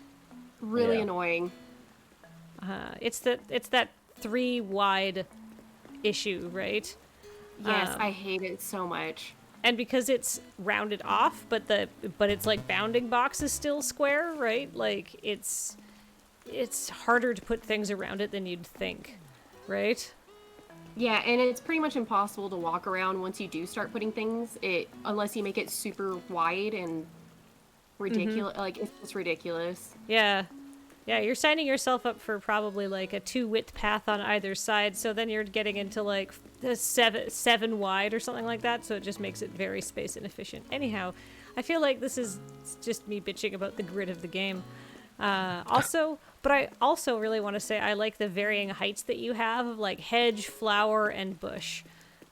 Really Yeah. annoying. It's that 3 wide issue, right? Yes, I hate it so much. And because it's rounded off, but it's like bounding box is still square, right? Like it's harder to put things around it than you'd think, right? Yeah, and it's pretty much impossible to walk around once you do start putting things. Unless you make it super wide and ridiculous. Like it's just ridiculous. Yeah. Yeah, you're signing yourself up for probably like a 2-width path on either side, so then you're getting into like the seven wide or something like that, so it just makes it very space inefficient. Anyhow, I feel like this is just me bitching about the grid of the game. But I also really want to say I like the varying heights that you have of like hedge, flower, and bush.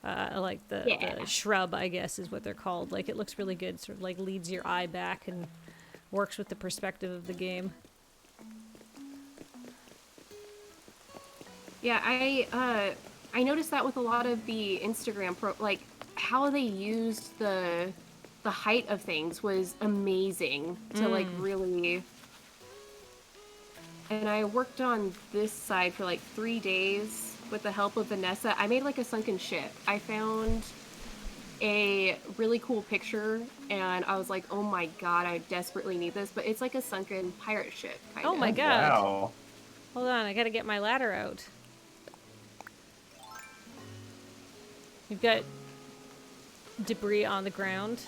Like the shrub, I guess, is what they're called. Like, it looks really good. Sort of like leads your eye back and works with the perspective of the game. Yeah, I noticed that with a lot of the Instagram like how they used the height of things was amazing to like really. And I worked on this side for like 3 days with the help of Vanessa. I made like a sunken ship. I found a really cool picture and I was like, oh my god, I desperately need this. But it's like a sunken pirate ship, kind of. Oh my god. Wow. Hold on, I gotta get my ladder out. You've got debris on the ground.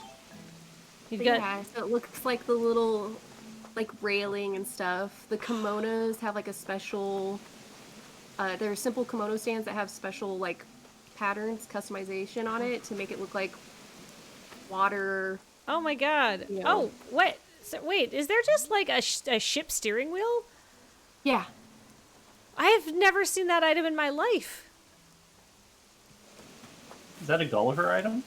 You've got... Yeah, so it looks like the little like railing and stuff. The kimonos have like a special there are simple kimono stands that have special like patterns, customization on it to make it look like water. Oh my god. You know. Oh, what? So, wait, is there just like a ship steering wheel? Yeah. I have never seen that item in my life. Is that a Gulliver item?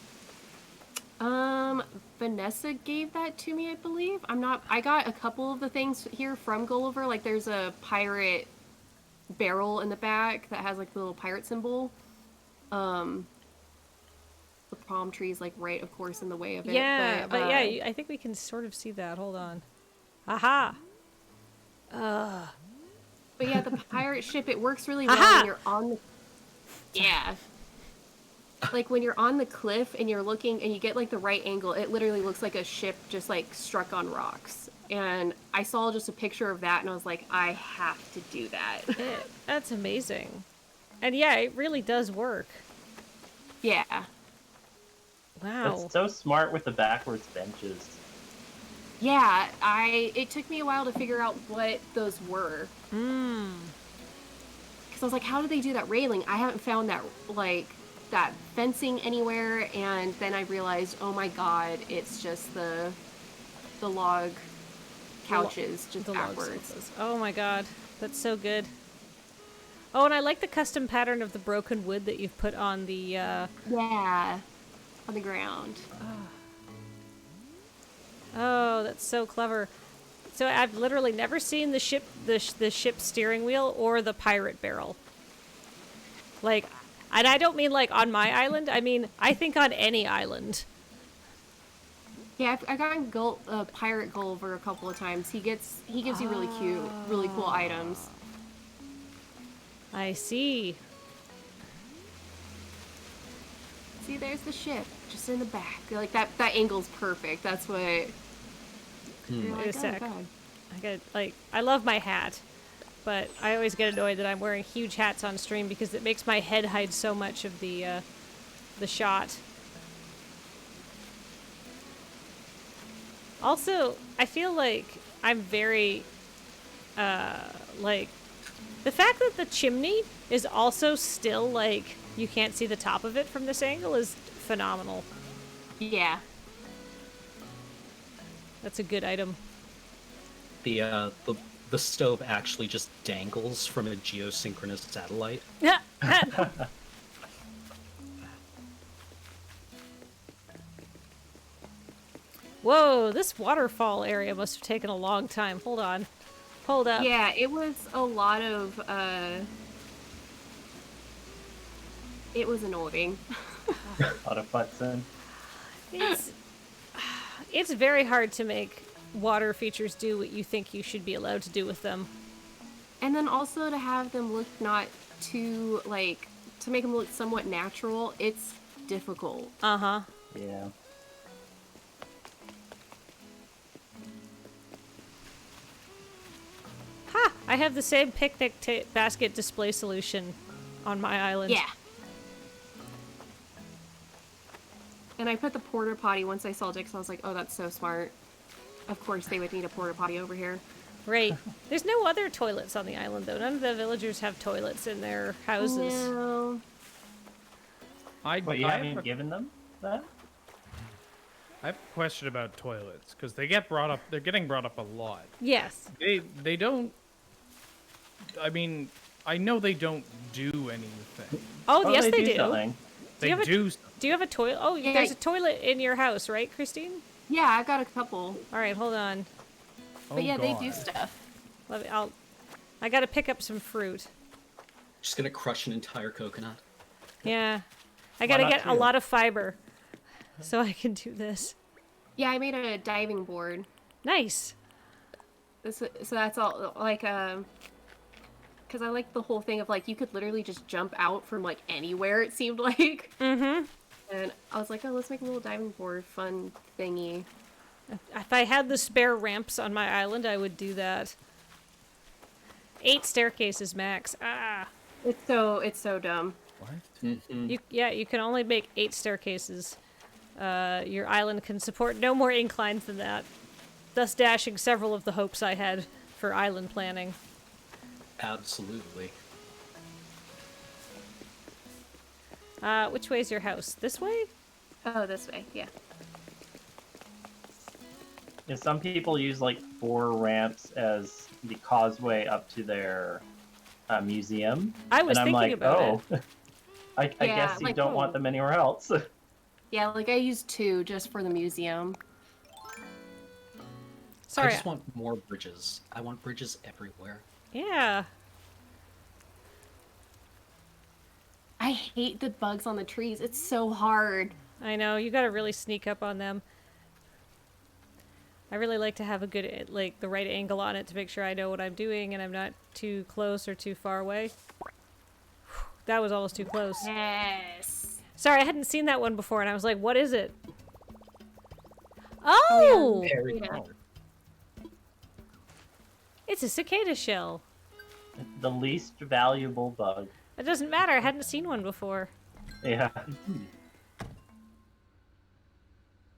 Vanessa gave that to me, I believe. I got a couple of the things here from Gulliver. Like, there's a pirate barrel in the back that has, like, the little pirate symbol. The palm tree's, like, right, of course, in the way of it. Yeah, but yeah, I think we can sort of see that. Hold on. Aha! But yeah, the pirate ship, it works really well Aha! when you're on the... Yeah. Like, when you're on the cliff and you're looking and you get, like, the right angle, it literally looks like a ship just, like, struck on rocks. And I saw just a picture of that and I was like, I have to do that. That's amazing. And yeah, it really does work. Yeah. Wow. That's so smart with the backwards benches. Yeah, it took me a while to figure out what those were. Because I was like, how did they do that railing? I haven't found that, like... that fencing anywhere, and then I realized, oh my god, it's just the log couches just backwards. Oh my god, that's so good. Oh, and I like the custom pattern of the broken wood that you've put on the Yeah, on the ground. Oh, that's so clever. So I've literally never seen the ship steering wheel or the pirate barrel. Like, and I don't mean like on my island. I mean, I think on any island. Yeah, I got Pirate Gulliver a couple of times. He gives you really cute, really cool items. I see. See, there's the ship, just in the back. Like, that angle's perfect. That's what... You're Wait a like, sec. oh, God. I love my hat. But I always get annoyed that I'm wearing huge hats on stream because it makes my head hide so much of the shot. Also, I feel like I'm very, like, the fact that the chimney is also still, like, you can't see the top of it from this angle is phenomenal. Yeah. That's a good item. The stove actually just dangles from a geosynchronous satellite. Whoa, this waterfall area must have taken a long time. Hold on. Hold up. Yeah, it was a lot of, it was annoying. A lot of butts in. It's very hard to make water features do what you think you should be allowed to do with them. And then also to have them look not too, like, to make them look somewhat natural, it's difficult. Uh-huh. Yeah. Ha! I have the same picnic basket display solution on my island. Yeah. And I put the porta potty once I saw Dix. I was like, oh, that's so smart. Of course they would need a porta potty over here. Right. There's no other toilets on the island, though. None of the villagers have toilets in their houses. No. But you haven't given them that? I have a question about toilets because they get brought up. They're getting brought up a lot. Yes. They don't. I mean, I know they don't do anything. Oh, yes, they do. Something. They you have a- do. Do you have a toilet? Oh, Yeah. there's a toilet in your house, right, Christine? Yeah, I got a couple. All right, hold on. Oh, But yeah, they God. do stuff. I gotta pick up some fruit. Just gonna crush an entire coconut. Yeah. I gotta not get a two? lot of fiber so I can do this. Yeah, I made a diving board. Nice. So that's all, like, because I like the whole thing of, like, you could literally just jump out from, like, anywhere, it seemed like. Mm-hmm. And I was like, oh, let's make a little diving board fun thingy. If I had the spare ramps on my island, I would do that. 8 staircases max. Ah. It's so dumb. What? You can only make 8 staircases. Your island can support no more inclines than that, thus dashing several of the hopes I had for island planning. Absolutely. Which way is your house? This way? Oh, this way, yeah. Yeah, some people use like 4 ramps as the causeway up to their museum. I was and I'm thinking like, about it. I Yeah, guess you like, don't want them anywhere else. Yeah, like I used 2 just for the museum. Sorry. I just want more bridges. I want bridges everywhere. Yeah. I hate the bugs on the trees. It's so hard. I know, you gotta really sneak up on them. I really like to have a good, like, the right angle on it to make sure I know what I'm doing and I'm not too close or too far away. That was almost too close. Yes. Sorry, I hadn't seen that one before and I was like, what is it? Oh! Very Yeah. cool. It's a cicada shell. The least valuable bug. It doesn't matter, I hadn't seen one before. Yeah.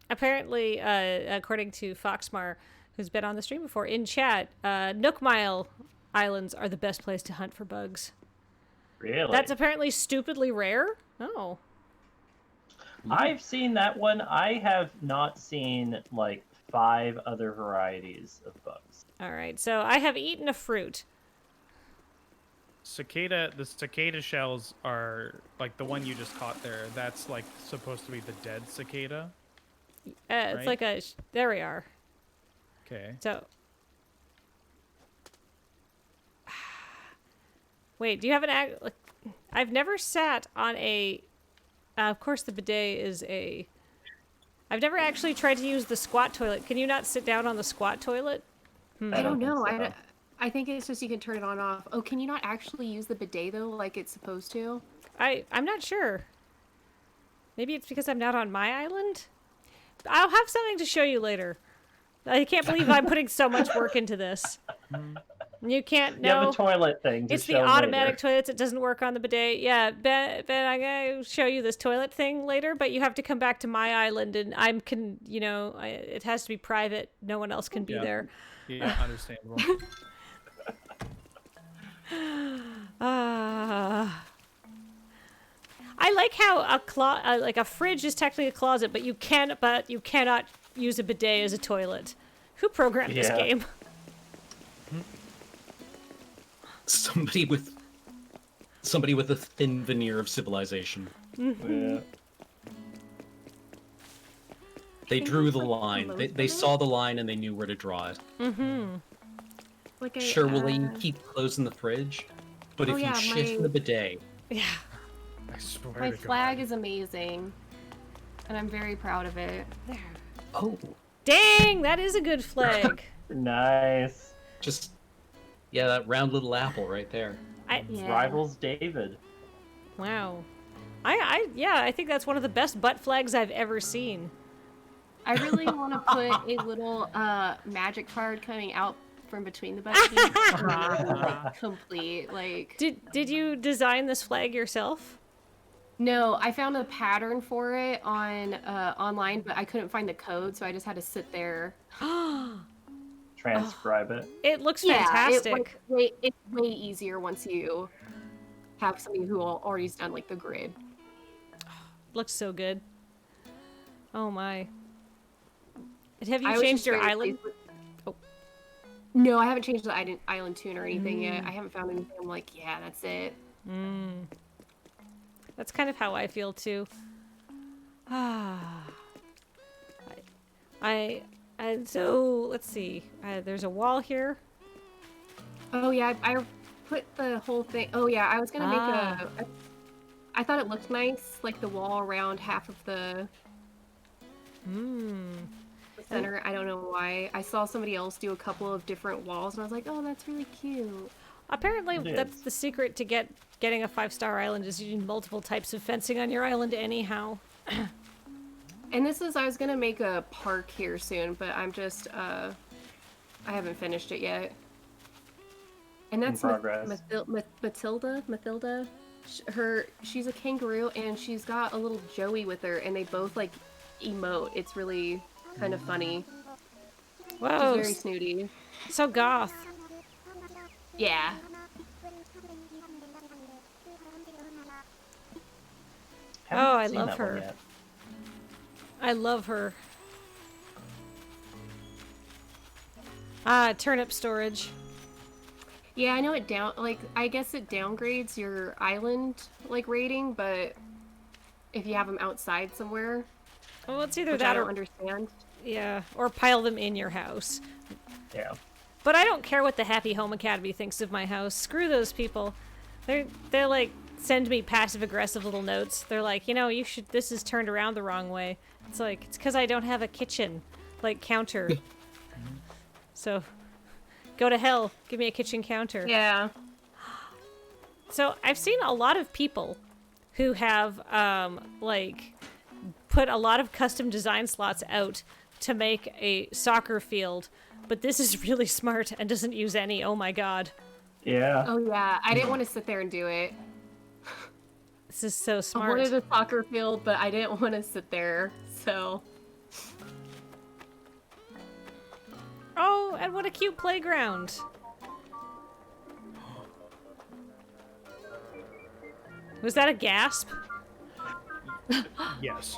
Apparently, according to Foxmar, who's been on the stream before, in chat, Nook Mile Islands are the best place to hunt for bugs. Really? That's apparently stupidly rare? Oh. I've seen that one. I have not seen like 5 other varieties of bugs. Alright, so I have eaten a fruit. The cicada shells are like the one you just caught there. That's like supposed to be the dead cicada. It's Right. like a... There we are. Okay. So... Wait, do you have an... Like, I've never sat on a... of course the bidet is a... I've never actually tried to use the squat toilet. Can you not sit down on the squat toilet? I don't know. think so. I think it's just you can turn it on off. Oh, can you not actually use the bidet though, like it's supposed to? I'm not sure. Maybe it's because I'm not on my island? I'll have something to show you later. I can't believe I'm putting so much work into this. You can't You have know. a toilet thing to It's the show automatic later. toilets. It doesn't work on the bidet. Yeah, Ben, I'm gonna show you this toilet thing later, but you have to come back to my island, and it has to be private. No one else can be Yeah. there. Yeah, understandable. I like how like a fridge is technically a closet, but you cannot use a bidet as a toilet. Who programmed this Yeah. game? Somebody with a thin veneer of civilization. Yeah. They drew the line. They saw the line and they knew where to draw it. Like Sure, will you keep closing the fridge? But Oh, if yeah, you shift my- the bidet, Yeah. I swear my to flag God. is amazing, and I'm very proud of it. There. oh, Dang, that is a good flag. Nice. just yeah, that round little apple right there. Yeah. Rivals David. Wow. I think that's one of the best butt flags I've ever seen. I really want to put a little magic card coming out from between the butt cheeks. Like, complete. Like Did you design this flag yourself? no, I found a pattern for it on online, but I couldn't find the code, so I just had to sit there. Transcribe it. It looks fantastic. It's way easier once you have somebody who already's done like the grid. Looks so good. Oh my. And have you I was changed just your very island? pleased with- Oh. No, I haven't changed the island tune or anything yet. I haven't found anything. I'm like, yeah, that's it. That's kind of how I feel too. Ah. And so let's see. There's a wall here. Oh yeah, I put the whole thing. Oh yeah, I was gonna make I thought it looked nice, like the wall around half of the center. I don't know why. I saw somebody else do a couple of different walls, and I was like, oh, that's really cute. Apparently, It that's is. the secret to getting a 5-star island is using multiple types of fencing on your island anyhow. And I was gonna make a park here soon, but I'm just, I haven't finished it yet. And that's progress. Matilda. She's a kangaroo, and she's got a little Joey with her, and they both, like, emote. It's really kind of funny. Whoa, She's very snooty. so goth. Yeah. Haven't Oh, I seen love that one her. yet. I love her. Turnip storage. Yeah, I know I guess it downgrades your island, like, rating, but if you have them outside somewhere, Well, it's either which I that don't or understand. yeah, or pile them in your house. Yeah. But I don't care what the Happy Home Academy thinks of my house. Screw those people. They're like send me passive aggressive little notes. They're like, this is turned around the wrong way. It's like it's because I don't have a kitchen like counter. So go to hell. Give me a kitchen counter. Yeah. So I've seen a lot of people who have like put a lot of custom design slots out to make a soccer field, but this is really smart and doesn't use any. Oh my god. Yeah. Oh yeah, I didn't want to sit there and do it. This is so I smart. wanted a soccer field, but I didn't want to sit there, so... Oh, and what a cute playground. Was that a gasp? Yes.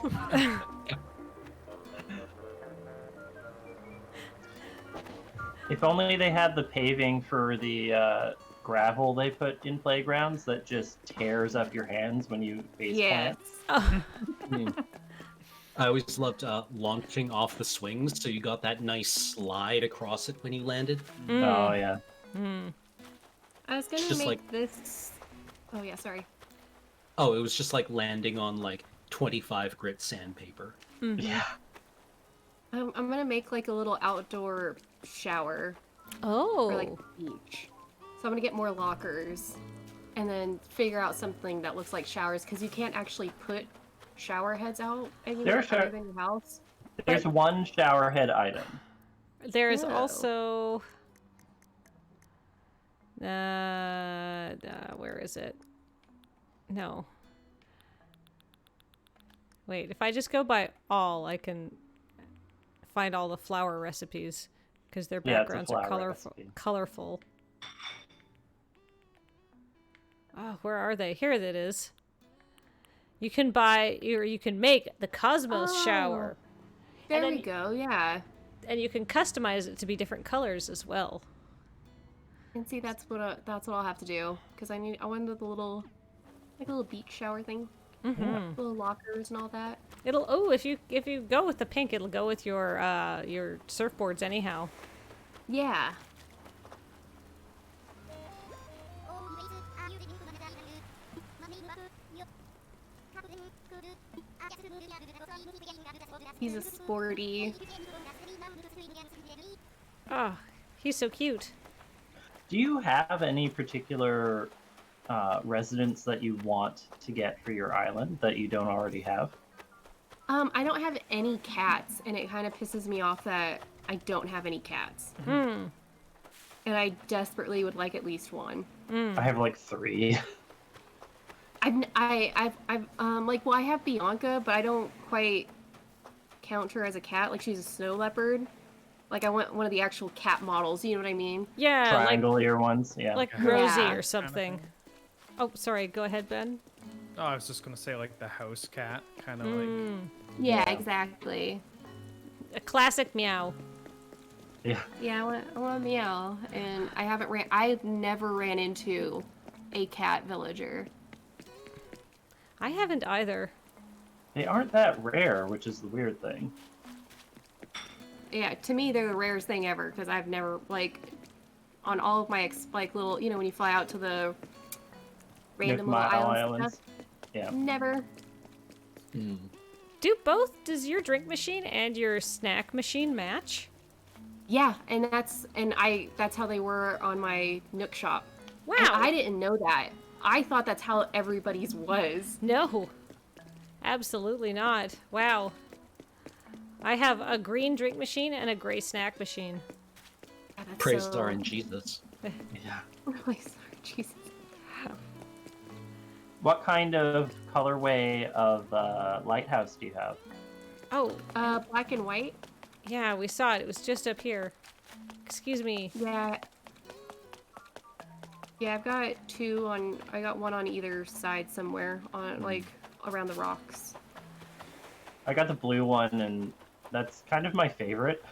If only they had the paving for the gravel they put in playgrounds that just tears up your hands when you face Yes. plant. I always loved launching off the swings, so you got that nice slide across it when you landed. Oh yeah. I was gonna Just make like- this... Oh yeah, sorry. Oh, it was just like landing on like 25 grit sandpaper. Yeah. I'm gonna make like a little outdoor shower Oh. or like beach. So I'm gonna get more lockers and then figure out something that looks like showers because you can't actually put shower heads out anywhere other than your house. There's one shower head item. There is Oh. also where is it? No. Wait, if I just go by all, I can find all the flower recipes because their Yeah, it's a backgrounds are flower recipe. colorful. Oh, where are they? Here it is. You can buy, or you can make the Cosmos shower, There then we go, yeah. and you can customize it to be different colors as well. And see, that's what I'll have to do because I wanted the little, like a little beach shower thing, little lockers and all that. If you go with the pink, it'll go with your surfboards anyhow. Yeah. He's a sporty. Oh, he's so cute. Do you have any particular residents that you want to get for your island that you don't already have? I don't have any cats, and it kind of pisses me off that I don't have any cats. Hmm. And I desperately would like at least one. I have like 3. I have Bianca, but I don't quite count her as a cat. Like, she's a snow leopard. Like, I want one of the actual cat models, you know what I mean? Yeah, Triangle ear ones. Yeah. like Yeah. Rosie Yeah. or something. Oh, sorry. Go ahead, Ben. Oh, I was just gonna say like the house cat, kind of like. Yeah, Yeah. exactly. a classic meow. Yeah. Yeah, I want a meow, and I've never ran into a cat villager. I haven't either. They aren't that rare, which is the weird thing. Yeah, to me they're the rarest thing ever because I've never on all of my little when you fly out to the random little islands. Stuff, yeah. Never. Does your drink machine and your snack machine match? Yeah, and that's how they were on my Nook shop. Wow. And I didn't know that. I thought that's how everybody's was. No. Absolutely not. Wow. I have a green drink machine and a gray snack machine. Yeah, Praise our in Jesus. Yeah. Really sorry, Jesus. What kind of colorway of lighthouse do you have? Oh. Black and white? Yeah, we saw it. It was just up here. Excuse me. Yeah. Yeah, I've got I got one on either side somewhere on around the rocks. I got the blue one, and that's kind of my favorite.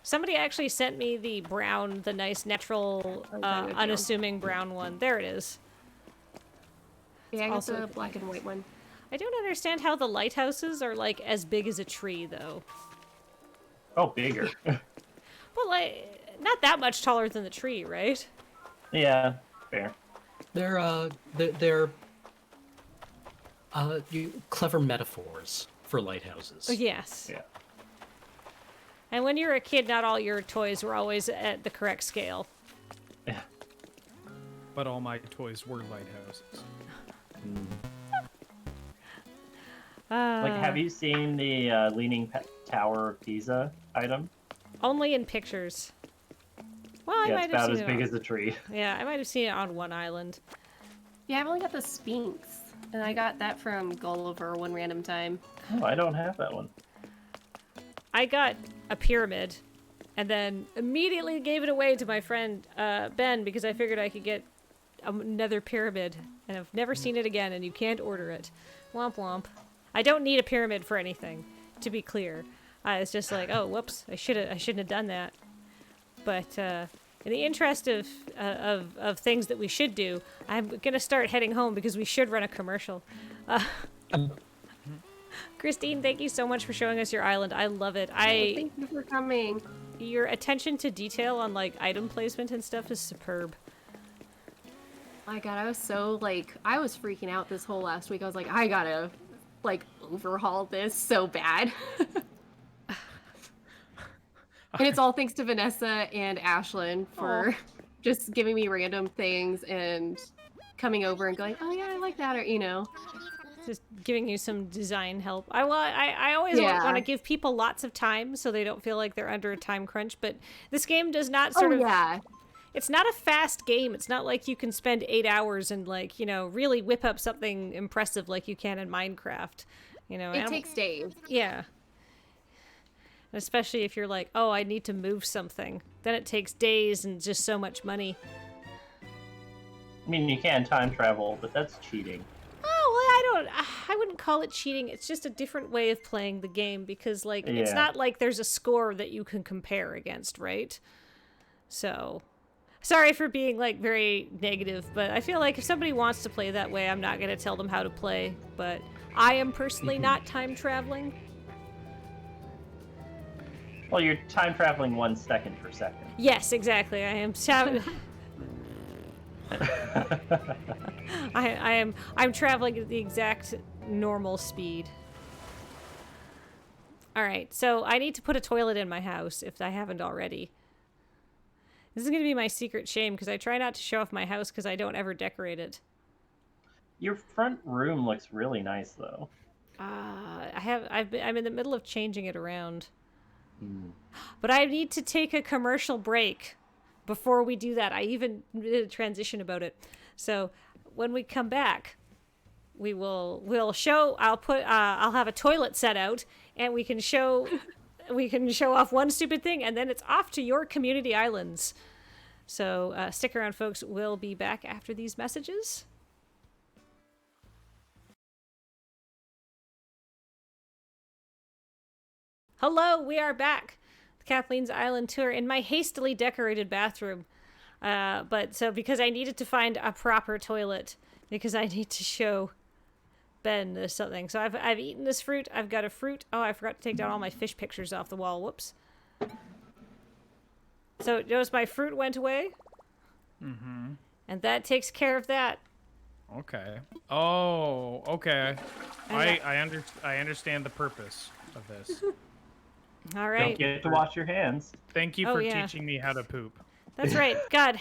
Somebody actually sent me the brown, the nice natural, unassuming brown one. There it is. Yeah, I got Also the black and white one. I don't understand how the lighthouses are like as big as a tree, though. Oh, bigger. Well, not that much taller than the tree, right? Yeah, fair. They're clever metaphors for lighthouses. Oh, yes. Yeah. And when you're a kid, not all your toys were always at the correct scale. Yeah. But all my toys were lighthouses. Have you seen the Leaning Tower of Pisa item? Only in pictures. Well, I Yeah, might it's have about seen as it big as the tree. Yeah, I might have seen it on one island. Yeah, I've only got the Sphinx, and I got that from Gulliver one random time. Oh, I don't have that one. I got a pyramid, and then immediately gave it away to my friend Ben because I figured I could get another pyramid, and I've never seen it again, and you can't order it. Womp womp. I don't need a pyramid for anything, to be clear. It's just like, oh, whoops, I shouldn't have done that. But in the interest of things that we should do, I'm gonna start heading home because we should run a commercial. Christine, thank you so much for showing us your island. I love it. Thank you for coming. Your attention to detail on item placement and stuff is superb. My God, I was so I was freaking out this whole last week. I was like, I gotta overhaul this so bad. And it's all thanks to Vanessa and Ashlyn for just giving me random things and coming over and going, oh yeah, I like that, or Just giving you some design help. I always want to give people lots of time so they don't feel like they're under a time crunch, but this game does not it's not a fast game. It's not like you can spend 8 hours and really whip up something impressive like you can in Minecraft. It takes days. Yeah. Especially if you're like, oh, I need to move something. Then it takes days and just so much money. I mean, you can time travel, but that's cheating. Oh, well, I wouldn't call it cheating. It's just a different way of playing the game because, it's not like there's a score that you can compare against, right? So, sorry for being, very negative, but I feel like if somebody wants to play that way, I'm not going to tell them how to play, but I am personally not time traveling. Well, you're time traveling 1 second per second. Yes, exactly. I am. I'm traveling at the exact normal speed. All right, so I need to put a toilet in my house if I haven't already. This is going to be my secret shame because I try not to show off my house because I don't ever decorate it. Your front room looks really nice, though. I'm in the middle of changing it around. But I need to take a commercial break before we do that. I even did a transition about it. So when we come back, we'll show. I'll have a toilet set out, and we can show off one stupid thing, and then it's off to your community islands. So stick around, folks. We'll be back after these messages. Hello, we are back. Kathleen's Island tour in my hastily decorated bathroom. Because I needed to find a proper toilet because I need to show Ben this something. So I've eaten this fruit. I've got a fruit. Oh, I forgot to take down all my fish pictures off the wall. Whoops. So notice my fruit went away. Mm-hmm. And that takes care of that. Okay. Oh, okay. I understand the purpose of this. All right. Don't forget to wash your hands. Thank you Oh, for yeah. teaching me how to poop. That's right. God,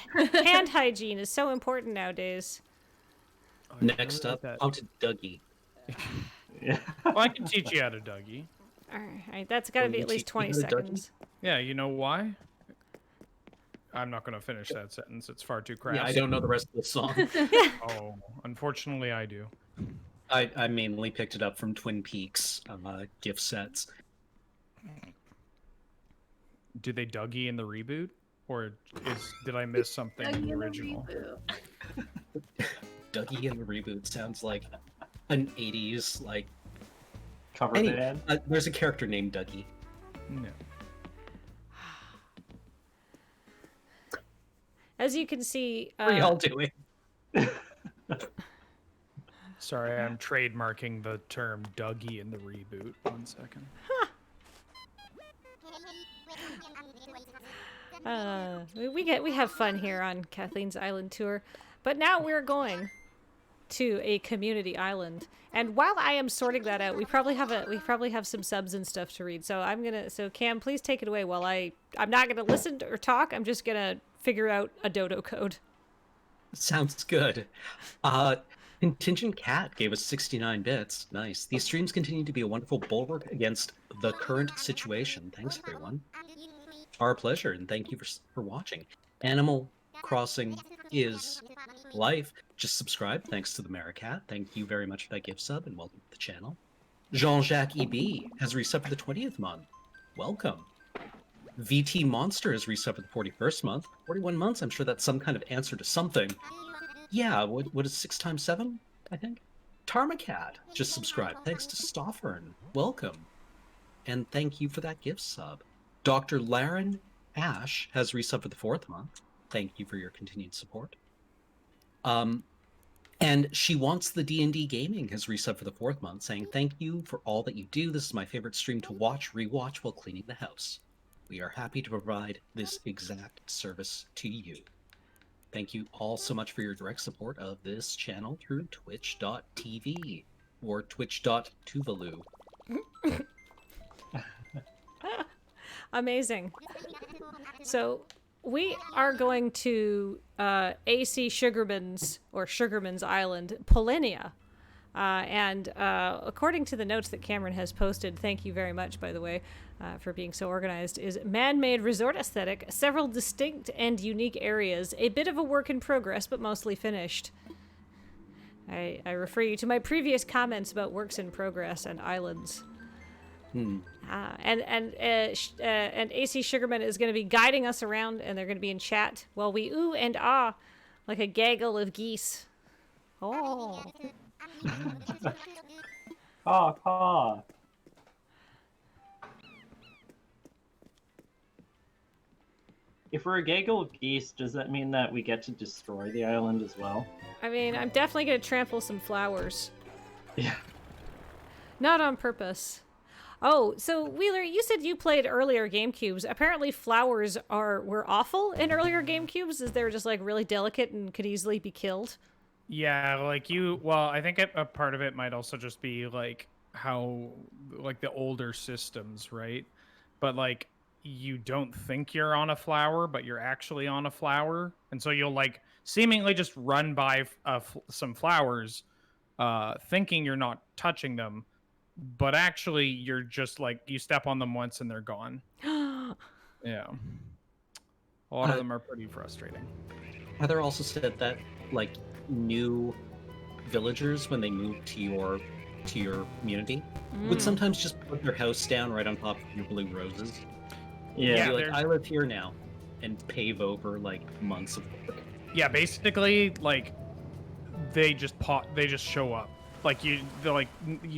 hand hygiene is so important nowadays. Oh, Next up, on to Dougie. Yeah. Well, I can teach you how to Dougie. All right, that's got to Will be you at least teach 20 me how to Dougie? seconds. Yeah, you know why? I'm not going to finish that sentence. It's far too crass. Yeah, I don't know the rest of the song. Oh, unfortunately, I do. I mainly picked it up from Twin Peaks gift sets. Do they Dougie in the reboot? Or did I miss something in the original? Dougie in the reboot sounds like an 80s, like... Cover band. There's a character named Dougie. No. As you can see, What are y'all doing? Sorry, I'm trademarking the term Dougie in the reboot. 1 second. we have fun here on Kathleen's Island tour, but now we're going to a community island. And while I am sorting that out, we probably have some subs and stuff to read. So Cam, please take it away while I'm not gonna listen or talk. I'm just gonna figure out a dodo code. Sounds good. Contingent Cat gave us 69 bits. Nice. These streams continue to be a wonderful bulwark against the current situation. Thanks, everyone. Our pleasure, and thank you for watching. Animal Crossing is life. Just subscribe. Thanks to the Maricat. Thank you very much for that gift sub, and welcome to the channel. Jean-Jacques EB has resubbed for the 20th month. Welcome. VT Monster has resubbed for the 41st month. 41 months, I'm sure that's some kind of answer to something. Yeah, what is 6 times 7, I think? Tarmacat just subscribed. Thanks to Stoffern. Welcome. And thank you for that gift sub. Dr. Laren Ash has resubbed for the 4th month. Thank you for your continued support. And She Wants the D&D Gaming has resubbed for the 4th month, saying, thank you for all that you do. This is my favorite stream to watch, rewatch while cleaning the house. We are happy to provide this exact service to you. Thank you all so much for your direct support of this channel through twitch.tv or twitch.tuvalu. Amazing. So we are going to AC Sugarman's Island, Polinia. And according to the notes that Cameron has posted, thank you very much, by the way, for being so organized, is man-made resort aesthetic, several distinct and unique areas, a bit of a work in progress, but mostly finished. I refer you to my previous comments about works in progress and islands. And AC Sugarman is going to be guiding us around, and they're going to be in chat while we ooh and ah like a gaggle of geese. Oh. Caw, caw. If we're a gaggle of geese, does that mean that we get to destroy the island as well? I mean, I'm definitely going to trample some flowers. Yeah. Not on purpose. Oh, so Wheeler, you said you played earlier GameCubes. Apparently flowers were awful in earlier GameCubes, as they were just like really delicate and could easily be killed. Yeah, well, I think a part of it might also just be like how, like the older systems, right? But like you don't think you're on a flower, but you're actually on a flower. And so you'll like seemingly just run by some flowers, thinking you're not touching them. But actually, you're just like, you step on them once and they're gone. Yeah. A lot of them are pretty frustrating. Heather also said that, like, new villagers, when they move to your community, would sometimes just put their house down right on top of your blue roses. Yeah. Be like, I live here now, and pave over, like, months of work. Yeah, basically, like, they just show up. Like you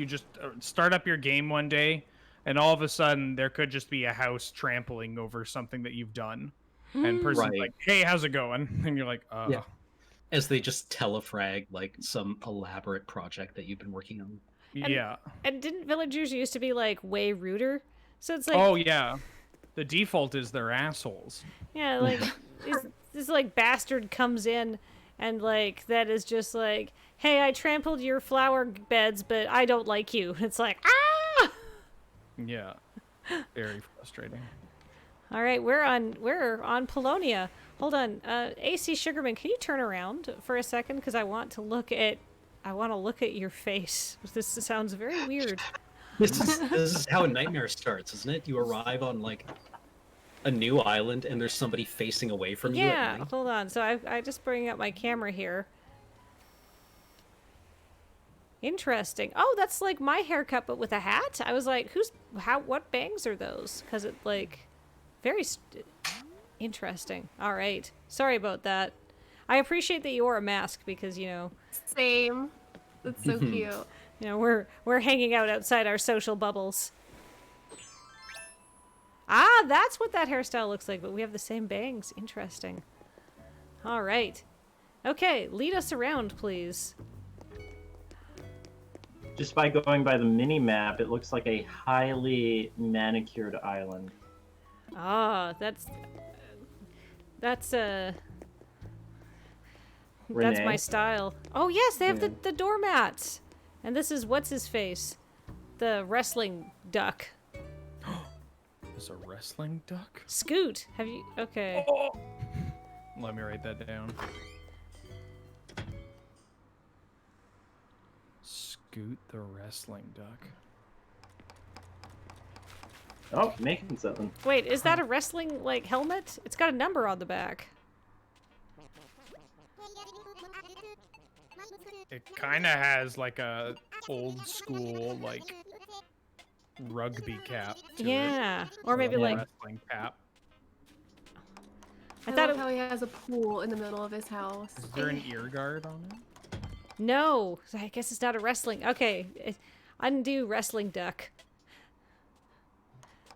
just start up your game one day, and all of a sudden there could just be a house trampling over something that you've done, and person's Right. like, "Hey, how's it going?" And you're like, Yeah. As they just telefrag like some elaborate project that you've been working on. And, yeah." and didn't villagers used to be like way ruder? So it's like, Oh yeah, the default is they're assholes. yeah, like this like bastard comes in and like that is just like, hey, I trampled your flower beds, but I don't like you. It's like, ah! Yeah, very frustrating. All right, we're on Polonia. Hold on, AC Sugarman, can you turn around for a second? Because I want to look at your face. This sounds very weird. This is how a nightmare starts, isn't it? You arrive on like a new island and there's somebody facing away from you at Yeah, night. hold on. So I just bring up my camera here. Interesting. Oh, that's like my haircut, but with a hat. I was like, what bangs are those? Because it like, very interesting. All right. Sorry about that. I appreciate that you wore a mask because, Same. That's so cute. we're hanging out outside our social bubbles. Ah, that's what that hairstyle looks like, but we have the same bangs. Interesting. All right. Okay, lead us around, please. Just by going by the mini map, it looks like a highly manicured island. Ah, that's Renee? my style. Oh yes, they have Yeah. the doormats. And this is what's his face? The wrestling duck. There's a wrestling duck. Scoot. Have you okay. Oh. Let me write that down. Scoot the wrestling duck. Oh, making something. Wait, is that a wrestling like helmet? It's got a number on the back. It kind of has like a old school like rugby cap. To Yeah. it. Or maybe Yeah. like wrestling cap. I I thought love it, how he has a pool in the middle of his house. Is there an ear guard on it? no. I guess it's not a wrestling. Okay. Undo wrestling duck.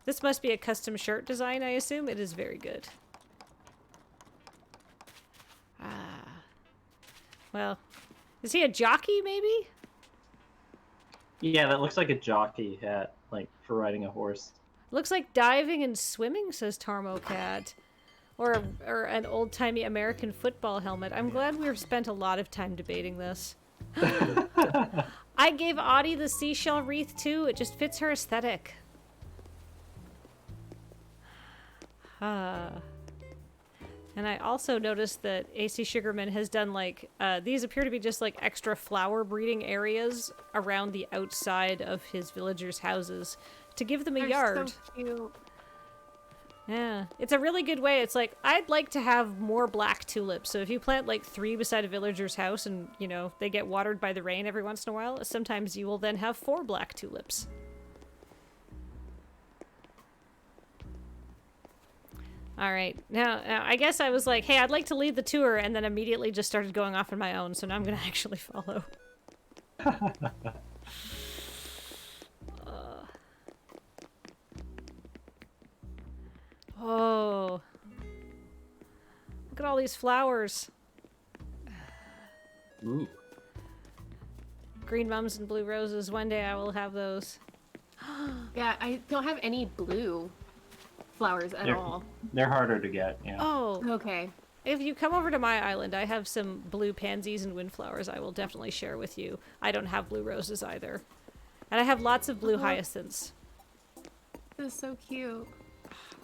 This must be a custom shirt design, I assume. It is very good. Ah. Well, is he a jockey, maybe? Yeah, that looks like a jockey hat, like for riding a horse. Looks like diving and swimming, says Tarmocat. Or an old-timey American football helmet. I'm glad we've spent a lot of time debating this. I gave Audie the seashell wreath, too. It just fits her aesthetic. And I also noticed that AC Sugarman has done like, these appear to be just like extra flower breeding areas around the outside of his villagers' houses to give them a They're yard. so cute. Yeah, it's a really good way. It's like, I'd like to have more black tulips. So if you plant like 3 beside a villager's house and, they get watered by the rain every once in a while, sometimes you will then have 4 black tulips. All right. Now, I guess I was like, hey, I'd like to lead the tour, and then immediately just started going off on my own, so now I'm going to actually follow. Oh. Look at all these flowers. Ooh. Green mums and blue roses. One day I will have those. Yeah, I don't have any blue flowers at all. They're harder to get, yeah. Oh. Okay. If you come over to my island, I have some blue pansies and windflowers I will definitely share with you. I don't have blue roses either. And I have lots of blue hyacinths. This is so cute.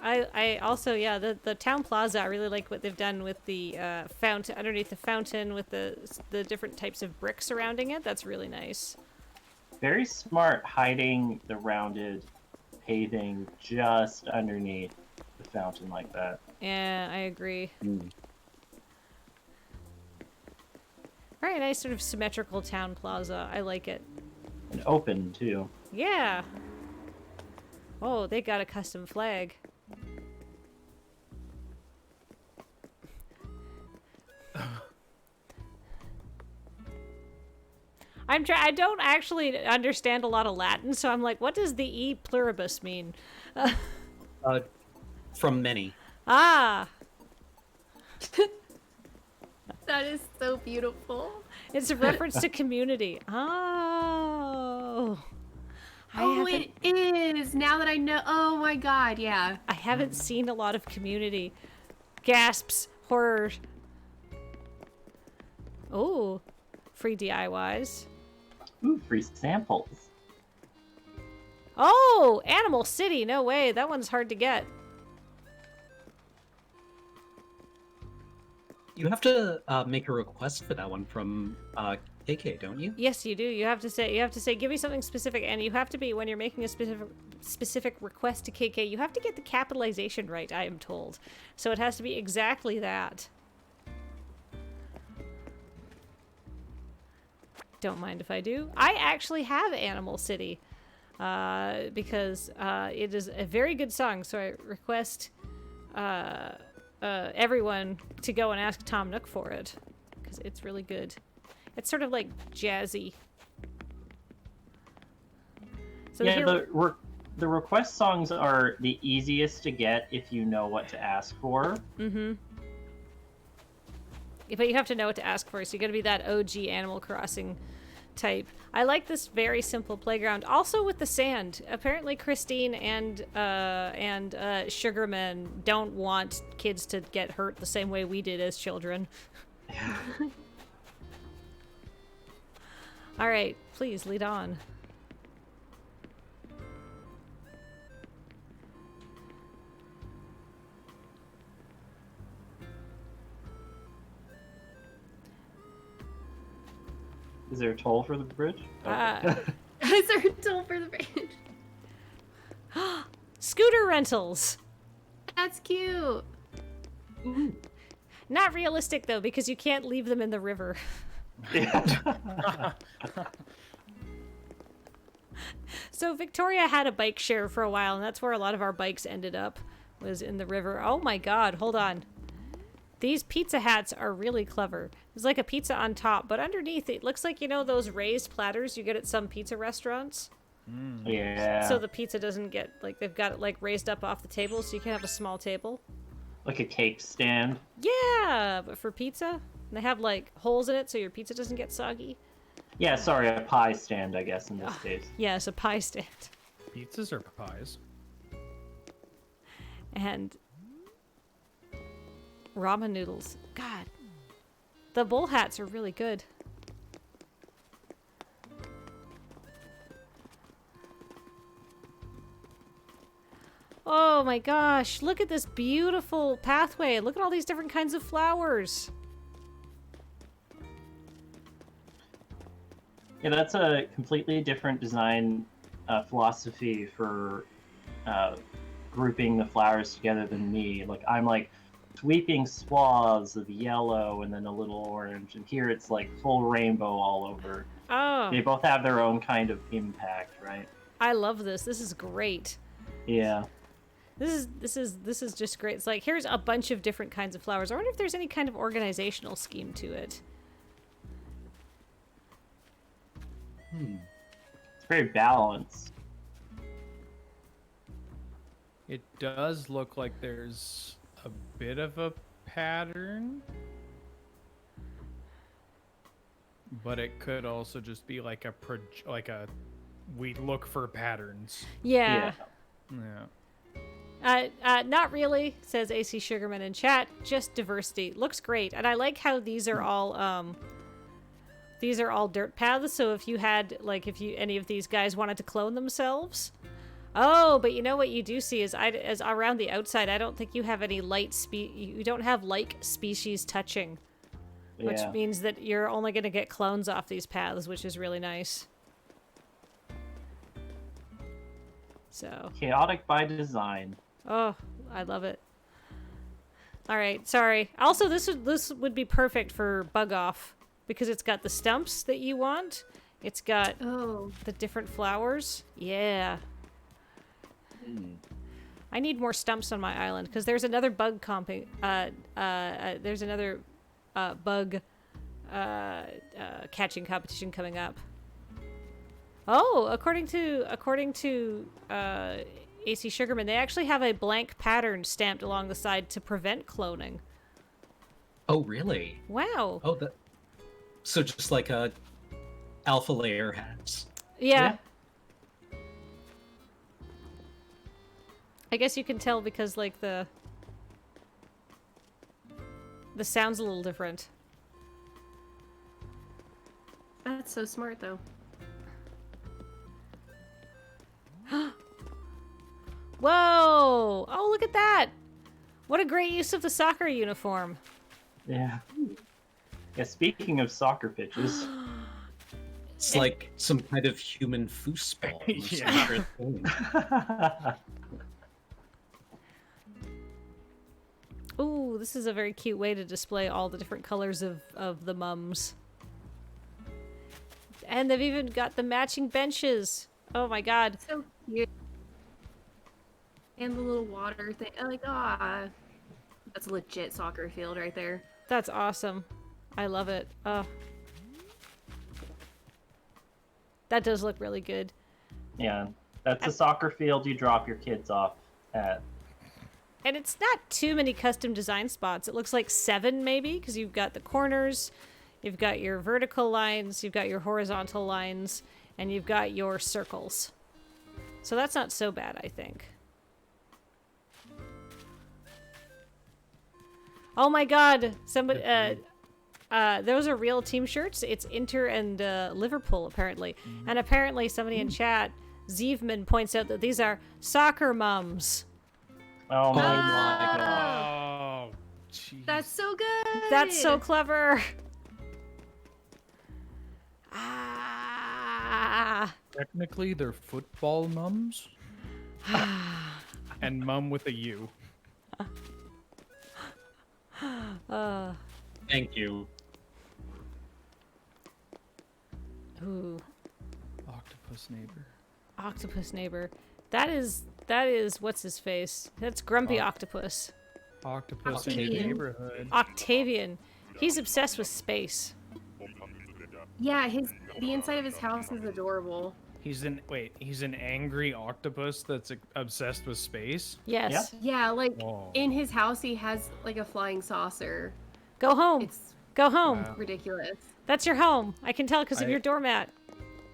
I also, yeah, the town plaza, I really like what they've done with the fountain, underneath the fountain with the different types of bricks surrounding it. That's really nice. Very smart hiding the rounded paving just underneath the fountain like that. Yeah, I agree. Mm. Very nice sort of symmetrical town plaza. I like it. And open, too. Yeah. Oh, they got a custom flag. I don't actually understand a lot of Latin, so I'm like, what does the E pluribus mean? From many. Ah, That is so beautiful. it's a reference to community. Oh. Oh, it is. Now that I know. Oh my god, yeah. I haven't seen a lot of community. Gasps, horror. Oh, free DIYs. Ooh, free samples. Oh, Animal City. No way. That one's hard to get. You have to make a request for that one from KK, don't you? Yes, you do. You have to say, give me something specific, and you have to be, when you're making a specific request to KK, you have to get the capitalization right, I am told. So it has to be exactly that. Don't mind if I do. I actually have Animal City, because it is a very good song, so I request everyone to go and ask Tom Nook for it, because it's really good. It's sort of like jazzy. So Yeah, here, the request songs are the easiest to get if you know what to ask for. mm-hmm. But you have to know what to ask for, so you gotta be that OG Animal Crossing type. I like this very simple playground. Also with the sand. Apparently Christine and Sugarman don't want kids to get hurt the same way we did as children. All right, please lead on. Is there a toll for the bridge? Is there a toll for the bridge? Scooter rentals. That's cute. Not realistic though, because you can't leave them in the river. So Victoria had a bike share for a while, and that's where a lot of our bikes ended up, was in the river. Oh my god, hold on. These pizza hats are really clever. There's like a pizza on top, but underneath it looks like, you know, those raised platters you get at some pizza restaurants? Yeah. So the pizza doesn't get, like, they've got it like raised up off the table, so you can have a small table. Like a cake stand. Yeah, but for pizza? And they have like holes in it so your pizza doesn't get soggy. Yeah, sorry, a pie stand, I guess, in this case. Yeah, it's a pie stand. Pizzas or pies? And ramen noodles. God. The bowl hats are really good. Oh my gosh, look at this beautiful pathway. Look at all these different kinds of flowers. Yeah, that's a completely different design philosophy for grouping the flowers together than me. Like, I'm like sweeping swaths of yellow and then a little orange, and here it's like full rainbow all over. Oh, They both have their own kind of impact, right? I love this. This is great. Yeah. This is just great. It's like, here's a bunch of different kinds of flowers. I wonder if there's any kind of organizational scheme to it. It's very balanced. It does look like there's a bit of a pattern, but it could also just be like we look for patterns. Yeah. Yeah. Not really, says AC Sugarman in chat. Just diversity. Looks great. And I like how these are all dirt paths. So if you had, like, any of these guys wanted to clone themselves. Oh, but you know what you do see is as around the outside, I don't think you have any you don't have like species touching. Which means that you're only going to get clones off these paths, which is really nice. So Chaotic by design. oh, I love it. All right, sorry. Also, this would be perfect for bug off because it's got the stumps that you want. It's got the different flowers. Yeah. I need more stumps on my island because there's another bug there's another bug catching competition coming up. Oh, according to AC Sugarman, they actually have a blank pattern stamped along the side to prevent cloning. Oh, really? Wow. Oh, that. So just like alpha layer hacks. Yeah. I guess you can tell because like the sound's a little different. That's so smart, though. Whoa! Oh, look at that! What a great use of the soccer uniform. Yeah. Yeah, speaking of soccer pitches, It's like some kind of human foosball. Yeah. Ooh, this is a very cute way to display all the different colors of the mums. And they've even got the matching benches. Oh my god. So cute. And the little water thing. Like, that's a legit soccer field right there. That's awesome. I love it. That does look really good. yeah, that's a soccer field you drop your kids off at. And it's not too many custom design spots. It looks like 7 maybe, because you've got the corners, you've got your vertical lines, you've got your horizontal lines, and you've got your circles. So that's not so bad, I think. Oh my god! Somebody, those are real team shirts. It's Inter and Liverpool, apparently. And apparently somebody in chat, Zeevman, points out that these are soccer mums. Oh my Ah! god. Oh, jeez. That's so good. That's so clever. Ah. Technically, they're football mums. And mum with a U. Thank you. Ooh. Octopus neighbor. Octopus neighbor. That is what's his face? That's Grumpy Octopus. Octopus in Octavian. the neighborhood. Octavian. He's obsessed with space. Yeah, the inside of his house is adorable. He's an angry octopus that's obsessed with space. Yes. Yeah, like Whoa. in his house he has like a flying saucer. Go home. It's Go home. Wow. ridiculous. That's your home. I can tell because of I- your doormat.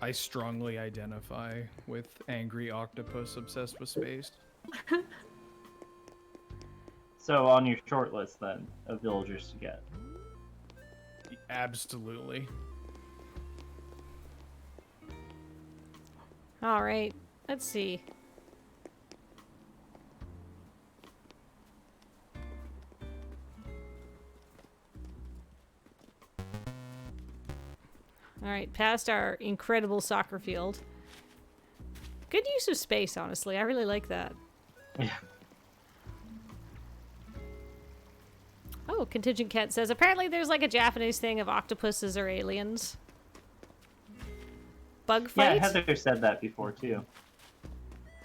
I strongly identify with angry octopus obsessed with space. So on your short list then of villagers to get. Absolutely. All right. Let's see. All right, past our incredible soccer field. Good use of space, honestly. I really like that. Yeah. Oh, Contingent Cat says, apparently there's like a Japanese thing of octopuses or aliens. Bug Yeah, fight? Heather said that before too.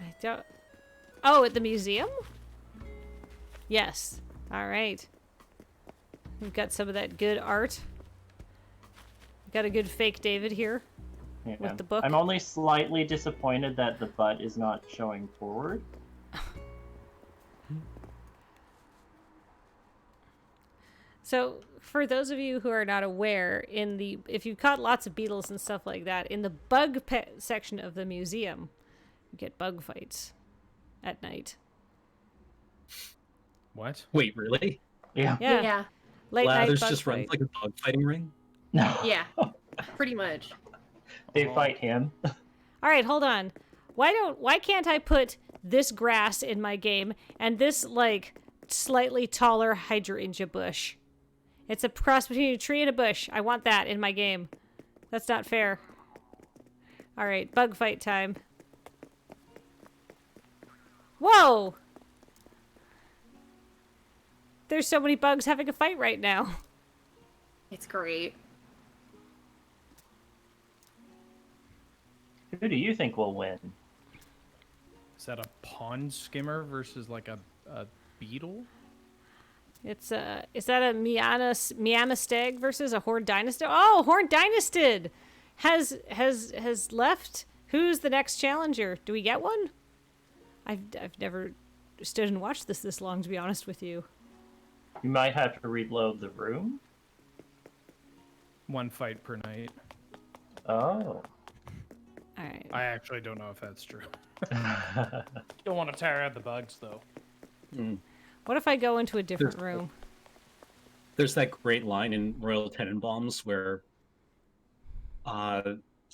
I don't... Oh, at the museum? Yes. All right. We've got some of that good art. Got a good fake David here. Yeah. With the book. I'm only slightly disappointed that the butt is not showing forward. So, for those of you who are not aware, if you've caught lots of beetles and stuff like that, in the bug section of the museum, you get bug fights at night. What? Wait, really? Yeah. Yeah. Yeah. Late night Lathers bug just runs fight. like a bug fighting ring? No. Yeah. Pretty much. They fight him. All right, hold on. Why can't I put this grass in my game and this like slightly taller hydrangea bush? It's a cross between a tree and a bush. I want that in my game. That's not fair. All right, bug fight time. Whoa! There's so many bugs having a fight right now. It's great. Who do you think will win? Is that a pond skimmer versus like a beetle? It's is that a Miana Stag versus a Horned Dynastid? Oh, Horned Dynastid has left Who's the next challenger? Do we get one? I've never stood and watched this long, to be honest with you. You might have to reload the room. 1 fight per night. Oh. All right. I actually don't know if that's true. Don't want to tire out the bugs, though. What if I go into a different room? There's that great line in Royal Tenenbaums where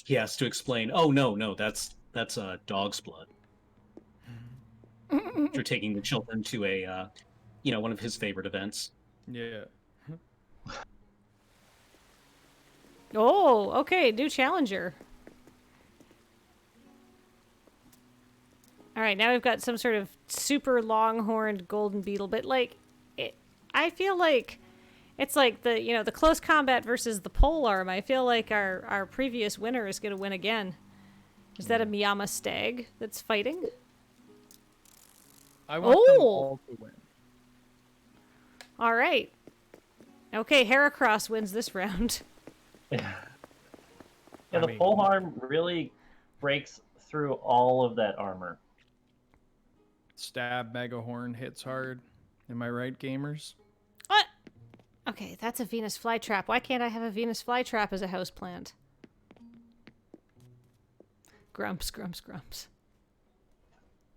he has to explain, oh, no, that's dog's blood. You're taking the children to a, one of his favorite events. Yeah. Oh, okay, new challenger. All right, now we've got some sort of super long-horned golden beetle, but I feel like it's like the close combat versus the pole arm. I feel like our previous winner is going to win again. Is that a Miyama stag that's fighting? I want them all to win. All right. Okay, Heracross wins this round. Yeah, the pole arm really breaks through all of that armor. Stab Megahorn hits hard. Am I right, gamers? What? Okay, that's a Venus flytrap. Why can't I have a Venus flytrap as a houseplant? Grumps, grumps, grumps.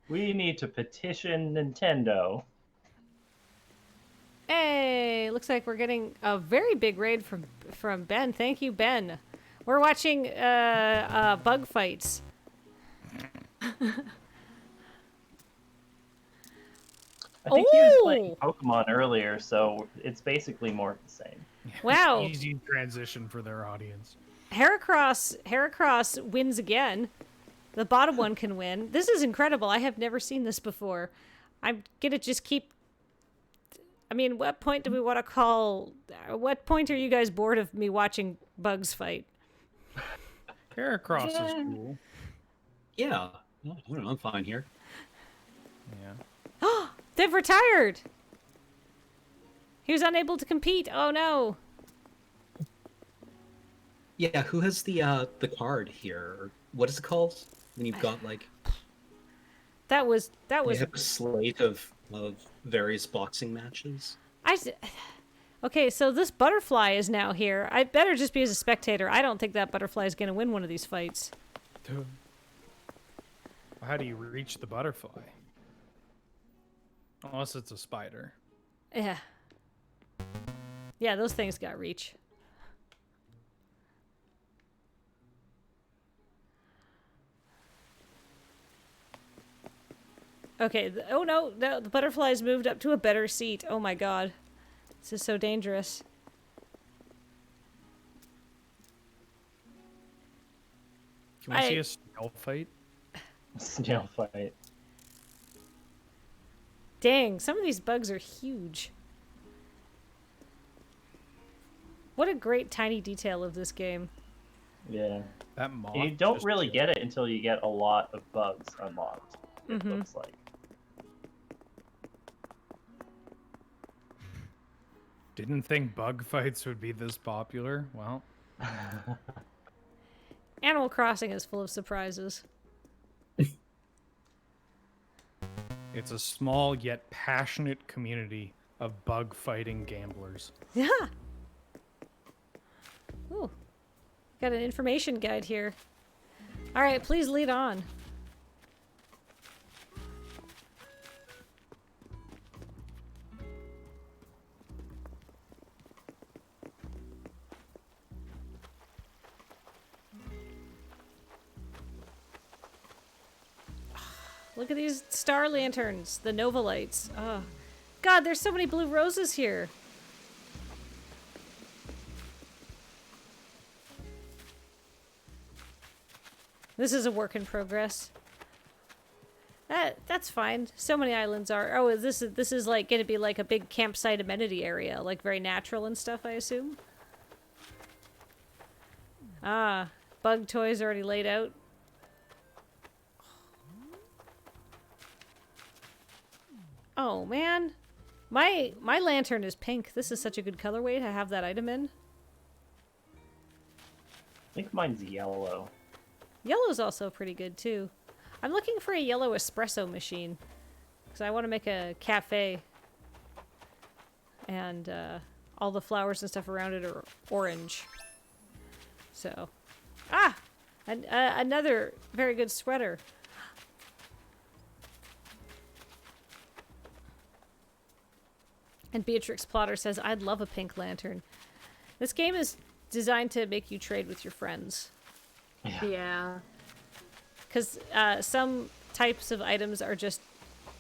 We need to petition Nintendo. Hey, looks like we're getting a very big raid from Ben. Thank you, Ben. We're watching bug fights. I think he was playing Pokemon earlier, so it's basically more of the same. Wow. Easy transition for their audience. Heracross wins again. The bottom one can win. This is incredible. I have never seen this before. I'm gonna just keep... I mean, what point do we want to call... What point are you guys bored of me watching bugs fight? Heracross is cool. Yeah. I don't know, I'm fine here. Yeah. They've retired! He was unable to compete. Oh, no. Yeah, who has the card here? Or what is it called? When you've got, like... That was... You have a slate of various boxing matches. Okay, so this butterfly is now here. I better just be as a spectator. I don't think that butterfly is going to win one of these fights. How do you reach the butterfly? Unless it's a spider. Yeah. Yeah, those things got reach. Okay, oh no, the butterfly's moved up to a better seat. Oh my god. This is so dangerous. Can we see a snail fight? Snail fight. Dang, some of these bugs are huge. What a great tiny detail of this game. Yeah. That moth. You don't really get it until you get a lot of bugs unlocked, it looks like. Didn't think bug fights would be this popular. Well. Animal Crossing is full of surprises. It's a small yet passionate community of bug fighting gamblers. Yeah. Ooh. Got an information guide here. All right, please lead on. Look at these star lanterns, the Nova lights. Oh, God, there's so many blue roses here. This is a work in progress. That's fine. So many islands are. Oh, this is like going to be like a big campsite amenity area, like very natural and stuff, I assume. Ah, bug toys already laid out. Oh man, my lantern is pink. This is such a good colorway to have that item in. I think mine's yellow. Yellow's also pretty good too. I'm looking for a yellow espresso machine because I want to make a cafe, and all the flowers and stuff around it are orange. So, another very good sweater. And Beatrix Plotter says, I'd love a pink lantern. This game is designed to make you trade with your friends. Yeah. Because some types of items are just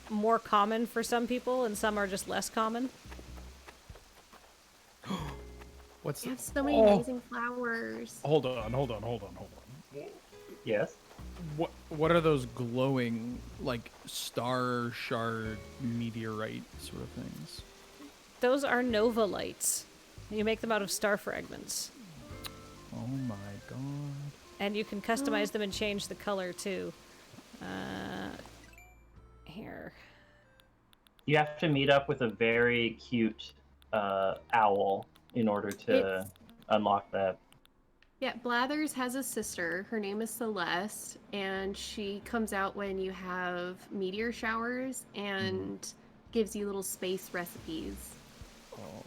more common for some people, and some are just less common. What's You have so many amazing flowers. Hold on. Yes. What are those glowing, like, star shard meteorite sort of things? Those are nova lights. You make them out of star fragments. Oh my god. And you can customize them and change the color too. Here. You have to meet up with a very cute owl in order to unlock that. Yeah, Blathers has a sister. Her name is Celeste, and she comes out when you have meteor showers and gives you little space recipes. Oh.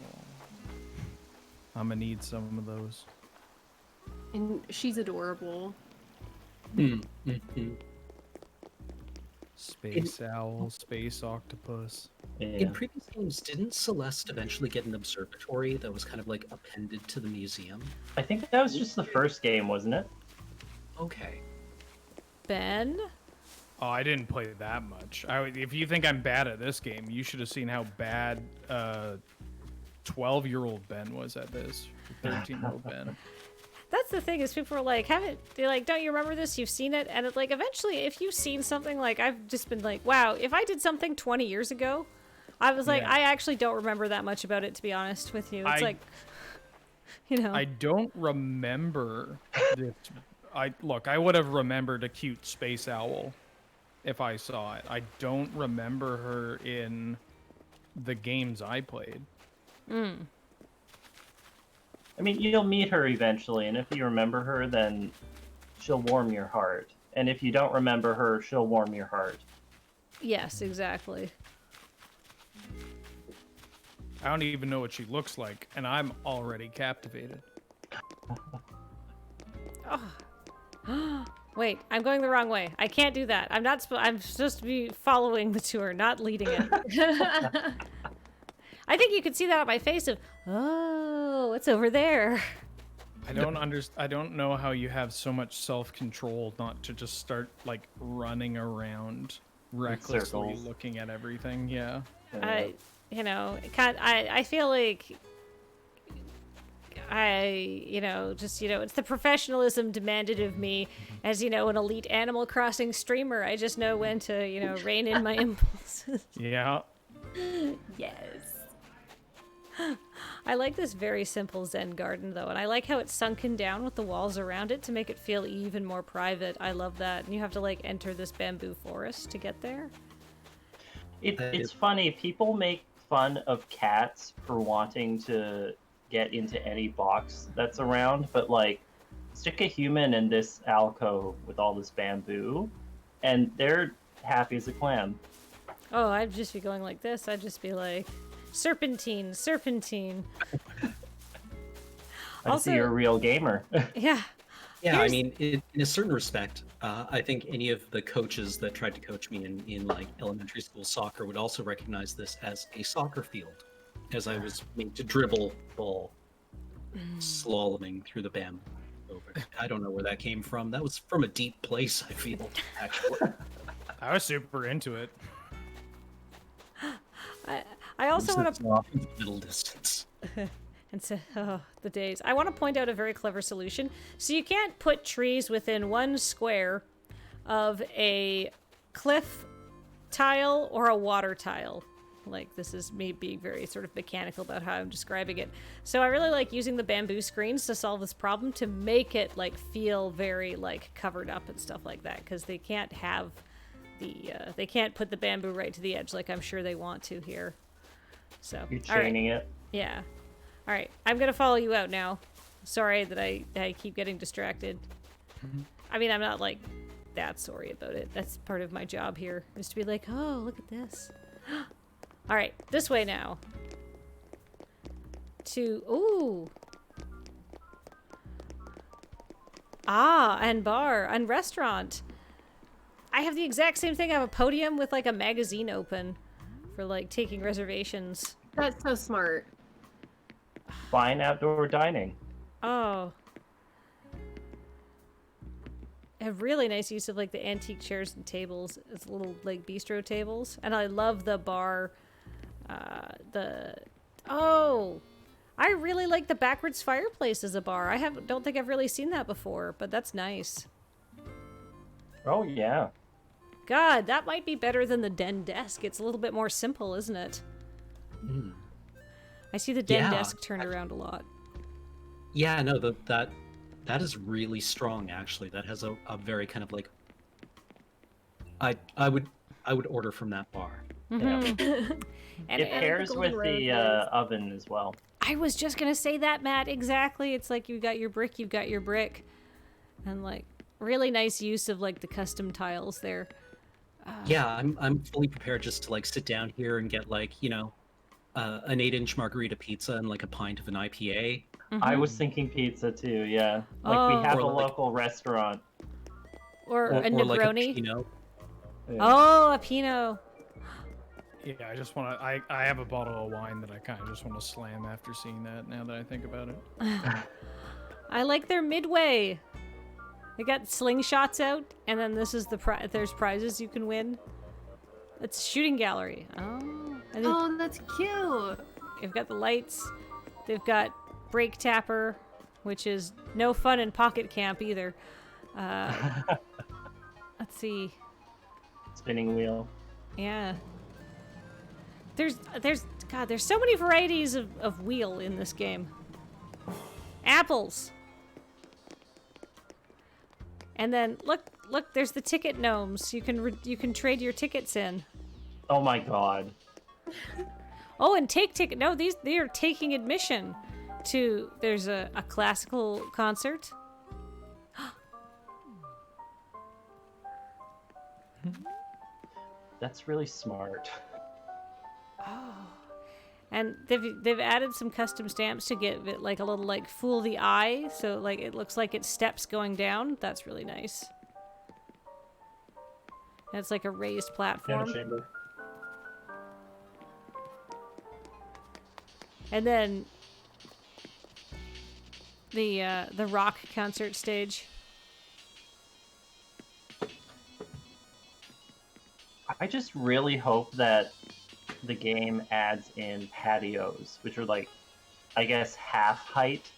I'm gonna need some of those. And she's adorable. Space owl, space octopus. Yeah. In previous games, didn't Celeste eventually get an observatory that was kind of like appended to the museum? I think that was just the first game, wasn't it? Okay. Ben? Oh, I didn't play that much. If you think I'm bad at this game, you should have seen how bad 12-year-old Ben was at this. 13-year-old Ben. That's the thing, is people are like, they're like, don't you remember this? You've seen it? And it's like, eventually, if you've seen something, like, I've just been like, wow, if I did something 20 years ago, I was like, Yeah. I actually don't remember that much about it, to be honest with you. It's like, you know. I don't remember this. I would have remembered a cute space owl if I saw it. I don't remember her in the games I played. I mean, you'll meet her eventually, and if you remember her, then she'll warm your heart. And if you don't remember her, she'll warm your heart. Yes, exactly. I don't even know what she looks like, and I'm already captivated. Wait, I'm going the wrong way. I can't do that. I'm supposed to be following the tour, not leading it. I think you could see that on my face of, oh, it's over there. I don't know how you have so much self-control not to just start like running around recklessly circles. looking at everything. Yeah. I feel like it's the professionalism demanded of me as, an elite Animal Crossing streamer. I just know when to, rein in my impulses. Yeah. Yes. I like this very simple Zen garden, though, and I like how it's sunken down with the walls around it to make it feel even more private. I love that. And you have to, like, enter this bamboo forest to get there. It's funny. People make fun of cats for wanting to get into any box that's around, but, like, stick a human in this alcove with all this bamboo, and they're happy as a clam. Oh, I'd just be going like this. I'd just be like, serpentine, serpentine. I see you're a real gamer. Yeah. Yeah, I mean, in a certain respect, I think any of the coaches that tried to coach me in like elementary school soccer would also recognize this as a soccer field, as I was made to dribble ball, slaloming through the bamboo. I don't know where that came from. That was from a deep place, I feel, actually. I was super into it. I also want to off in the middle distance. and so, the days. I want to point out a very clever solution. So you can't put trees within one square of a cliff tile or a water tile. Like, this is me being very sort of mechanical about how I'm describing it. So I really like using the bamboo screens to solve this problem, to make it, like, feel very, like, covered up and stuff like that, because they can't have they can't put the bamboo right to the edge like I'm sure they want to here. So, You're all right. chaining it. Yeah. All right. I'm going to follow you out now. Sorry that I keep getting distracted. I mean, I'm not like that sorry about it. That's part of my job here, is to be like, oh, look at this. All right, this way now. Ooh. Ah, and bar and restaurant. I have the exact same thing. I have a podium with like a magazine open for like taking reservations. That's so smart. Fine outdoor dining. Oh. A really nice use of like the antique chairs and tables as little like bistro tables. And I love the bar. I really like the backwards fireplace as a bar. Don't think I've really seen that before, but that's nice. Oh yeah. God, that might be better than the den desk. It's a little bit more simple, isn't it? Mm. I see the den Yeah. desk turned around a lot. Yeah, no, that is really strong. Actually, that has a very kind of like. I would order from that bar. Mm-hmm. It pairs the with golden the roses. oven as well. I was just gonna say that, Matt. Exactly. It's like you've got your brick, and like really nice use of like the custom tiles there. Yeah, I'm fully prepared just to like sit down here and get like an 8-inch margarita pizza and like a pint of an IPA. I was thinking pizza too. Yeah, like Oh. we have Or a like- local restaurant. or a Or like a Negroni. Pinot. Yeah. Oh, a Pinot. Yeah, I just want to. I have a bottle of wine that I kind of just want to slam after seeing that. Now that I think about it. I like their Midway. They got slingshots out, and then this is there's prizes you can win. It's shooting gallery. Oh, I think Oh, that's cute. they've got the lights. They've got brake tapper, which is no fun in pocket camp either. Let's see. Spinning wheel. Yeah. There's so many varieties of wheel in this game. Apples. And then look, there's the ticket gnomes. You can trade your tickets in. Oh my god. Oh, and take ticket. No, they are taking admission to. There's a classical concert. That's really smart. And they've added some custom stamps to give it like a little like fool the eye, so like it looks like it's steps going down. That's really nice. And it's like a raised platform. Chamber. And then the rock concert stage. I just really hope that the game adds in patios, which are like, I guess, half height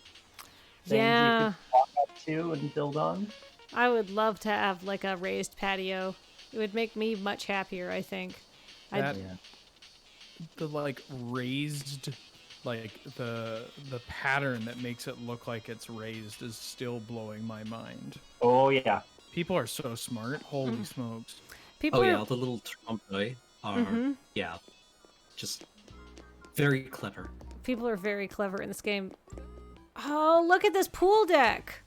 things Yeah. you could walk up to and build on. I would love to have like a raised patio. It would make me much happier, I think. That Yeah. the like raised, like the pattern that makes it look like it's raised is still blowing my mind. Oh yeah. People are so smart. Holy smokes! People Oh are, yeah, the little trompe are just very clever. people are very clever in this game. Oh, look at this pool deck.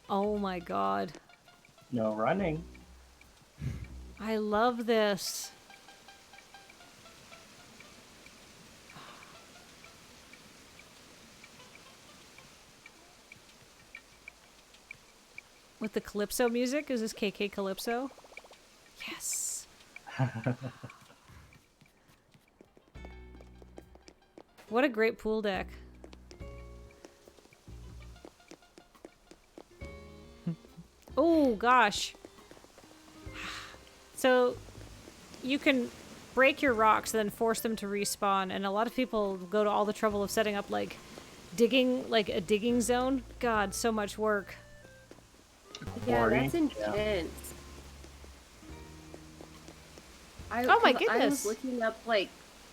Oh my god. No running. I love this. With the Calypso music? Is this KK Calypso? Yes. What a great pool deck. Oh, gosh. So, you can break your rocks and then force them to respawn, and a lot of people go to all the trouble of setting up, like, a digging zone. God, so much work. Yeah, Boring. that's intense. Oh my 'cause I goodness. was looking up like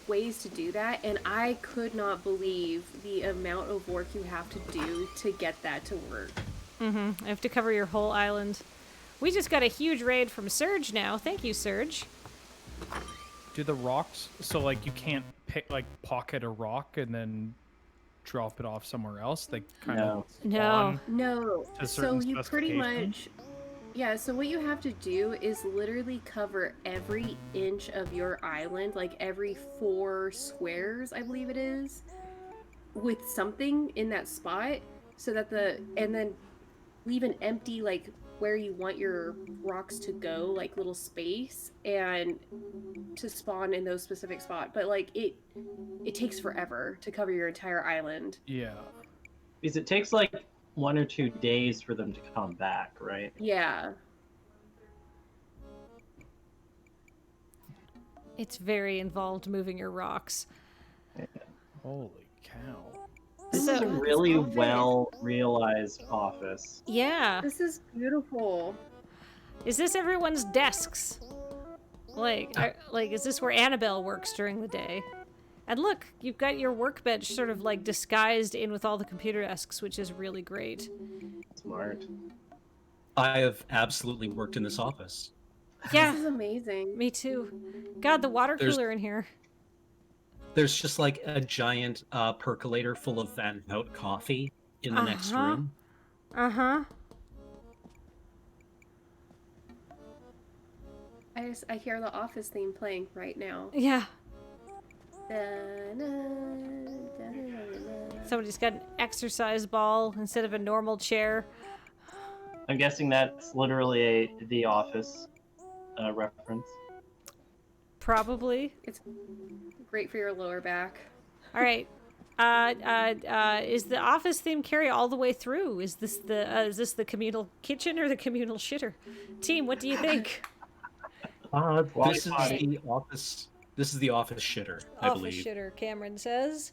ways to do that, and I could not believe the amount of work you have to do to get that to work. I have to cover your whole island. We just got a huge raid from Surge now. Thank you, Surge. Do the rocks so like you can't pick like pocket a rock and then drop it off somewhere else. They kind No. of No. spawn No. to So certain you pretty specifications. much. Yeah, so what you have to do is literally cover every inch of your island, like every 4 squares, I believe it is, with something in that spot, so that and then leave an empty, like, where you want your rocks to go, like little space, and to spawn in those specific spot. But like it takes forever to cover your entire island. Yeah. Because it takes like 1 or 2 days for them to come back, right? Yeah. It's very involved moving your rocks. Holy cow. This So- is a really well realized office. Yeah. This is beautiful. Is this everyone's desks? Like, is this where Annabelle works during the day? And look, you've got your workbench sort of like disguised in with all the computer desks, which is really great. Smart. I have absolutely worked in this office. Yeah, This is amazing. me too. God, the water There's- cooler in here. There's just like a giant percolator full of Van Hout coffee in the next Uh-huh. room. Uh-huh. I hear the Office theme playing right now. Yeah. Da-na-na-na-na-na. Somebody's got an exercise ball instead of a normal chair. I'm guessing that's literally a The Office reference. Probably. It's great for your lower back. All right. Is the office theme carry all the way through? Is this the communal kitchen or the communal shitter? Team, what do you think? This is the office. This is the office shitter, I Office believe. shitter, Cameron says.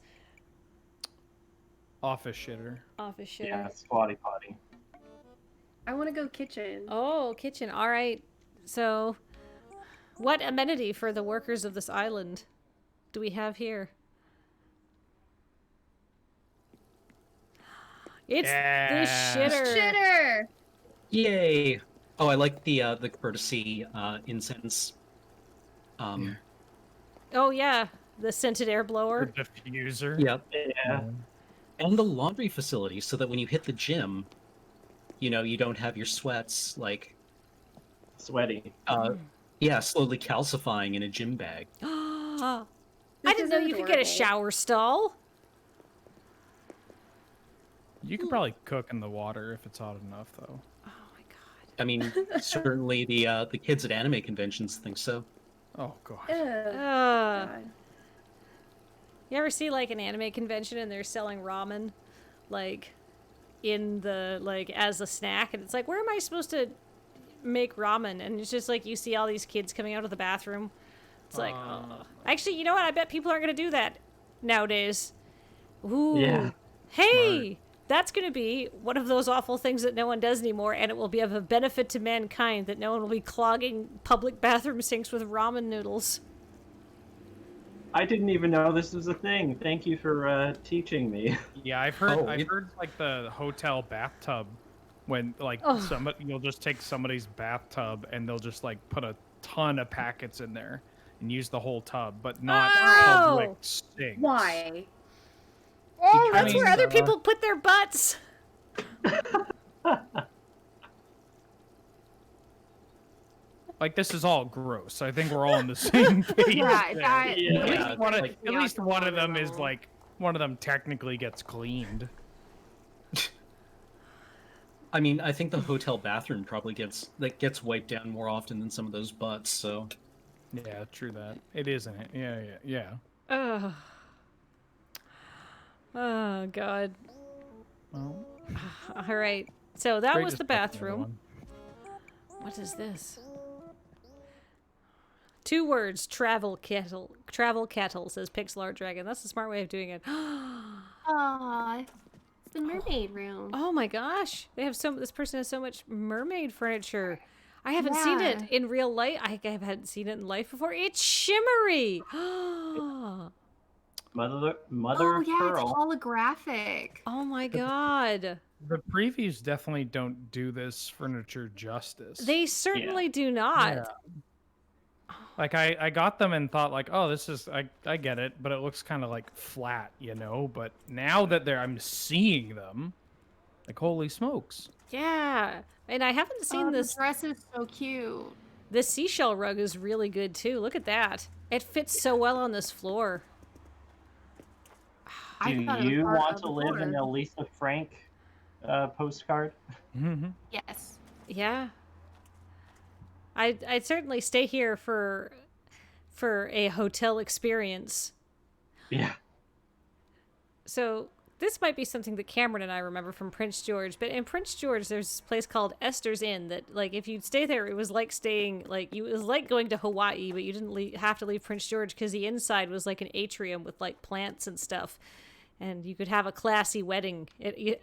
Office shitter. Office shitter. Yeah, squatty potty. I want to go kitchen. Oh, kitchen. All right. So, what amenity for the workers of this island do we have here? It's Yeah. the shitter. Shitter! Yay! Oh, I like the courtesy incense. Oh yeah, the scented air The blower. diffuser. Yep. Yeah. And the laundry facility, so that when you hit the gym, you know, you don't have your sweats like Sweaty. slowly calcifying in a gym bag. I This didn't is know you could get a adorable. shower stall. You could probably cook in the water if it's hot enough, though. Oh my god. I mean, certainly the kids at anime conventions think so. Oh god. Ugh, Uh, God. you ever see like an anime convention and they're selling ramen, like in the like as a snack, and it's like, where am I supposed to make ramen? And it's just like you see all these kids coming out of the bathroom. It's like, oh. Actually, you know what? I bet people aren't gonna do that nowadays. Ooh. Yeah. Hey, that's gonna be one of those awful things that no one does anymore, and it will be of a benefit to mankind that no one will be clogging public bathroom sinks with ramen noodles. I didn't even know this was a thing. Thank you for teaching me. Yeah, I've heard. Oh, I've it- heard like the hotel bathtub, when like Oh. somebody, you'll just take somebody's bathtub and they'll just like put a ton of packets in there and use the whole tub, but not Oh! public sinks. Why? Oh, I that's where mean, other people put their butts. Like this is all gross. I think we're all on the same page. Yeah, there. that- Yeah. At Yeah, least one of, like- at least one of them is level. like one of them technically gets cleaned. I mean, I think the hotel bathroom probably gets wiped down more often than some of those butts. So Yeah, true that. It isn't it? Yeah. Ugh. Oh god. Well, All right. So that great was the discussion, bathroom. everyone. What is this? 2 words. Travel kettle. Travel kettle, says Pixel Dragon. That's a smart way of doing it. Aw, it's the mermaid room. Oh my gosh. They have this person has so much mermaid furniture. I haven't seen it Yeah. in real life. I hadn't seen it in life before. It's shimmery. Mother Oh of yeah, pearl. it's holographic. Oh my god. The previews definitely don't do this furniture justice. They certainly do not. Yeah. Like I got them and thought like, oh, this is I get it, but it looks kind of like flat, you know. But now that I'm seeing them, like holy smokes! Yeah, and I haven't seen The this. dress is so cute. This seashell rug is really good too. Look at that. It fits so well on this floor. I Do thought it was you part want of to the live in board. a Lisa Frank postcard? Yes. Yeah. I'd certainly stay here for a hotel experience. Yeah. So this might be something that Cameron and I remember from Prince George, but in Prince George there's this place called Esther's Inn that, like, if you'd stay there, it was like staying, like, it was like going to Hawaii, but you didn't have to leave Prince George because the inside was like an atrium with like plants and stuff, and you could have a classy wedding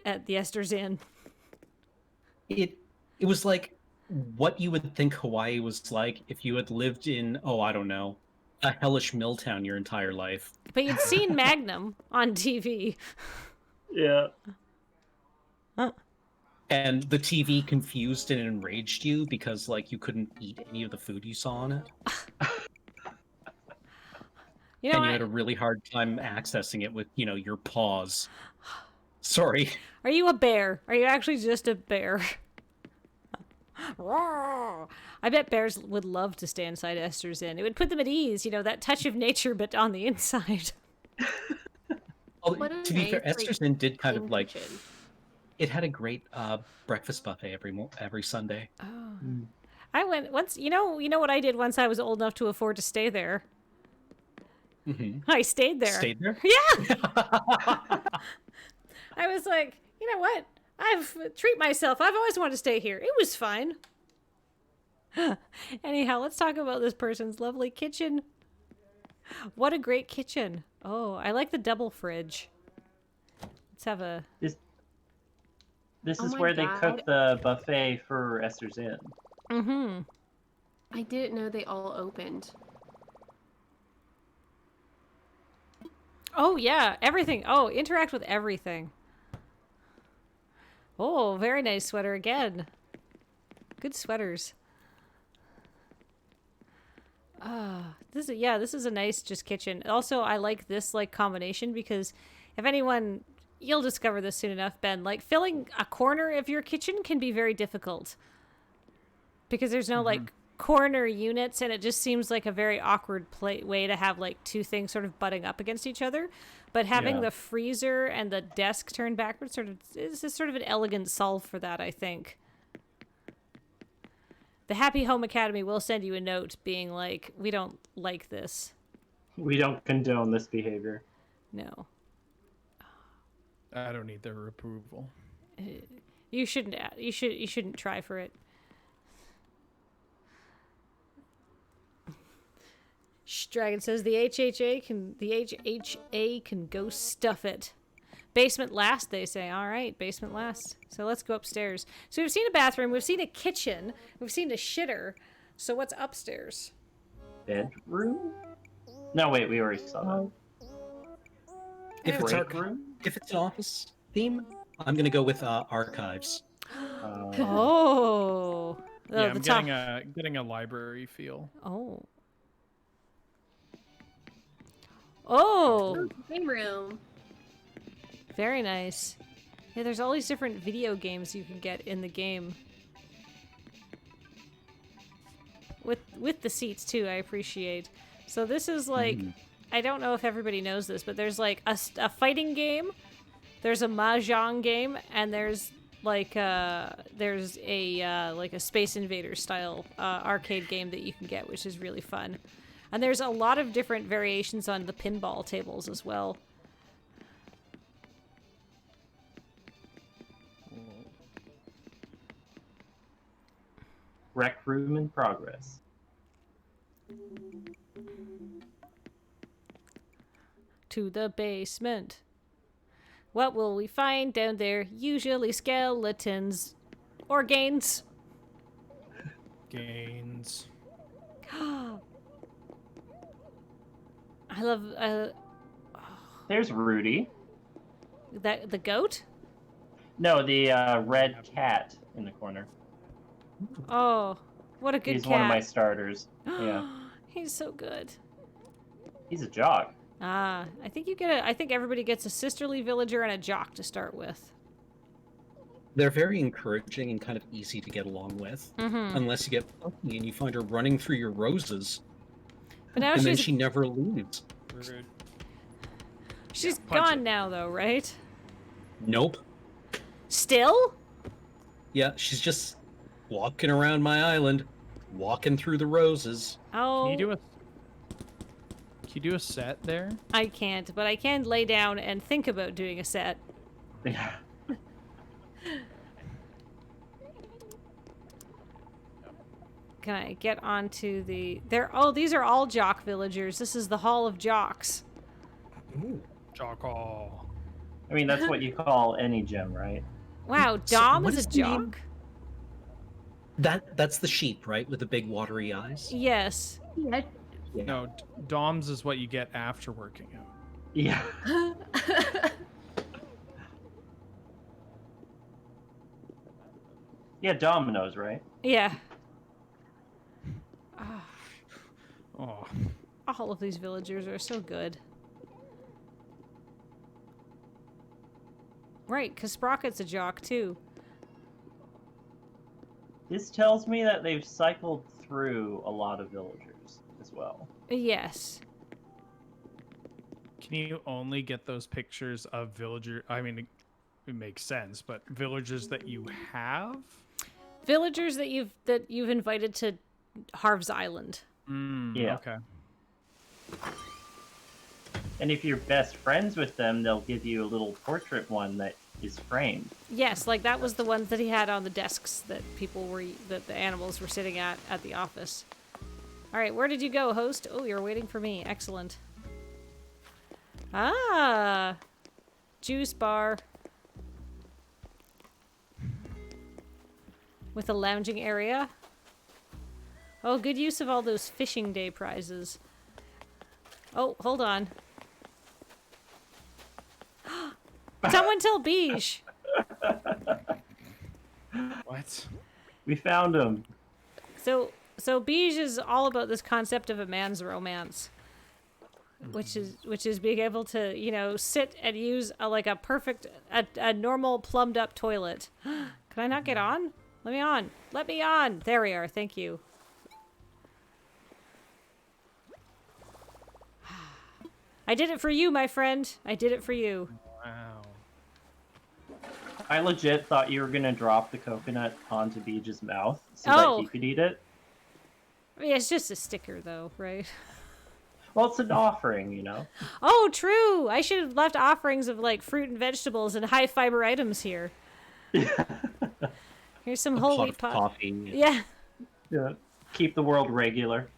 at the Esther's Inn. It was like what you would think Hawaii was like if you had lived in, oh, I don't know, a hellish mill town your entire life. But you'd seen Magnum on TV. Yeah. And the TV confused and enraged you because, like, you couldn't eat any of the food you saw on it. You know And you what? had a really hard time accessing it with, your paws. Sorry. Are you a bear? Are you actually just a bear? Roar! I bet bears would love to stay inside Esther's Inn. It would put them at ease, that touch of nature, but on the inside. What a To be fair, nice, Esther's Inn did kind of clean like, kitchen. it had a great breakfast buffet every Sunday. Oh. I went once. You know what I did once I was old enough to afford to stay there. Mm-hmm. I stayed there. Stayed there? Yeah. I was like, you know what? Treat myself. I've always wanted to stay here. It was fine. Anyhow, let's talk about this person's lovely kitchen. What a great kitchen. Oh, I like the double fridge. Let's have a... This Oh is my where they God. cook the buffet for Esther's Inn. Mm-hmm. I didn't know they all opened. Oh, yeah. Everything. Oh, interact with everything. Oh, very nice sweater again. Good sweaters. This is a nice just kitchen. Also, I like this like combination because if anyone, you'll discover this soon enough, Ben, like filling a corner of your kitchen can be very difficult because there's no like corner units, and it just seems like a very awkward way to have like two things sort of butting up against each other. But having Yeah. the freezer and the desk turned backwards is sort of an elegant solve for that, I think. The Happy Home Academy will send you a note being like, we don't like this. We don't condone this behavior. No. I don't need their approval. You shouldn't try for it. Dragon says the HHA can go stuff it. Basement last, they say. All right, basement last. So let's go upstairs. So we've seen a bathroom, we've seen a kitchen, we've seen a shitter. So what's upstairs? Bedroom? No, wait, we already saw that. If it's, Break room? if it's an office theme, I'm going to go with archives. Oh. Yeah, I'm the top. getting a library feel. Oh. Oh. Game room. Very nice. Yeah, there's all these different video games you can get in the game. With the seats too, I appreciate. So this is like, I don't know if everybody knows this, but there's like a fighting game, there's a mahjong game, and there's like a Space Invaders style arcade game that you can get, which is really fun. And there's a lot of different variations on the pinball tables as well. Rec room in progress. To the basement. What will we find down there? Usually skeletons. Or gains. Gains. I love There's Rudy. that the goat. No, the red cat in the corner. Oh, what a good He's cat. one of my starters. Yeah. He's so good. He's a jock. Ah, I think you get a. I think everybody gets a sisterly villager and a jock to start with. They're very encouraging and kind of easy to get along with, unless you get lucky and you find her running through your roses, But now and then she's she never leaves. Rude. she's punch gone it. now, though, right? Nope. Still? Yeah, she's just walking around my island, walking through the roses. Oh, Can you do a set there? I can't, but I can lay down and think about doing a set. Yeah. Can I get onto the... Oh, these are all jock villagers. This is the Hall of Jocks. Ooh. Jocko. I mean, that's what you call any gem, right? Wow, So Dom what is is a the name? jock? That's the sheep, right, with the big watery eyes. Yes. Yeah. Yeah. No, Doms is what you get after working out. Yeah. Yeah, dominoes, right? Yeah. Oh, All of these villagers are so good. Right, because Sprocket's a jock, too. This tells me that they've cycled through a lot of villagers as well. Yes. can you only get those pictures of villager? I mean, it makes sense, but villagers that you have. Villagers that you've invited to Harv's Island. Yeah. Okay. And if you're best friends with them, they'll give you a little portrait one that is framed. Yes, like that was the ones that he had on the desks that that the animals were sitting at the office. All right, where did you go, host? Oh, you're waiting for me. Excellent. Ah, juice bar with a lounging area. Oh, good use of all those fishing day prizes. Oh, hold on. Someone tell Beige. What? We found him. So Beige is all about this concept of a man's romance, which is being able to, you know, sit and use a normal plumbed up toilet. Can I not get on? Let me on. Let me on. There we are. Thank you. I did it for you, my friend. I did it for you. Wow. I legit thought you were gonna drop the coconut onto Beej's mouth so Oh. that he could eat it. I mean, it's just a sticker, though, right? Well, it's an offering, you know. Oh, true. I should have left offerings of like fruit and vegetables and high fiber items here. Here's some whole Pot wheat of pot. coffee. Yeah. Yeah. Keep the world regular.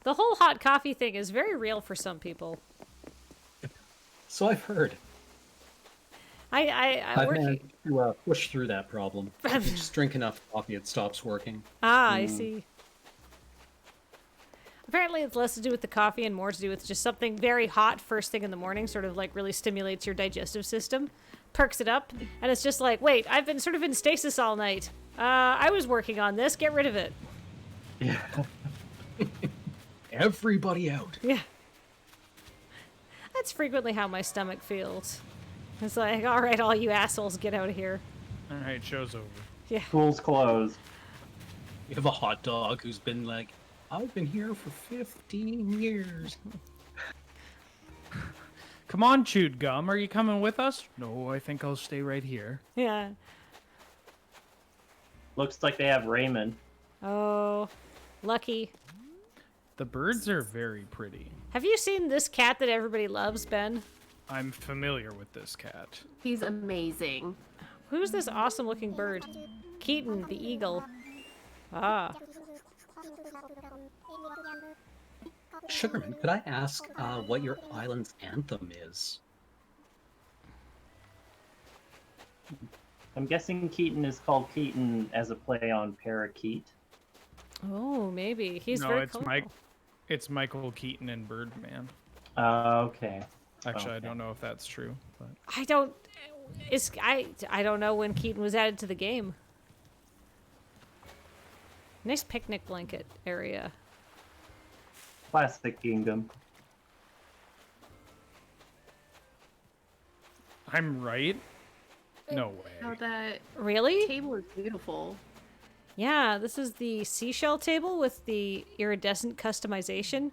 The whole hot coffee thing is very real for some people. So I've heard. I'm I've working. managed to push through that problem. If you just drink enough coffee, it stops working. Ah, I see. Apparently it's less to do with the coffee and more to do with just something very hot first thing in the morning, sort of like really stimulates your digestive system, perks it up, and it's just like, wait, I've been sort of in stasis all night. I was working on this, get rid of it. Yeah. Everybody out. Yeah. That's frequently how my stomach feels. It's like, all right, all you assholes, get out of here. All right, show's over. Yeah. School's closed. You have a hot dog who's been like, I've been here for 15 years. Come on, chewed gum. Are you coming with us? No, I think I'll stay right here. Yeah. Looks like they have Raymond. Oh, lucky. The birds are very pretty. Have you seen this cat that everybody loves, Ben? I'm familiar with this cat. He's amazing. Who's this awesome looking bird? Keaton, the eagle. Ah. Sugarman, could I ask what your island's anthem is? I'm guessing Keaton is called Keaton as a play on parakeet. Oh, maybe. He's No, very it's colorful. It's Michael Keaton and Birdman. Okay. Actually, I Okay. don't know if that's true, but I don't know when Keaton was added to the game. Nice picnic blanket area. Classic kingdom. I'm right? No Oh, way. that Really? table is beautiful. Yeah, this is the seashell table with the iridescent customization.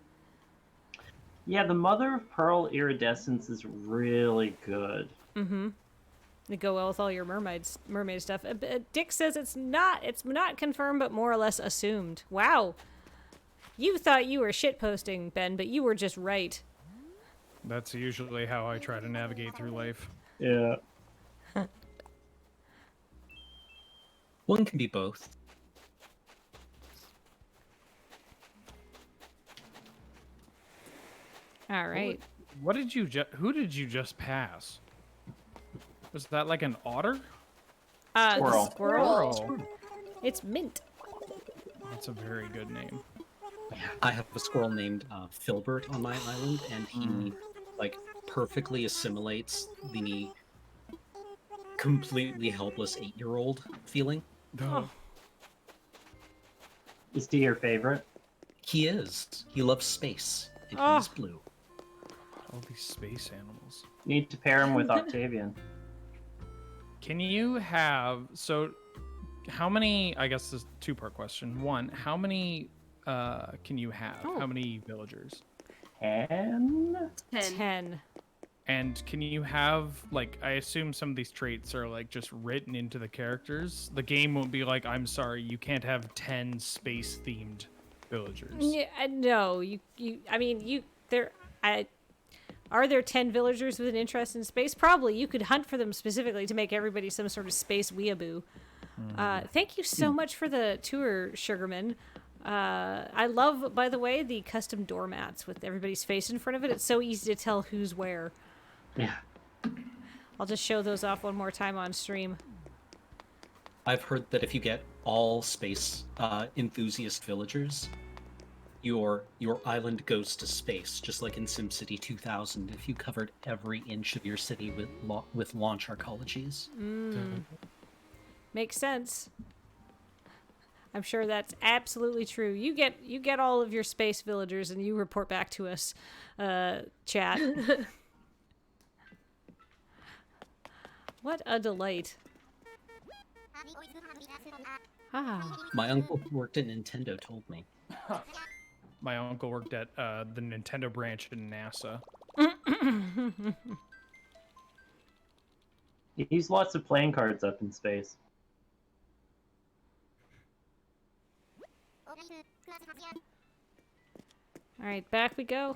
Yeah, the mother of pearl iridescence is really good. Mm-hmm. To go well with all your mermaid stuff. Dick says it's not confirmed, but more or less assumed. Wow. You thought you were shitposting, Ben, but you were just right. That's usually how I try to navigate through life. Yeah. One can be both. All right. What did you who did you just pass? Was that like an otter? Squirrel. Squirrel. It's Mint. That's a very good name. I have a squirrel named Filbert on my island, and he like perfectly assimilates the completely helpless 8-year-old feeling. Oh. Is he your favorite? He is. He loves space, and Oh. he's blue. All these space animals. You need to pair him with Octavian. Can you have how many, I guess this is a two-part question. One, how many can you have? Oh. How many villagers? 10? 10. And can you have, like, I assume some of these traits are like just written into the characters. The game won't be like, I'm sorry, you can't have 10 space-themed villagers. Yeah, no, are there 10 villagers with an interest in space? Probably. You could hunt for them specifically to make everybody some sort of space weeaboo. Thank you so much for the tour, Sugarman. I love, by the way, the custom doormats with everybody's face in front of it. It's so easy to tell who's where. Yeah. I'll just show those off one more time on stream. I've heard that if you get all space enthusiast villagers, your island goes to space, just like in SimCity 2000. If you covered every inch of your city with launch arcologies. Makes sense. I'm sure that's absolutely true. You get all of your space villagers and you report back to us, chat. What a delight. Ah. My uncle who worked at Nintendo told me. My uncle worked at the Nintendo branch in NASA. He's lots of playing cards up in space. All right, back we go.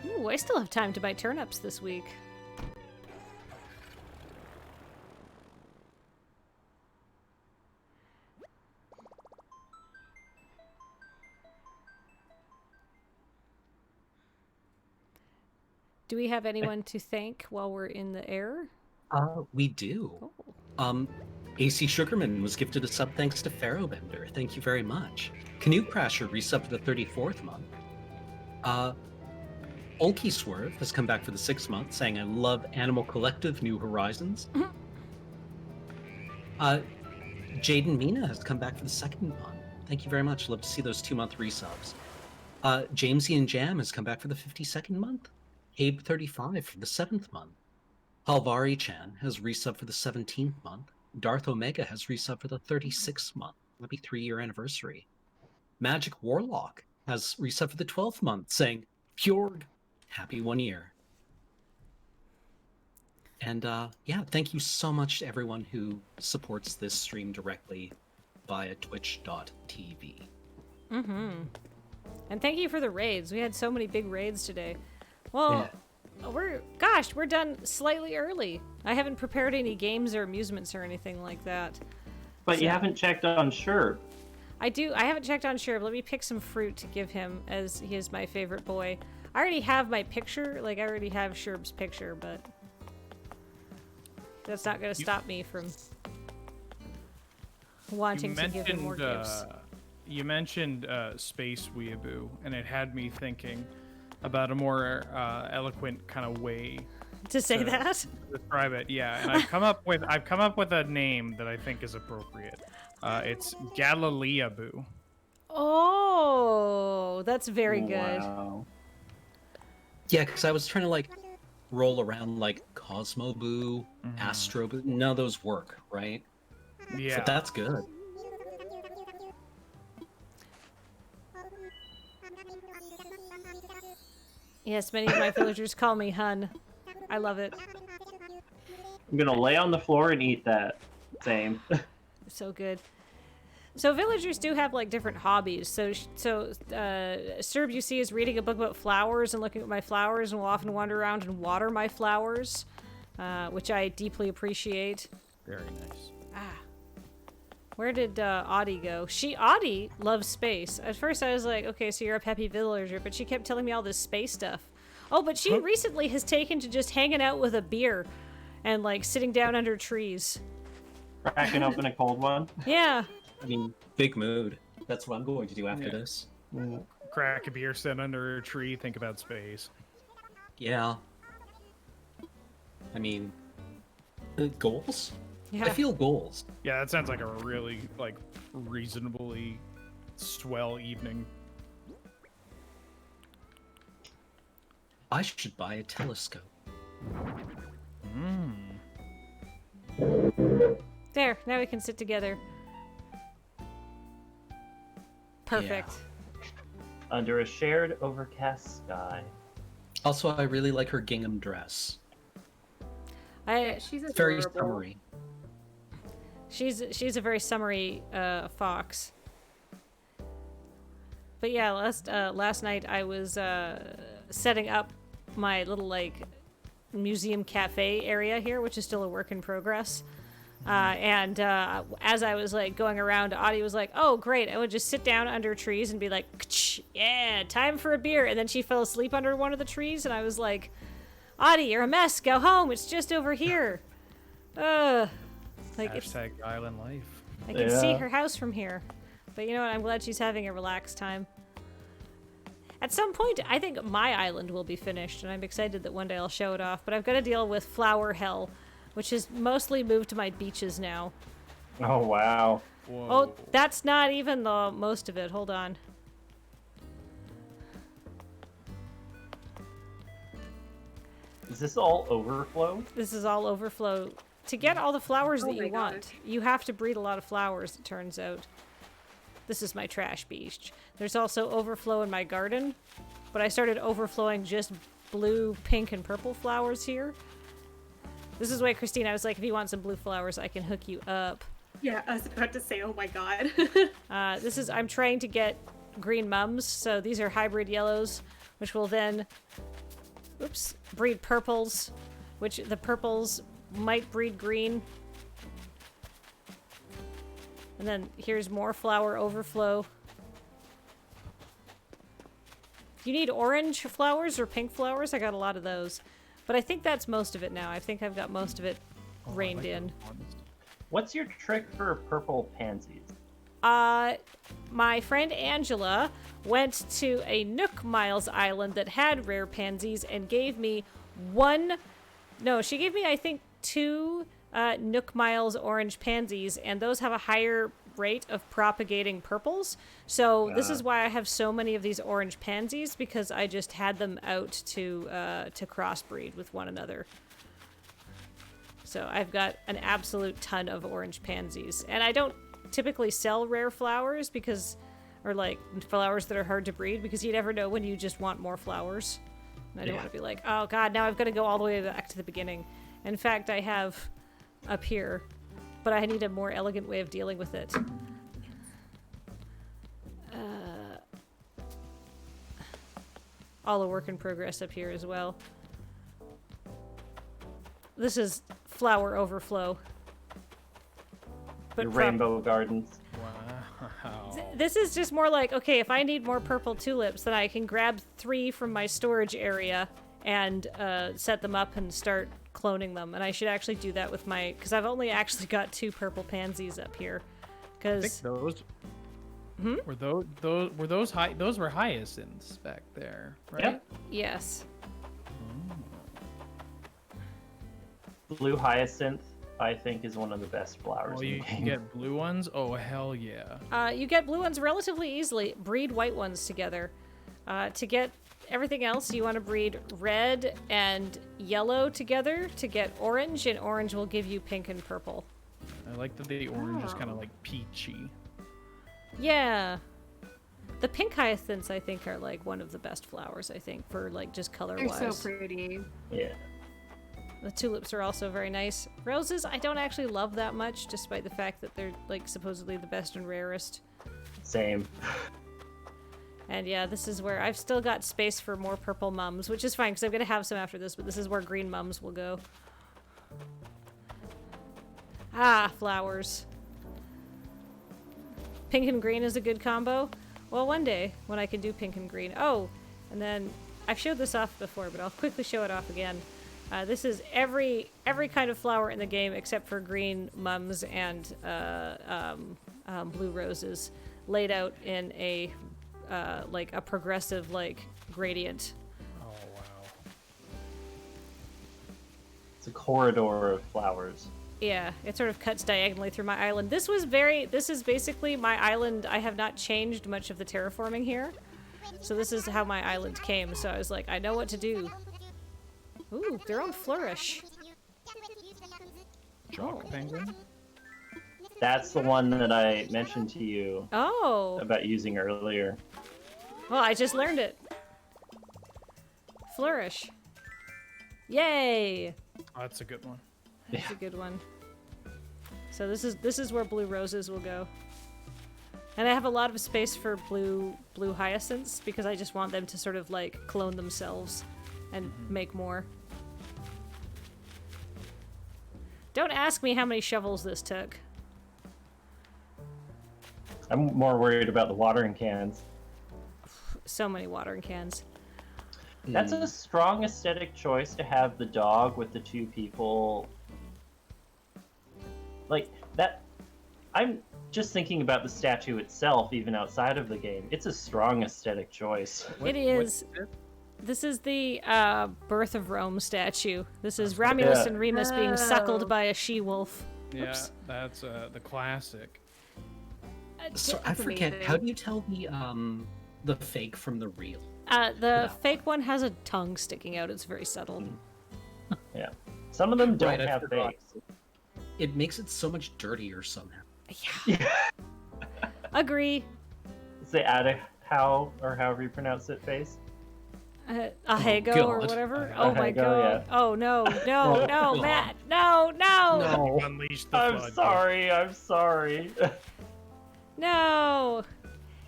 Ooh, I still have time to buy turnips this week. Do we have anyone to thank while we're in the air? We do. Oh. AC Sugarman was gifted a sub thanks to Pharaohbender. Thank you very much. Canoe Crasher resubbed for the 34th month. Ulky Swerve has come back for the 6th month, saying, I love Animal Collective New Horizons. Jaden Mina has come back for the 2nd month. Thank you very much. Love to see those 2-month resubs. Jamesy and Jam has come back for the 52nd month. Abe35 for the 7th month. Halvari-chan has resubbed for the 17th month. Darth Omega has resubbed for the 36th month. Happy 3-year anniversary. Magic Warlock has resubbed for the 12th month, saying, Fjord, happy 1 year. And yeah, thank you so much to everyone who supports this stream directly via twitch.tv. Mm-hmm. And thank you for the raids. We had so many big raids today. Well, we're done slightly early. I haven't prepared any games or amusements or anything like that. But you haven't checked on Sherb. I haven't checked on Sherb. Let me pick some fruit to give him, as he is my favorite boy. I already have my picture. Like, I already have Sherb's picture, but that's not going to stop me from wanting to give him more gifts. You mentioned Space Weeaboo, and it had me thinking about a more eloquent kind of way to say that. Describe it, yeah. And I've come up with a name that I think is appropriate. It's Galileaboo. Oh, that's very good. Wow. Yeah, because I was trying to like roll around like Cosmo Boo, Astro Boo. None of those work, right? Yeah. But that's good. Yes, many of my villagers call me Hun. I love it. I'm gonna lay on the floor and eat that. Same. So good. So villagers do have like different hobbies. So Serb, you see, is reading a book about flowers and looking at my flowers, and will often wander around and water my flowers, which I deeply appreciate. Very nice. Where did Audie go? Audie loves space. At first I was like, okay, so you're a peppy villager, but she kept telling me all this space stuff. Oh, but she recently has taken to just hanging out with a beer and like sitting down under trees. Cracking open a cold one. Yeah. I mean, big mood. That's what I'm going to do after this. Crack a beer, sit under a tree, think about space. Yeah. I mean, goals? Yeah. I feel goals. Yeah, that sounds like a really, like, reasonably swell evening. I should buy a telescope. There, now we can sit together. Perfect. Under a shared overcast sky. Also, I really like her gingham dress. She's Very adorable. summery. She's a very summery fox. But yeah, last night I was setting up my little like museum cafe area here, which is still a work in progress. And as I was like going around, Audie was like, "Oh, great! I would just sit down under trees and be like, yeah, time for a beer." And then she fell asleep under one of the trees, and I was like, "Audie, you're a mess. Go home. It's just over here." Like it's, Hashtag island life. I can see her house from here. But you know what? I'm glad she's having a relaxed time. At some point, I think my island will be finished, and I'm excited that one day I'll show it off. But I've got to deal with flower hell, which has mostly moved to my beaches now. Oh, wow. Whoa. Oh, that's not even the most of it. Hold on. Is this all overflow? This is all overflow. To get all the flowers that Oh my you want, you have to breed a lot of flowers, it turns out. This is my trash beach. There's also overflow in my garden, but I started overflowing just blue, pink, and purple flowers here. This is why, Christine, I was like, if you want some blue flowers, I can hook you up. Yeah, I was about to say, oh my god. I'm trying to get green mums, so these are hybrid yellows, which will then, breed purples, which the purples might breed green. And then here's more flower overflow. If you need orange flowers or pink flowers, I got a lot of those. But I think that's most of it now. I think I've got most of it reined in. What's your trick for purple pansies? My friend Angela went to a Nook Miles island that had rare pansies and gave me she gave me, I think, 2 Nook Miles orange pansies, and those have a higher rate of propagating purples. So this is why I have so many of these orange pansies, because I just had them out to crossbreed with one another. So I've got an absolute ton of orange pansies, and I don't typically sell rare flowers or like flowers that are hard to breed, because you never know when you just want more flowers. And I don't want to be like, oh god, now I've got to go all the way back to the beginning. In fact, I have up here, but I need a more elegant way of dealing with it. All a work in progress up here as well. This is flower overflow. But Your rainbow gardens. Wow. This is just more like, okay, if I need more purple tulips, then I can grab 3 from my storage area and set them up and start cloning them. And I should actually do that with because I've only actually got 2 purple pansies up here. I think those were those were hyacinths back there, right? Yep. Yes. Blue hyacinth, I think, is one of the best flowers Oh, in you the can game. get blue ones? Oh, hell yeah. You get blue ones relatively easily. Breed white ones together. To get everything else, you want to breed red and yellow together to get orange, and orange will give you pink and purple. I like that the orange is kind of Oh. like peachy. Yeah. The pink hyacinths, I think, are like one of the best flowers, I think, for like just They're color-wise. so pretty. Yeah. The tulips are also very nice. Roses, I don't actually love that much, despite the fact that they're like supposedly the best and rarest. Same. And yeah, this is where I've still got space for more purple mums, which is fine because I'm going to have some after this, but this is where green mums will go. Ah, flowers. Pink and green is a good combo. Well, one day when I can do pink and green. Oh, and then I've showed this off before, but I'll quickly show it off again. This is every kind of flower in the game except for green mums and blue roses laid out in a like a progressive like gradient. Oh, wow. It's a corridor of flowers. Yeah, it sort of cuts diagonally through my island. This is basically my island. I have not changed much of the terraforming here. So this is how my island came. So I was like, I know what to do. Ooh, their own flourish. Jock Oh. penguin? That's the one that I mentioned to you Oh, about using earlier. well, I just learned it. Flourish. Yay! Oh, that's a good one. That's a good one. So this is where blue roses will go. And I have a lot of space for blue hyacinths because I just want them to sort of like clone themselves and make more. Don't ask me how many shovels this took. I'm more worried about the watering cans. So many watering cans. That's a strong aesthetic choice to have the dog with the two people. Like, that. I'm just thinking about the statue itself, even outside of the game. It's a strong aesthetic choice. It is. This is the Birth of Rome statue. This is Romulus and Remus being suckled by a she-wolf. Yeah, Oops. that's the classic. So I forget. amazing. How do you tell the fake from the real? The fake one has a tongue sticking out. It's very subtle. Yeah. Some of them don't Right, I have forgot. fakes. It makes it so much dirtier somehow. Yeah. Agree. It's the Adahow, or however you pronounce it, face. Ahego or God. whatever. Oh my Ahego, god. yeah. Oh no, no, no, God. Matt. No, no. No. Unleash the I'm flood. sorry, I'm sorry. No.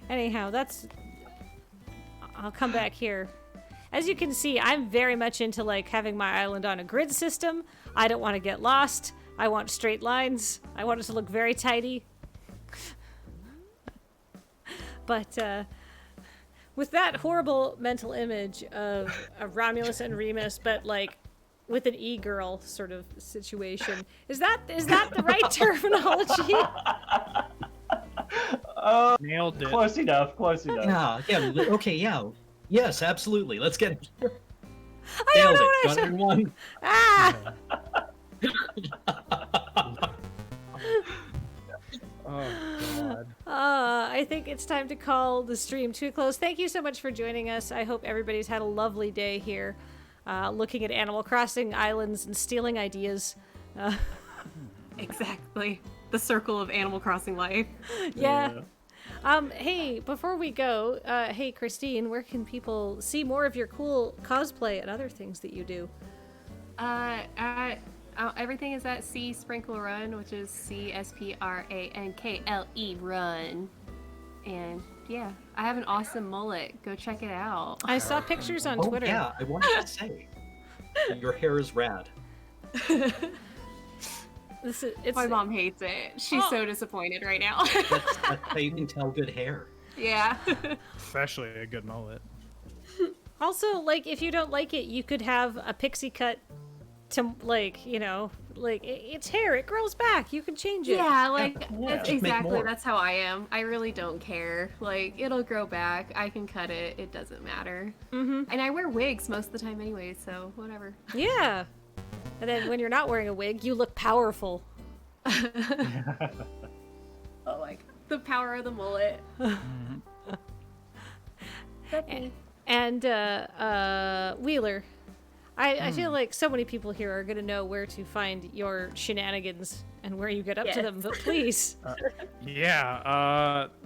Anyhow, I'll come back here. As you can see, I'm very much into like having my island on a grid system. I don't want to get lost. I want straight lines. I want it to look very tidy. But with that horrible mental image of Romulus and Remus, but like with an e-girl sort of situation, is that the right terminology? Nailed it. Close enough, close enough. Yeah. Okay. Yeah. Yes. Absolutely. Let's get it. I don't Nailed know it. what I Got it in one. Ah! Oh, God. I think it's time to call the stream to a close. Thank you so much for joining us. I hope everybody's had a lovely day here, looking at Animal Crossing islands and stealing ideas. Exactly. The circle of Animal Crossing life. Yeah. Hey, before we go, hey, Christine, where can people see more of your cool cosplay and other things that you do? Everything is at C Sprinkle Run, which is CSPRANKLE Run. And yeah, I have an awesome mullet. Go check it out. I saw pictures on Oh Twitter. yeah. I wanted to say, your hair is rad. It's My mom hates it. She's so disappointed right now. That's how you can tell good hair. Yeah. Especially a good mullet. Also, like, if you don't like it, you could have a pixie cut to, like, you know, like, it's hair, it grows back, you can change it. Yeah, like Yeah. that's Just make exactly more. that's how I am. I really don't care. Like it'll grow back. I can cut it. It doesn't matter. Mm-hmm. And I wear wigs most of the time anyway, so whatever. Yeah. And then when you're not wearing a wig, you look powerful. Oh my god. The power of the mullet. And Wheeler, I feel like so many people here are going to know where to find your shenanigans and where you get up to them, but please.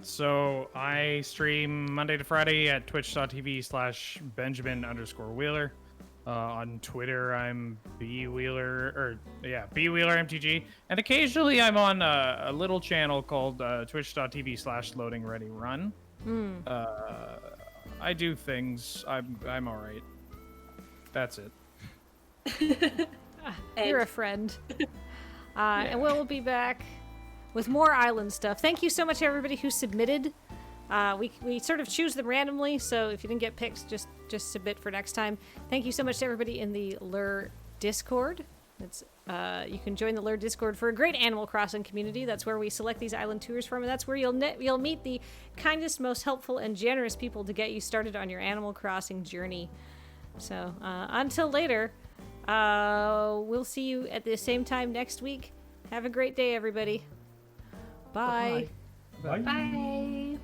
So I stream Monday to Friday at twitch.tv/Benjamin_Wheeler. On Twitter, I'm BWheelerMTG. And occasionally I'm on a little channel called twitch.tv/LoadingReadyRun. I do things. I'm all right. That's it. You're a friend. And we'll be back with more island stuff. Thank you so much, everybody who submitted. We sort of choose them randomly, so if you didn't get picked, just submit for next time. Thank you so much to everybody in the Lure Discord. You can join the Lure Discord for a great Animal Crossing community. That's where we select these island tours from, and that's where you'll meet the kindest, most helpful, and generous people to get you started on your Animal Crossing journey. So until later, we'll see you at the same time next week. Have a great day, everybody. Bye. Bye. Bye.